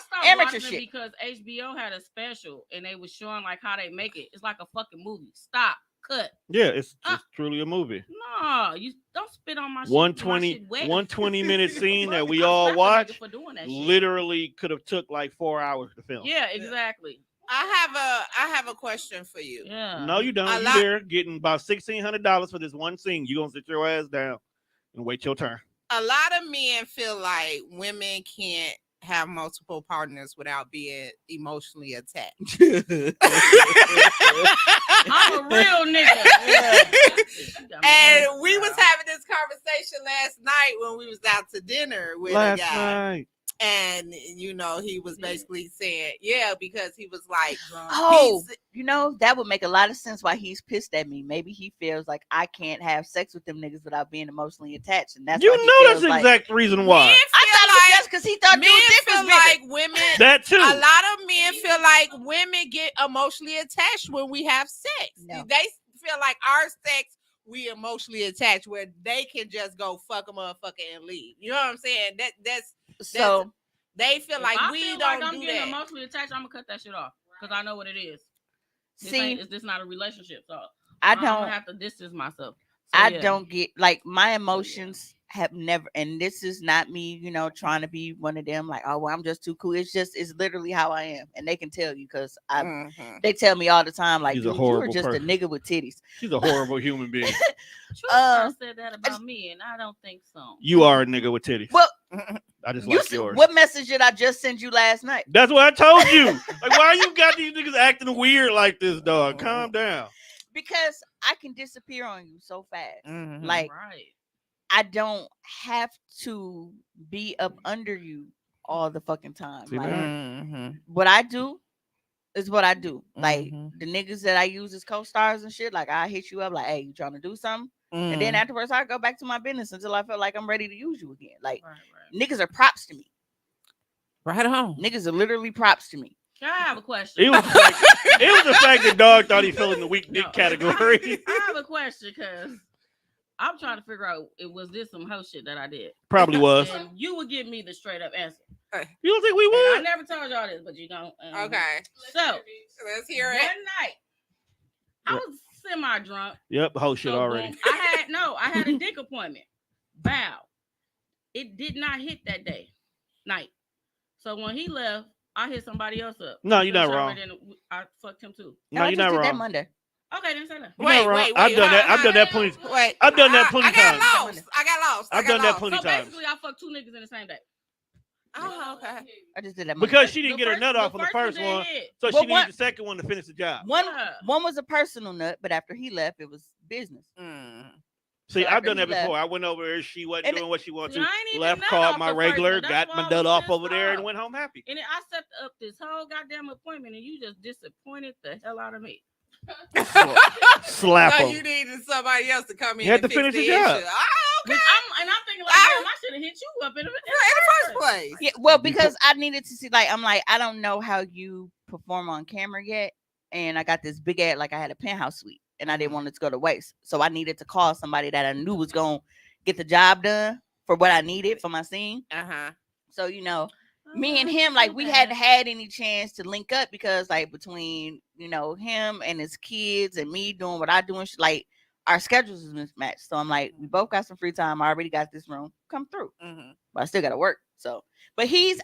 stopped amateur shit shit because HBO had a special and they was showing like how they make it. It's like a fucking movie. Stop. Cut. Yeah, it's truly a movie. No, you don't spit on my 120-minute scene that we all watch literally could have took like 4 hours to film. Yeah, exactly. I have a question for you. Yeah. No, you don't. You're there getting about $1,600 for this one scene. You're gonna sit your ass down and wait your turn. A lot of men feel like women can't have multiple partners without being emotionally attached. I'm a real nigga. And we was having this conversation last night when we was out to dinner with a guy. And you know, he was basically saying, because he was like, you know, that would make a lot of sense why he's pissed at me. Maybe he feels like I can't have sex with them niggas without being emotionally attached, and that's that's the exact reason why. I thought it was just because he thought men feel like women. That too. A lot of men feel like women get emotionally attached when we have sex. No. They feel like our sex, we emotionally attached, where they can just go fuck a motherfucker and leave. You know what I'm saying? That's they feel like we don't do I'm getting that. emotionally attached. I'm gonna cut that shit off because I know what it is. This not a relationship, so I don't have to distance myself. I yeah. don't get like my emotions have never, and this is not me, trying to be one of them like, oh well, I'm just too cool. It's literally how I am, and they can tell you because they tell me all the time like, She's a dude, you are horrible just person. a nigga with titties. She's a horrible human being. Truth said that about me, and I don't think so. You are a nigga with titties. Well, I just like yours. What message did I just send you last night? That's what I told you. Like, why you got these niggas acting weird like this, dog? Calm down. Because I can disappear on you so fast. Like, Right. I don't have to be up under you all the fucking time. See Like, that? what I do is what I do. Like, the niggas that I use as co-stars and shit, like, I hit you up like, hey, you trying to do something? And then afterwards, I go back to my business until I feel like I'm ready to use you again. Like, niggas are props to me. Right on. Niggas are literally props to me. I have a question. It was the fact that dog thought he fell in the weak dick category. I have a question because I'm trying to figure out was this some hoe shit that I did? Probably was. And you would give me the straight up answer. You don't think we And would? I never told y'all this, but you don't. Okay. So let's hear it. One night, I was semi drunk. Yep, whole shit So already. I had a dick appointment. Bow. It did not hit that night. So when he left, I hit somebody else up. No, you're not wrong. I fucked him too. No, you're not wrong. That Monday. Okay, then say that. Wait. I've done that. I've done that plenty. Wait, I've done that plenty I got times. lost. I've done that plenty So times. basically, I fucked two niggas in the same day. Oh, okay. I just did that Monday. Because she didn't get her nut off on the first one, so she needed the second one to finish the job. One was a personal nut, but after he left, it was business. See, So I've after done that he left- before. I went over there. She wasn't doing what she wanted See, I ain't to. even Left, nut called off my the first regular, one. That's got why my I nut was off pissed over there, and off. went home happy. And then I set up this whole goddamn appointment, and you just disappointed the hell out of me. Slap So him. you needed somebody else to come in. You had and to finish fix the job. issue. Oh, okay. I'm thinking like, damn, I should have hit you up in the first place. Yeah, well, because I needed to see, like, I'm like, I don't know how you perform on camera yet, and I got this big ass, like, I had a penthouse suite, and I didn't want it to go to waste, so I needed to call somebody that I knew was gonna get the job done for what I needed for my scene. So me and him, like, we hadn't had any chance to link up because, like, between him and his kids and me doing what I do and like, our schedules is mismatched. So I'm like, we both got some free time. I already got this room. Come through. But I still got to work. So, but he's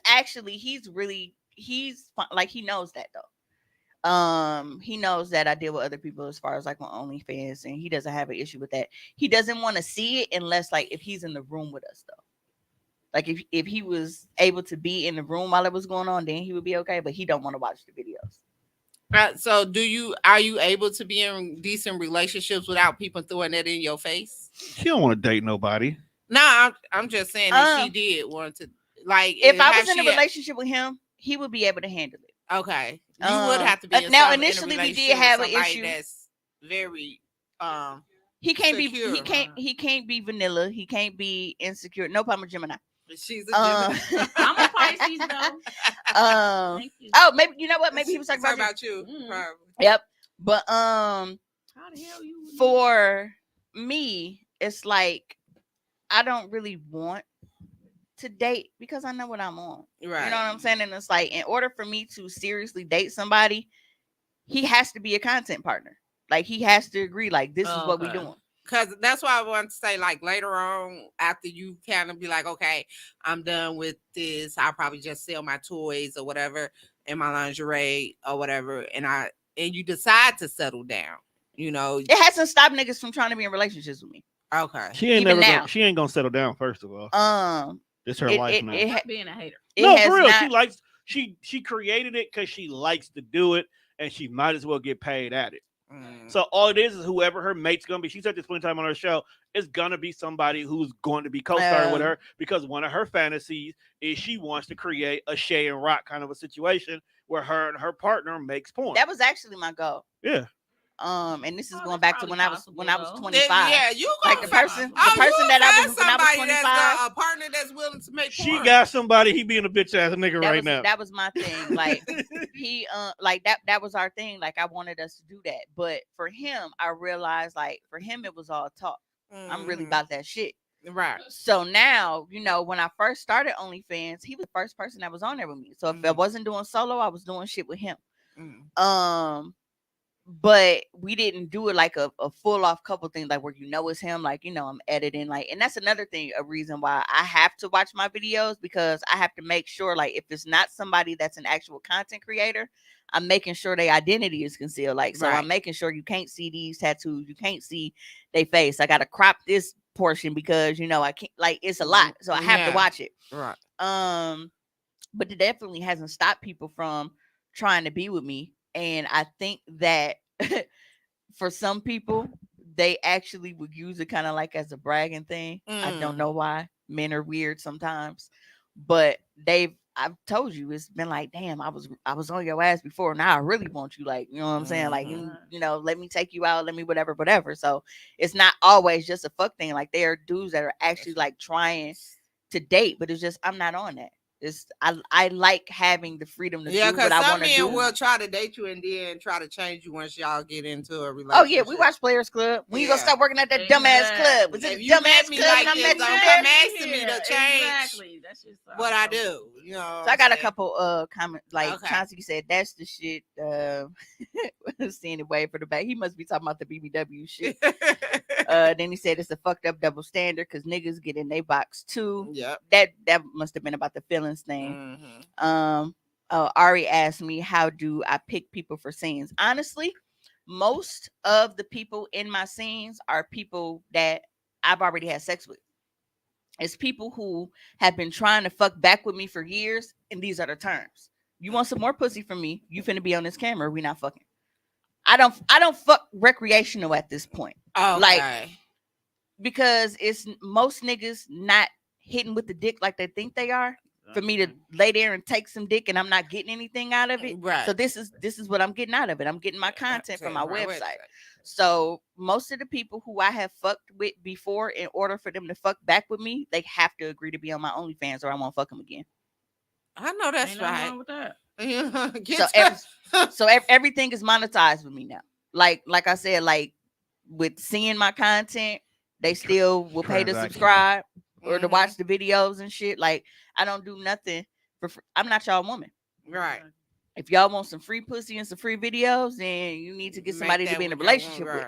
fun. Like, he knows that though. He knows that I deal with other people as far as like my OnlyFans, and he doesn't have an issue with that. He doesn't want to see it unless, like, if he's in the room with us though. Like, if he was able to be in the room while it was going on, then he would be okay. But he don't want to watch the videos. So are you able to be in decent relationships without people throwing that in your face? She don't want to date nobody. No, I'm just saying that she did want to. Like, if I was in a relationship with him, he would be able to handle it. Okay, you would have to be. Now, initially, we did have an issue. That's very He can't secure. He can't be vanilla. He can't be insecure. No problem with Gemini. She's a Gemini. I'm a Pisces though. Oh, maybe you know what? Maybe he was talking about you. Probably. Yep. But how the hell you? For me, it's like I don't really want to date because I know what I'm on. Right. You know what I'm saying? And it's like, in order for me to seriously date somebody, he has to be a content partner. Like, he has to agree, like, this is what we're doing. Because that's why I want to say, like, later on, after you kind of be like, okay, I'm done with this, I'll probably just sell my toys or whatever and my lingerie or whatever, and you decide to settle down. It hasn't stopped niggas from trying to be in relationships with me. Okay. She ain't gonna settle down, first of all. It's her life now. Being a hater. No, for real. She created it because she likes to do it, and she might as well get paid at it. So all it is whoever her mate's gonna be. She said this plenty of time on her show. It's gonna be somebody who's going to be co-starring with her, because one of her fantasies is she wants to create a Shay and Rock kind of a situation where her and her partner makes porn. That was actually my goal. Yeah. And this is going back to when I was 25. Yeah, you like the person that I was when I was 25. That's a partner that's willing to make She porn. got somebody. He being a bitch ass nigga right now. That was my thing. Like, he like that was our thing. Like, I wanted us to do that, but for him, I realized, like, for him it was all talk. I'm really about that shit. Right. So now, when I first started OnlyFans, he was the first person that was on there with me. So if I wasn't doing solo, I was doing shit with him. but we didn't do it like a full off couple thing, like where it's him, like I'm editing, like, and that's another thing, a reason why I have to watch my videos, because I have to make sure, like, if it's not somebody that's an actual content creator, I'm making sure their identity is concealed, like, so I'm making sure you can't see these tattoos, you can't see their face, I gotta crop this portion because I can't, like, it's a lot, so I have to watch it, but it definitely hasn't stopped people from trying to be with me. And I think that for some people, they actually would use it kind of like as a bragging thing. I don't know why. Men are weird sometimes, but I've told you, it's been like, damn, I was on your ass before. Now I really want you, like, you know what I'm saying? Like, let me take you out, let me whatever. So it's not always just a fuck thing. Like, there are dudes that are actually like trying to date, but it's just, I'm not on that. I like having the freedom to do what I want to do. Some men will try to date you and then try to change you once y'all get into a relationship. Oh yeah, we watch Players Club. When you gonna stop working at that dumbass club? Was it a dumbass club? Like and I met don't you come there? asking me to change That's just what I do. So I got a couple comments. Like Chauncey said, that's the shit. Seeing it way for the back. He must be talking about the BBW shit. Then he said it's a fucked up double standard because niggas get in their box too. Yep. That must have been about the feelings thing. Ari asked me, how do I pick people for scenes? Honestly, most of the people in my scenes are people that I've already had sex with. It's people who have been trying to fuck back with me for years, and these are the terms. You want some more pussy from me? You finna be on this camera. We not fucking. I don't fuck recreational at this point. Okay. Like, because it's most niggas not hitting with the dick like they think they are. For me to lay there and take some dick and I'm not getting anything out of it. Right. So this is what I'm getting out of it. I'm getting my content from my website. So most of the people who I have fucked with before, in order for them to fuck back with me, they have to agree to be on my OnlyFans or I won't fuck them again. I know that's Ain't right. wrong with that. So everything is monetized with me now. Like I said, like with seeing my content, they still will pay to subscribe or to watch the videos and shit. Like, I don't do nothing for free. I'm not y'all woman. Right. If y'all want some free pussy and some free videos, then you need to get somebody to be in a relationship with.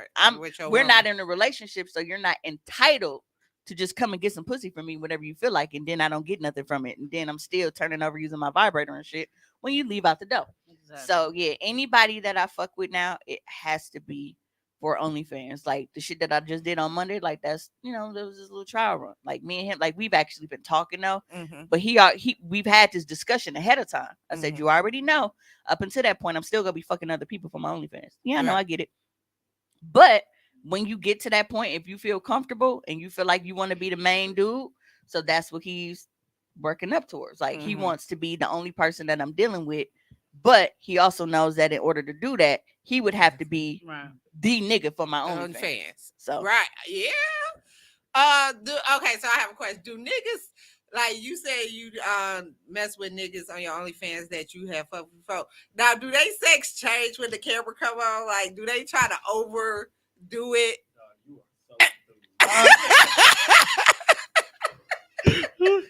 We're not in a relationship, so you're not entitled to just come and get some pussy from me whenever you feel like, and then I don't get nothing from it, and then I'm still turning over using my vibrator and shit when you leave out the door. Exactly. So yeah, anybody that I fuck with now, it has to be for OnlyFans. Like the shit that I just did on Monday, like that's, there was this little trial run. Like me and him, like we've actually been talking though, but we've had this discussion ahead of time. I said, you already know, up until that point, I'm still gonna be fucking other people for my OnlyFans. Yeah, I know, I get it. But when you get to that point, if you feel comfortable and you feel like you want to be the main dude, so that's what he's working up towards. Like he wants to be the only person that I'm dealing with, but he also knows that in order to do that, he would have to be the nigga for my OnlyFans. So yeah. Okay, so I have a question. Do niggas, like you said, you mess with niggas on your OnlyFans that you have fucked before? Now, do they sex change when the camera come on? Like, do they try to overdo it? You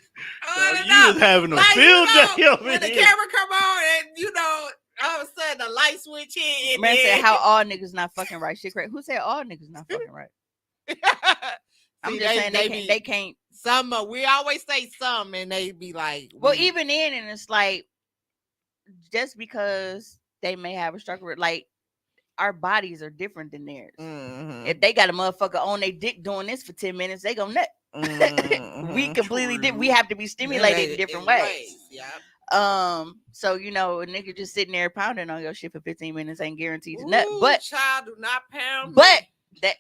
was having a field day over when the here. camera come on and all of a sudden the light switch in. Man said how all niggas not fucking right. Shit crazy. Who said all niggas not fucking right? I'm just saying they can't. Some we always say some, and they be like, well, even then, and it's like just because they may have a struggle, like our bodies are different than theirs. If they got a motherfucker on their dick doing this for 10 minutes, they gonna nut. We completely did. We have to be stimulated in different ways. Yeah. So a nigga just sitting there pounding on your shit for 15 minutes ain't guaranteed to nut. But child, do not pound. But that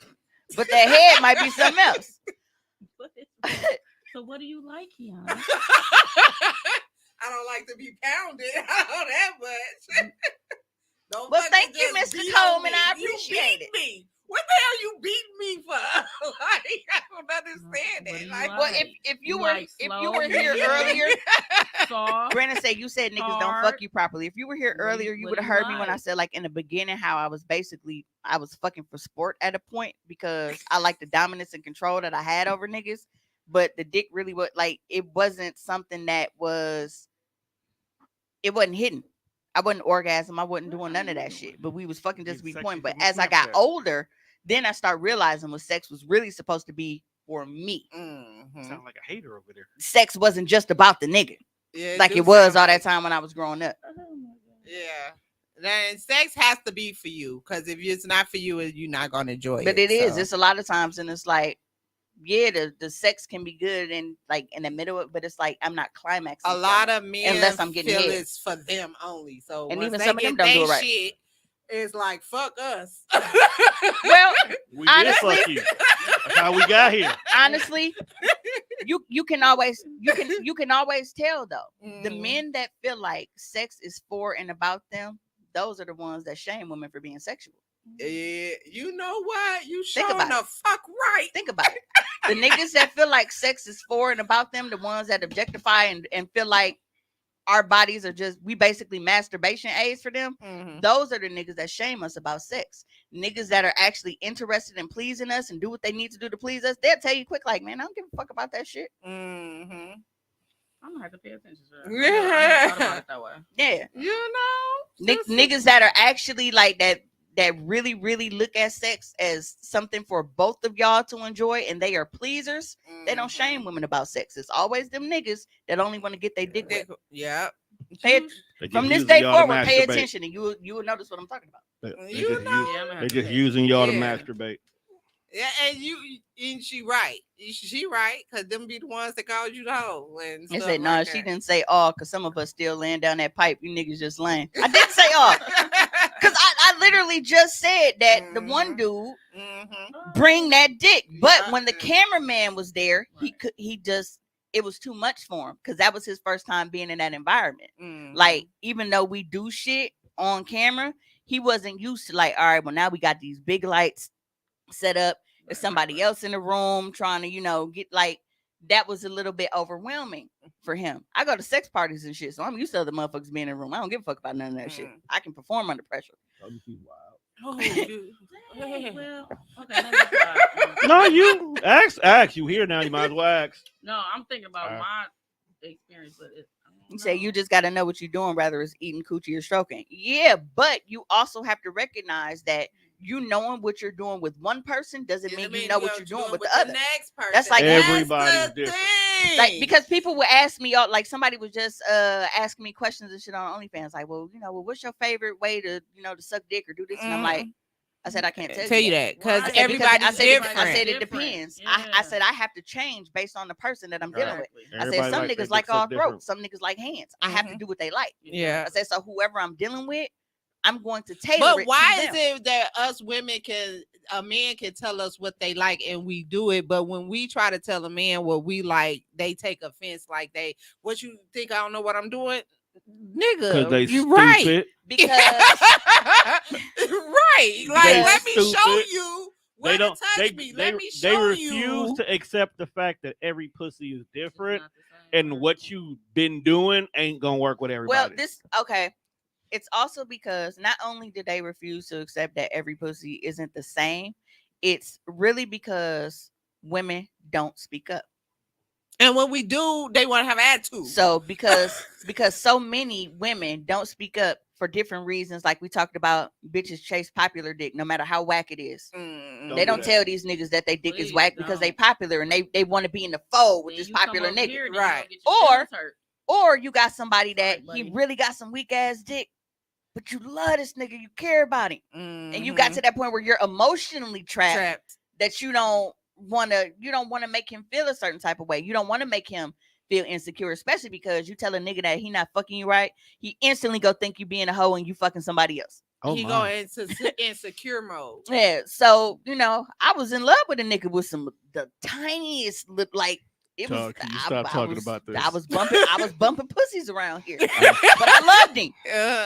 head might be something else. So what do you like, Kianna? I don't like to be pounded. I don't that much. Well, thank you, Mr. Coleman. I appreciate it. Me. What the hell you beating me for? Like, I don't understand it. Like, well, if you were here earlier, Brandon said you said niggas don't fuck you properly. If you were here earlier, you would have heard me when I said, like, in the beginning, how I was fucking for sport at a point because I like the dominance and control that I had over niggas. But the dick really was like, it wasn't something that it wasn't hidden. I wasn't orgasm. I wasn't doing none of that shit. But we was fucking just to be Sexy point. But from as I got Snapchat. older, then I start realizing what sex was really supposed to be for me. Sound like a hater over there. Sex wasn't just about the nigga. Yeah, Like do it was sound all like- that time when I was growing up. Yeah. Then sex has to be for you, because if it's not for you, you're not gonna enjoy But it. it is. so. It's a lot of times, and it's like, yeah, the sex can be good and like in the middle, but it's like I'm not climaxing. A lot of men unless I'm getting feel head. it's for them only. So And once even they some of them get don't do they it right. shit, it's like fuck us. Well, We did honestly, fuck you. That's how we got here. honestly, you can always tell though. The Mhm. men that feel like sex is for and about them, those are the ones that shame women for being sexual. Yeah, you know what? You Think showing about the fuck right. Think about it. The niggas that feel like sex is for and about them, the ones that objectify and feel like our bodies are just, we basically masturbation aids for them. Mhm. Those are the niggas that shame us about sex. Niggas that are actually interested in pleasing us and do what they need to do to please us, they'll tell you quick, like, man, I don't give a fuck about that shit. Mhm. I'm gonna have to pay attention to that. I Yeah. never thought about it that way. Yeah. You know, Niggas that are actually like that really look at sex as something for both of y'all to enjoy, and they are pleasers. They don't shame women about sex. It's always them niggas that only want to get their dick wet. Yeah. Pay it, They just from this using day y'all to forward, pay masturbate. attention, and you will notice what I'm talking about. They just using y'all to Yeah. masturbate. Yeah, and she right. She right, because them be the ones that called you the hoe. And They stuff said, no, like she that. didn't say all, because some of us still laying down that pipe. You niggas just laying. I didn't say all. Because I literally just said that the one dude bring that dick. But when the cameraman was there, he just, it was too much for him, because that was his first time being in that environment. Like, even though we do shit on camera, he wasn't used to like, all right, well, now we got these big lights set up. There's somebody else in the room trying to, get like, that was a little bit overwhelming for him. I go to sex parties and shit, so I'm used to other motherfuckers being in the room. I don't give a fuck about none of that shit. I can perform under pressure. Oh, dude. Well, okay. Let me try. No, you ask. You here now? You might as well ask. No, I'm thinking about All right. my experience, but You say you just got to know what you're doing, whether it's eating coochie or stroking. Yeah, but you also have to recognize that you knowing what you're doing with one person doesn't mean you know what you're doing with the other. Next person. That's like Everybody's different. Like, because people would ask me, like somebody was just asking me questions and shit on OnlyFans, like, well, what's your favorite way to to suck dick or do this? And I'm like, I said I can't tell you that, because I said, everybody's I said, different. I said it depends. I said I have to change based on the person that I'm dealing with. I said some niggas like all throats, some niggas like hands. I have to do what they like. Yeah. I said, so whoever I'm dealing with, I'm going to tailor it. But why to is them. it that us women a man can tell us what they like and we do it, but when we try to tell a man what we like, they take offense, like what you think I don't know what I'm doing? Nigga, They you stupid. right. Because right. Like, They let me show stupid. you They where don't. to touch me. Let me show They you. refuse to accept the fact that every pussy is different, and what you've been doing ain't gonna work with everybody. Well, okay. It's also because not only did they refuse to accept that every pussy isn't the same, it's really because women don't speak up. And when we do, they want to have attitude. So because so many women don't speak up for different reasons, like we talked about, bitches chase popular dick no matter how whack it is. They don't tell these niggas that they dick is whack because they popular and they want to be in the fold with this popular nigga. Right. Or you got somebody that he really got some weak ass dick, but you love this nigga, you care about him, and you got to that point where you're emotionally trapped. That you don't want to make him feel a certain type of way. You don't want to make him feel insecure, especially because you tell a nigga that he not fucking you right, he instantly go think you being a hoe and you fucking somebody else. He go into insecure mode. Yeah, so I was in love with a nigga with the tiniest like. It was. Can you stop talking about this? I was bumping pussies around here, but I loved him.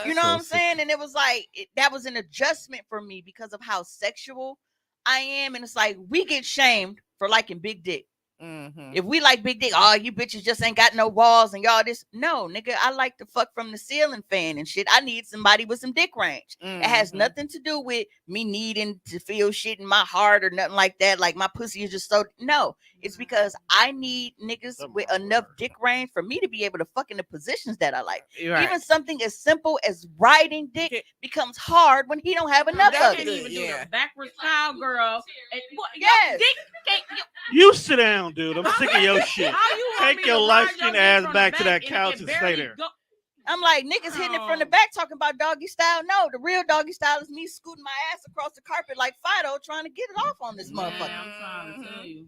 You know what I'm saying? And it was like that was an adjustment for me because of how sexual I am, and it's like we get shamed for liking big dick. If we like big dick, oh, you bitches just ain't got no walls and y'all this. No, nigga, I like to fuck from the ceiling fan and shit. I need somebody with some dick range. It has nothing to do with me needing to feel shit in my heart or nothing like that. Like my pussy is just so, no. It's because I need niggas with enough dick range for me to be able to fuck in the positions that I like. Right. Even something as simple as riding dick becomes hard when he don't have enough They of can't it. even do the backwards cowgirl. And, Yes. You sit down, dude. I'm sick of your shit. How you want me Take to your ride light your skinned dick ass from the back to that and it couch can and stay barely there. go- I'm like, niggas hitting it from the back talking about doggy style. No, the real doggy style is me scooting my ass across the carpet like Fido trying to get it off on this motherfucker. I'm trying to tell you.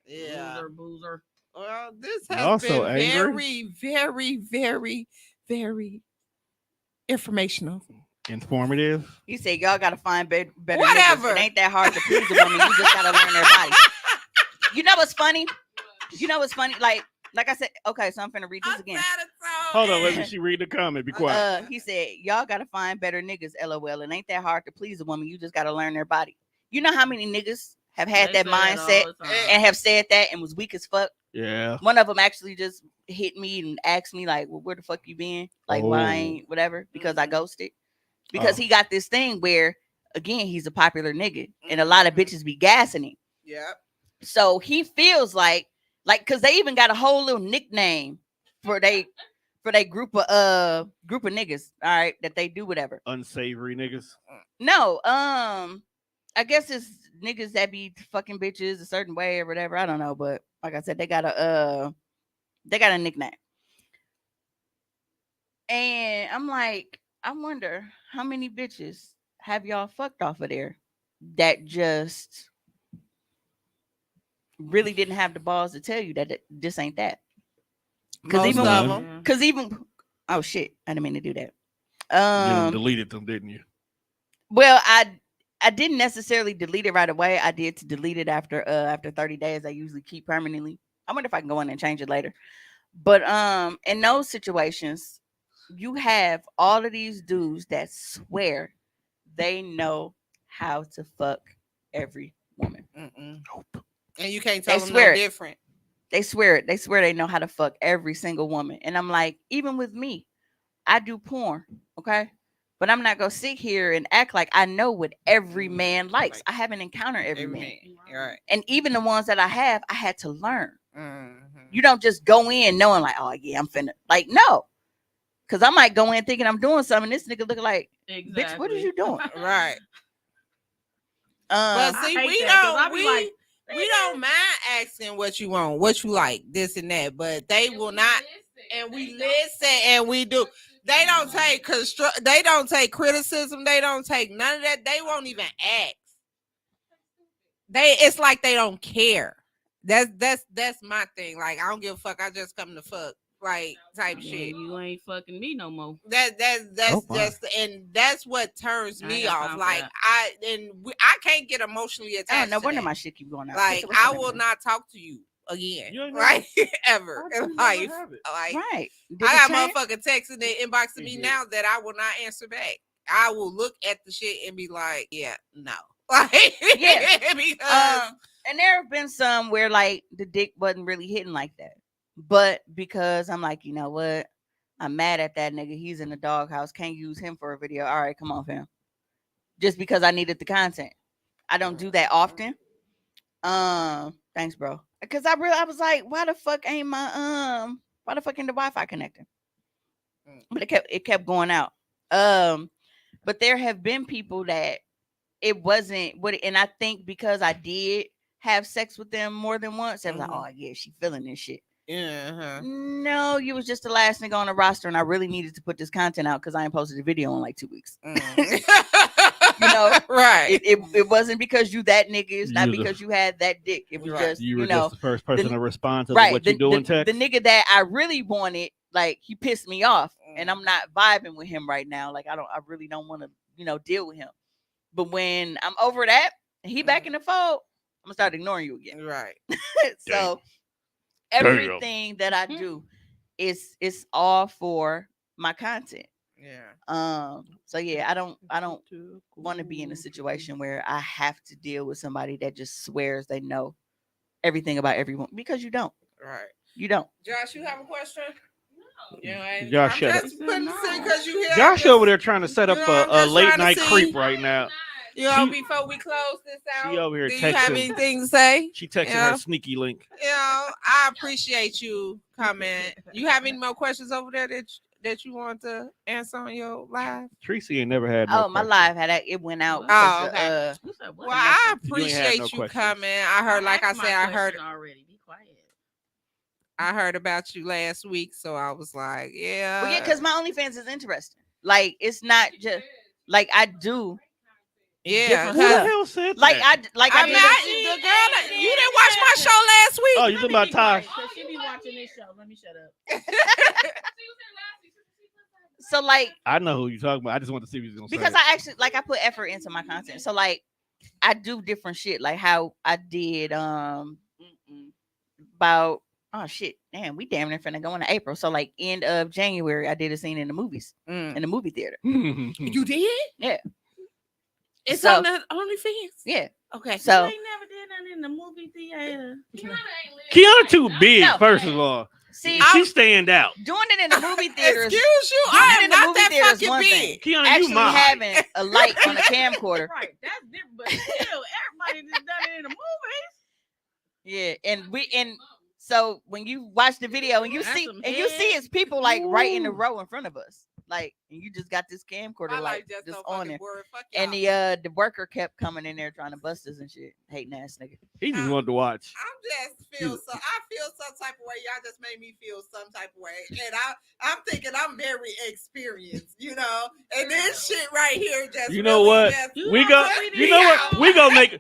Yeah. Boozer. Well, this You has also been angry? very informational. Informative. He said, y'all gotta find better Whatever. niggas. It ain't that hard to please a woman. You just gotta learn their body. You know what's funny? Like I said, okay, so I'm finna read this again. Hold on, let me see. Read the comment. Be quiet. He said, y'all gotta find better niggas, LOL. It ain't that hard to please a woman. You just gotta learn their body. You know how many niggas have had They that say that all mindset the time. and have said that and was weak as fuck? Yeah. One of them actually just hit me and asked me, like, well, where the fuck you been? Like, why I Oh. ain't whatever? Because I ghosted. Because he got this thing where, again, he's a popular nigga and a lot of bitches be gassing him. Yep. So he feels like, because they even got a whole little nickname for they group of niggas, all right, that they do whatever. Unsavory niggas. No, I guess it's niggas that be fucking bitches a certain way or whatever. I don't know, but like I said, they got a nickname. And I'm like, I wonder how many bitches have y'all fucked off of there that just really didn't have the balls to tell you that this ain't that. Most of them. Because even, oh shit, I didn't mean to do that. You deleted them, didn't you? Well, I didn't necessarily delete it right away. I did to delete it after 30 days. I usually keep permanently. I wonder if I can go in and change it later. But in those situations, you have all of these dudes that swear they know how to fuck every woman. Nope. And you can't tell them swear no it. different. They swear it. They swear they know how to fuck every single woman. And I'm like, even with me, I do porn, okay? But I'm not gonna sit here and act like I know what every man likes. I haven't encountered every man. Right. And even the ones that I have, I had to learn. Mm-hmm. You don't just go in knowing like, oh yeah, I'm finna. Like, no. Because I might go in thinking I'm doing something. This nigga looking like, bitch, what are you doing? Right. But see, we don't mind asking what you want, what you like, this and that, but they will not, and we listen and we do. They don't take they don't take criticism, they don't take none of that. They won't even ask. It's like they don't care. That's my thing. Like, I don't give a fuck. I just come to fuck, like, type shit. You ain't fucking me no more. That's just, and that's what turns me off. Like, I can't get emotionally attached. No wonder my shit keep going out. Like, I will not talk to you again, right? Ever in life. Like, right. I got motherfucking texting and inboxing me now that I will not answer back. I will look at the shit and be like, yeah, no. Like, yeah. Because and there have been some where like the dick wasn't really hitting like that. But because I'm like, you know what? I'm mad at that nigga. He's in the doghouse. Can't use him for a video. All right, come on, fam. Just because I needed the content. I don't do that often. Thanks, bro. Because I was like, why the fuck ain't the Wi-Fi connecting? But it kept going out. But there have been people that it wasn't what, and I think because I did have sex with them more than once, I was like, oh yeah, she feeling this shit. Yeah. No, you was just the last nigga on the roster, and I really needed to put this content out because I ain't posted a video in like 2 weeks. You know, right? It wasn't because you that nigga. It's not because you had that dick. It was just you were just the first person to respond to what you do in text. The nigga that I really wanted, like, he pissed me off, and I'm not vibing with him right now. Like, I really don't want to, deal with him. But when I'm over that, and he back in the fold, I'm gonna start ignoring you again. Right. So everything that I do is all for my content. Yeah. So yeah, I don't want to be in a situation where I have to deal with somebody that just swears they know everything about everyone, because you don't. Right. You don't. Josh, you have a question? No. Josh, shut up. Josh Over there trying to set up a late night creep right now. You know, before we close this out, She over here do you have texting. anything to say? She texted Yeah. her sneaky link. You know, I appreciate you coming. You have any more questions over there that you want to answer on your live? Tracy ain't never had no Oh, my questions. live had it went out. Oh, because, okay. You said what? Well, I You ain't had appreciate no you questions. coming. I heard, like I asked my said, I heard question already. Be quiet. I heard about you last week, so I was like, yeah. Well, yeah, because my OnlyFans is interesting. Like, it's not just like I do. Yeah, different Who the stuff. hell said Like that? I mean, did. the girl that you didn't watch my show last week. Oh, you talking about Tosh? Because she be watching this show. Let me shut up. So like, I know who you talking about. I just want to see what he's gonna because say. I actually like I put effort into my content. So like, I do different shit. Like how I did about oh shit, damn, we damn near finna go into April. So like end of January, I did a scene in the movies in the movie theater. You did? Yeah. It's So- on the OnlyFans. Yeah. Okay. So You ain't never did nothing in the movie theater. Kianna too big. No. First of all, see, she stand out. doing it in the movie theater. Excuse you, I am not that fucking big. Kianna, you Actually mine. having a light on a camcorder. Right, that's different. But still, everybody just done it in the movies. Yeah, and so when you watch the video and you That's see some it's people like right in the row in front of us, like, and you just got this camcorder My like life just so on fucking there, boring. Fuck and y'all. the worker kept coming in there trying to bust us and shit, hating ass nigga. He just wanted to watch. I feel some type of way. Y'all just made me feel some type of way, and I'm thinking I'm very experienced, you know. And this shit right here just You know really what? just- We go. You know what?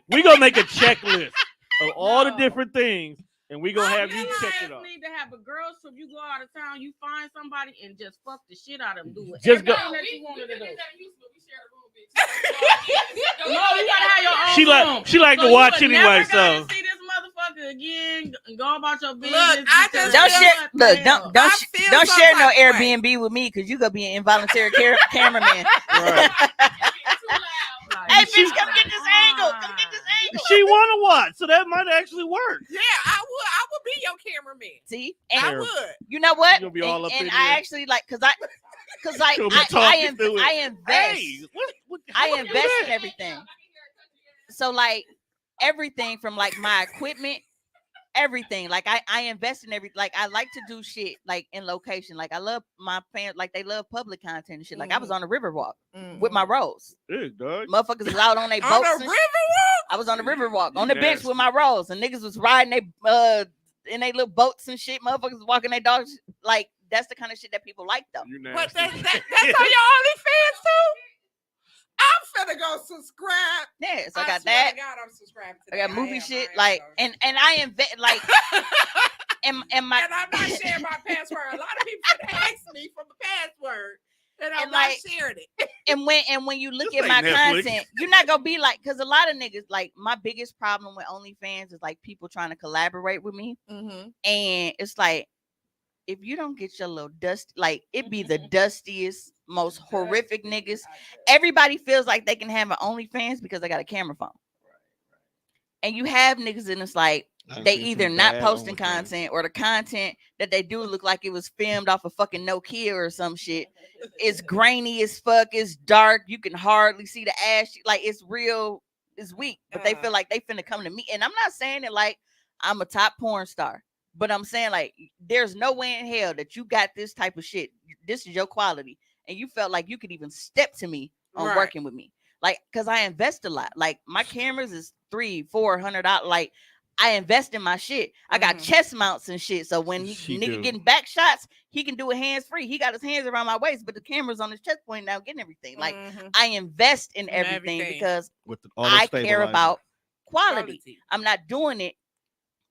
We gonna make a checklist of all the different things, and we gonna have you check it You off. need to have a girls trip. You go out of town, you find somebody and just fuck the shit out of them. Do it. Just go- Everything that you wanted to do. No, you gotta have your own She like room. to So watch you would anyway. never gotta So see this motherfucker again and go about your business. Look, I just Don't feel share, like- look, don't I feel don't some share no type of way. Airbnb with me because you gonna be an involuntary cameraman. right. Hey, bitch, come get this angle. Come get this angle. She want to watch, so that might actually work. Yeah, I would be your cameraman. See, I and would. you know what? You gonna be all up and in I there. actually like because like Gonna be I talking through it. invest. Hey, what, I how you do invest that? in everything. So like everything from like my equipment, everything. Like I invest in everything. Like I like to do shit like in location. Like I love my fans. Like they love public content and shit. Like I was on the river walk with my rolls. Big dog. Motherfuckers was out on their On boats. the and river shit. I was on the river walk on the bench with my rolls, and niggas was riding they in they little boats and shit. Motherfuckers was walking their dogs. Like that's the kind of shit that people like though. You But nasty. that's on your OnlyFans too. I'm finna go subscribe. Yeah, so I got swear that. to God, I'm subscribed to I got that. movie am, shit, I am, like, though. and I invest, like, and my, And I'm not sharing my password. A lot of people ask me for the password, and I'm And, not like, sharing it. and when you look This at my ain't Netflix. content, you're not gonna be like, because a lot of niggas, like, my biggest problem with OnlyFans is like people trying to collaborate with me, Mm-hmm. and it's like, if you don't get your little dust, like, it be the dustiest, most horrific niggas. Everybody feels like they can have an OnlyFans because they got a camera phone. And you have niggas and it's like I've they seen either some not bad posting OnlyFans. content or the content that they do look like it was filmed off a fucking Nokia or some shit. It's grainy as fuck. It's dark. You can hardly see the ass. Like it's real. It's weak. But they feel like they finna come to me. And I'm not saying it like I'm a top porn star. But I'm saying like there's no way in hell that you got this type of shit. This is your quality. And you felt like you could even step to me on Right. working with me. Like, cause I invest a lot. Like my cameras is $300-400. Like I invest in my shit. I got chest mounts and shit. So when She nigga do. getting back shots, he can do it hands free. He got his hands around my waist, but the camera's on his chest point now, getting everything. Like I invest in everything everything. because With the, all the I care stabilizers. about quality. I'm not doing it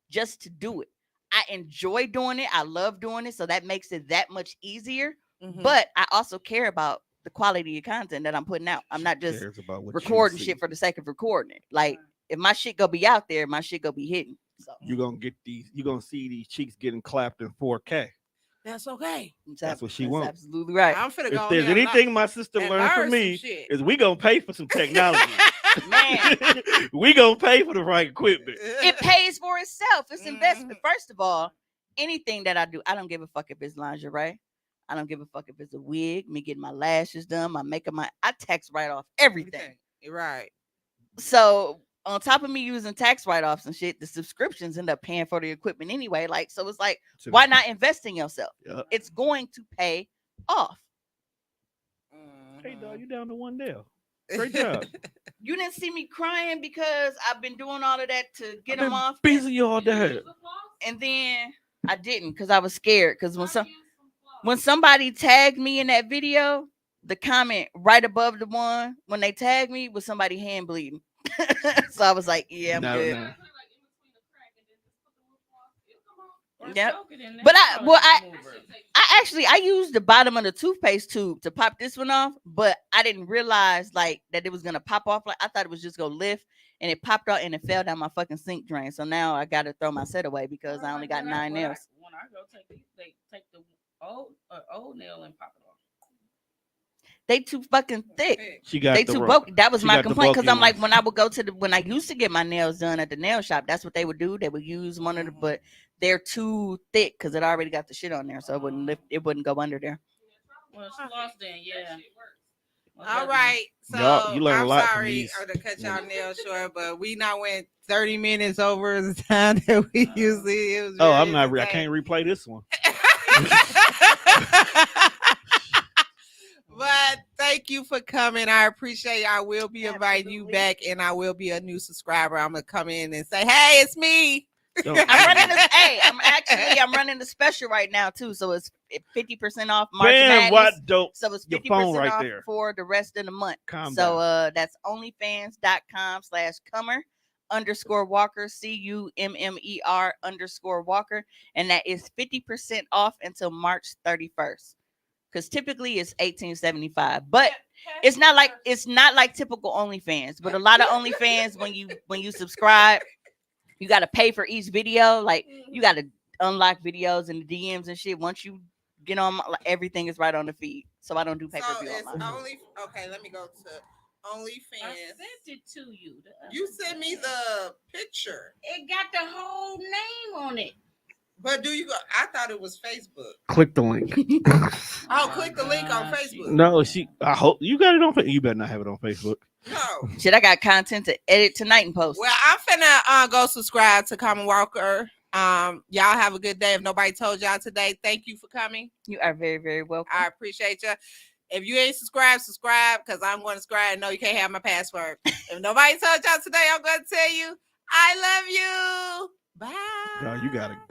just to do it. I enjoy doing it. I love doing it. So that makes it that much easier. But I also care about the quality of content that I'm putting out. I'm not just Cares about what you recording see. shit for the sake of recording it. Like if my shit gonna be out there, my shit gonna be hidden. So You gonna get these. You gonna see these cheeks getting clapped in 4K. That's okay. That's what she that's wants. absolutely right. I'm finna If go there's ahead and anything my sister and learned learn from some me, shit. is we gonna pay for some technology. Man, We gonna pay for the right equipment. it pays for itself. It's investment. First of all, anything that I do, I don't give a fuck if it's lingerie. I don't give a fuck if it's a wig, me getting my lashes done, my makeup, I tax right off everything. Right. So on top of me using tax write-offs and shit, the subscriptions end up paying for the equipment anyway. Like, so it's like, why not invest in yourself? Yep. It's going to pay off. Hey, dog, you down to one deal. Great job. You didn't see me crying because I've been doing all of that to get them off. Busy all day. And then I didn't because I was scared. Because when somebody tagged me in that video, the comment right above the one when they tagged me was somebody hand bleeding. So I was like, yeah, I'm good. No. Yep. But I used the bottom of the toothpaste tube to pop this one off, but I didn't realize like that it was gonna pop off. Like I thought it was just gonna lift, and it popped out and it fell down my fucking sink drain. So now I gotta throw my set away because I only got 9 nails. When I go take these, they take the old nail and pop it off. They too fucking thick. She got they the too ro- bulky. That was she my got the complaint because I'm bulky like when I would go to when I used to get my nails done at the nail shop, that's what they would do. They would use one of the, but they're too thick because it already got the shit on there, so it wouldn't lift. It wouldn't go under there. Well, it's lost then, yeah. All right, so Y'all, you learn a I'm lot from sorry these. to cut y'all nails short, but we now went 30 minutes over the time that we usually. It was Oh, really I'm not. I entertaining. can't replay this one. But thank you for coming. I appreciate it. I will be inviting you back, and I will be a new subscriber. I'm gonna come in and say, "Hey, it's me." Don't- I'm running the special right now too, so it's 50% off March Man, Madness. what don't So it's your 50% phone right off there. for the rest of the month. Calm so down. that's onlyfans.com/Cummer_Walker CUMMER_Walker, and that is 50% off until March 31st. Because typically it's $18.75, but it's not like typical OnlyFans. But a lot of OnlyFans, when you subscribe, you got to pay for each video. Like you got to unlock videos and the DMs and shit. Once you get on, everything is right on the feed. So I don't do pay per view. So it's only okay. Let me go to OnlyFans. I sent it to you. You sent me the picture. It got the whole name on it. But do you go? I thought it was Facebook. Click the link. Oh, click the link on Facebook. No, I hope you got it on. You better not have it on Facebook. No. Shit, I got content to edit tonight and post. Well, I'm finna go subscribe to Common Walker. Y'all have a good day. If nobody told y'all today, thank you for coming. You are very, very welcome. I appreciate you. If you ain't subscribed, subscribe because I'm going to subscribe. No, you can't have my password. If nobody told y'all today, I'm going to tell you I love you. Bye. No, you gotta go.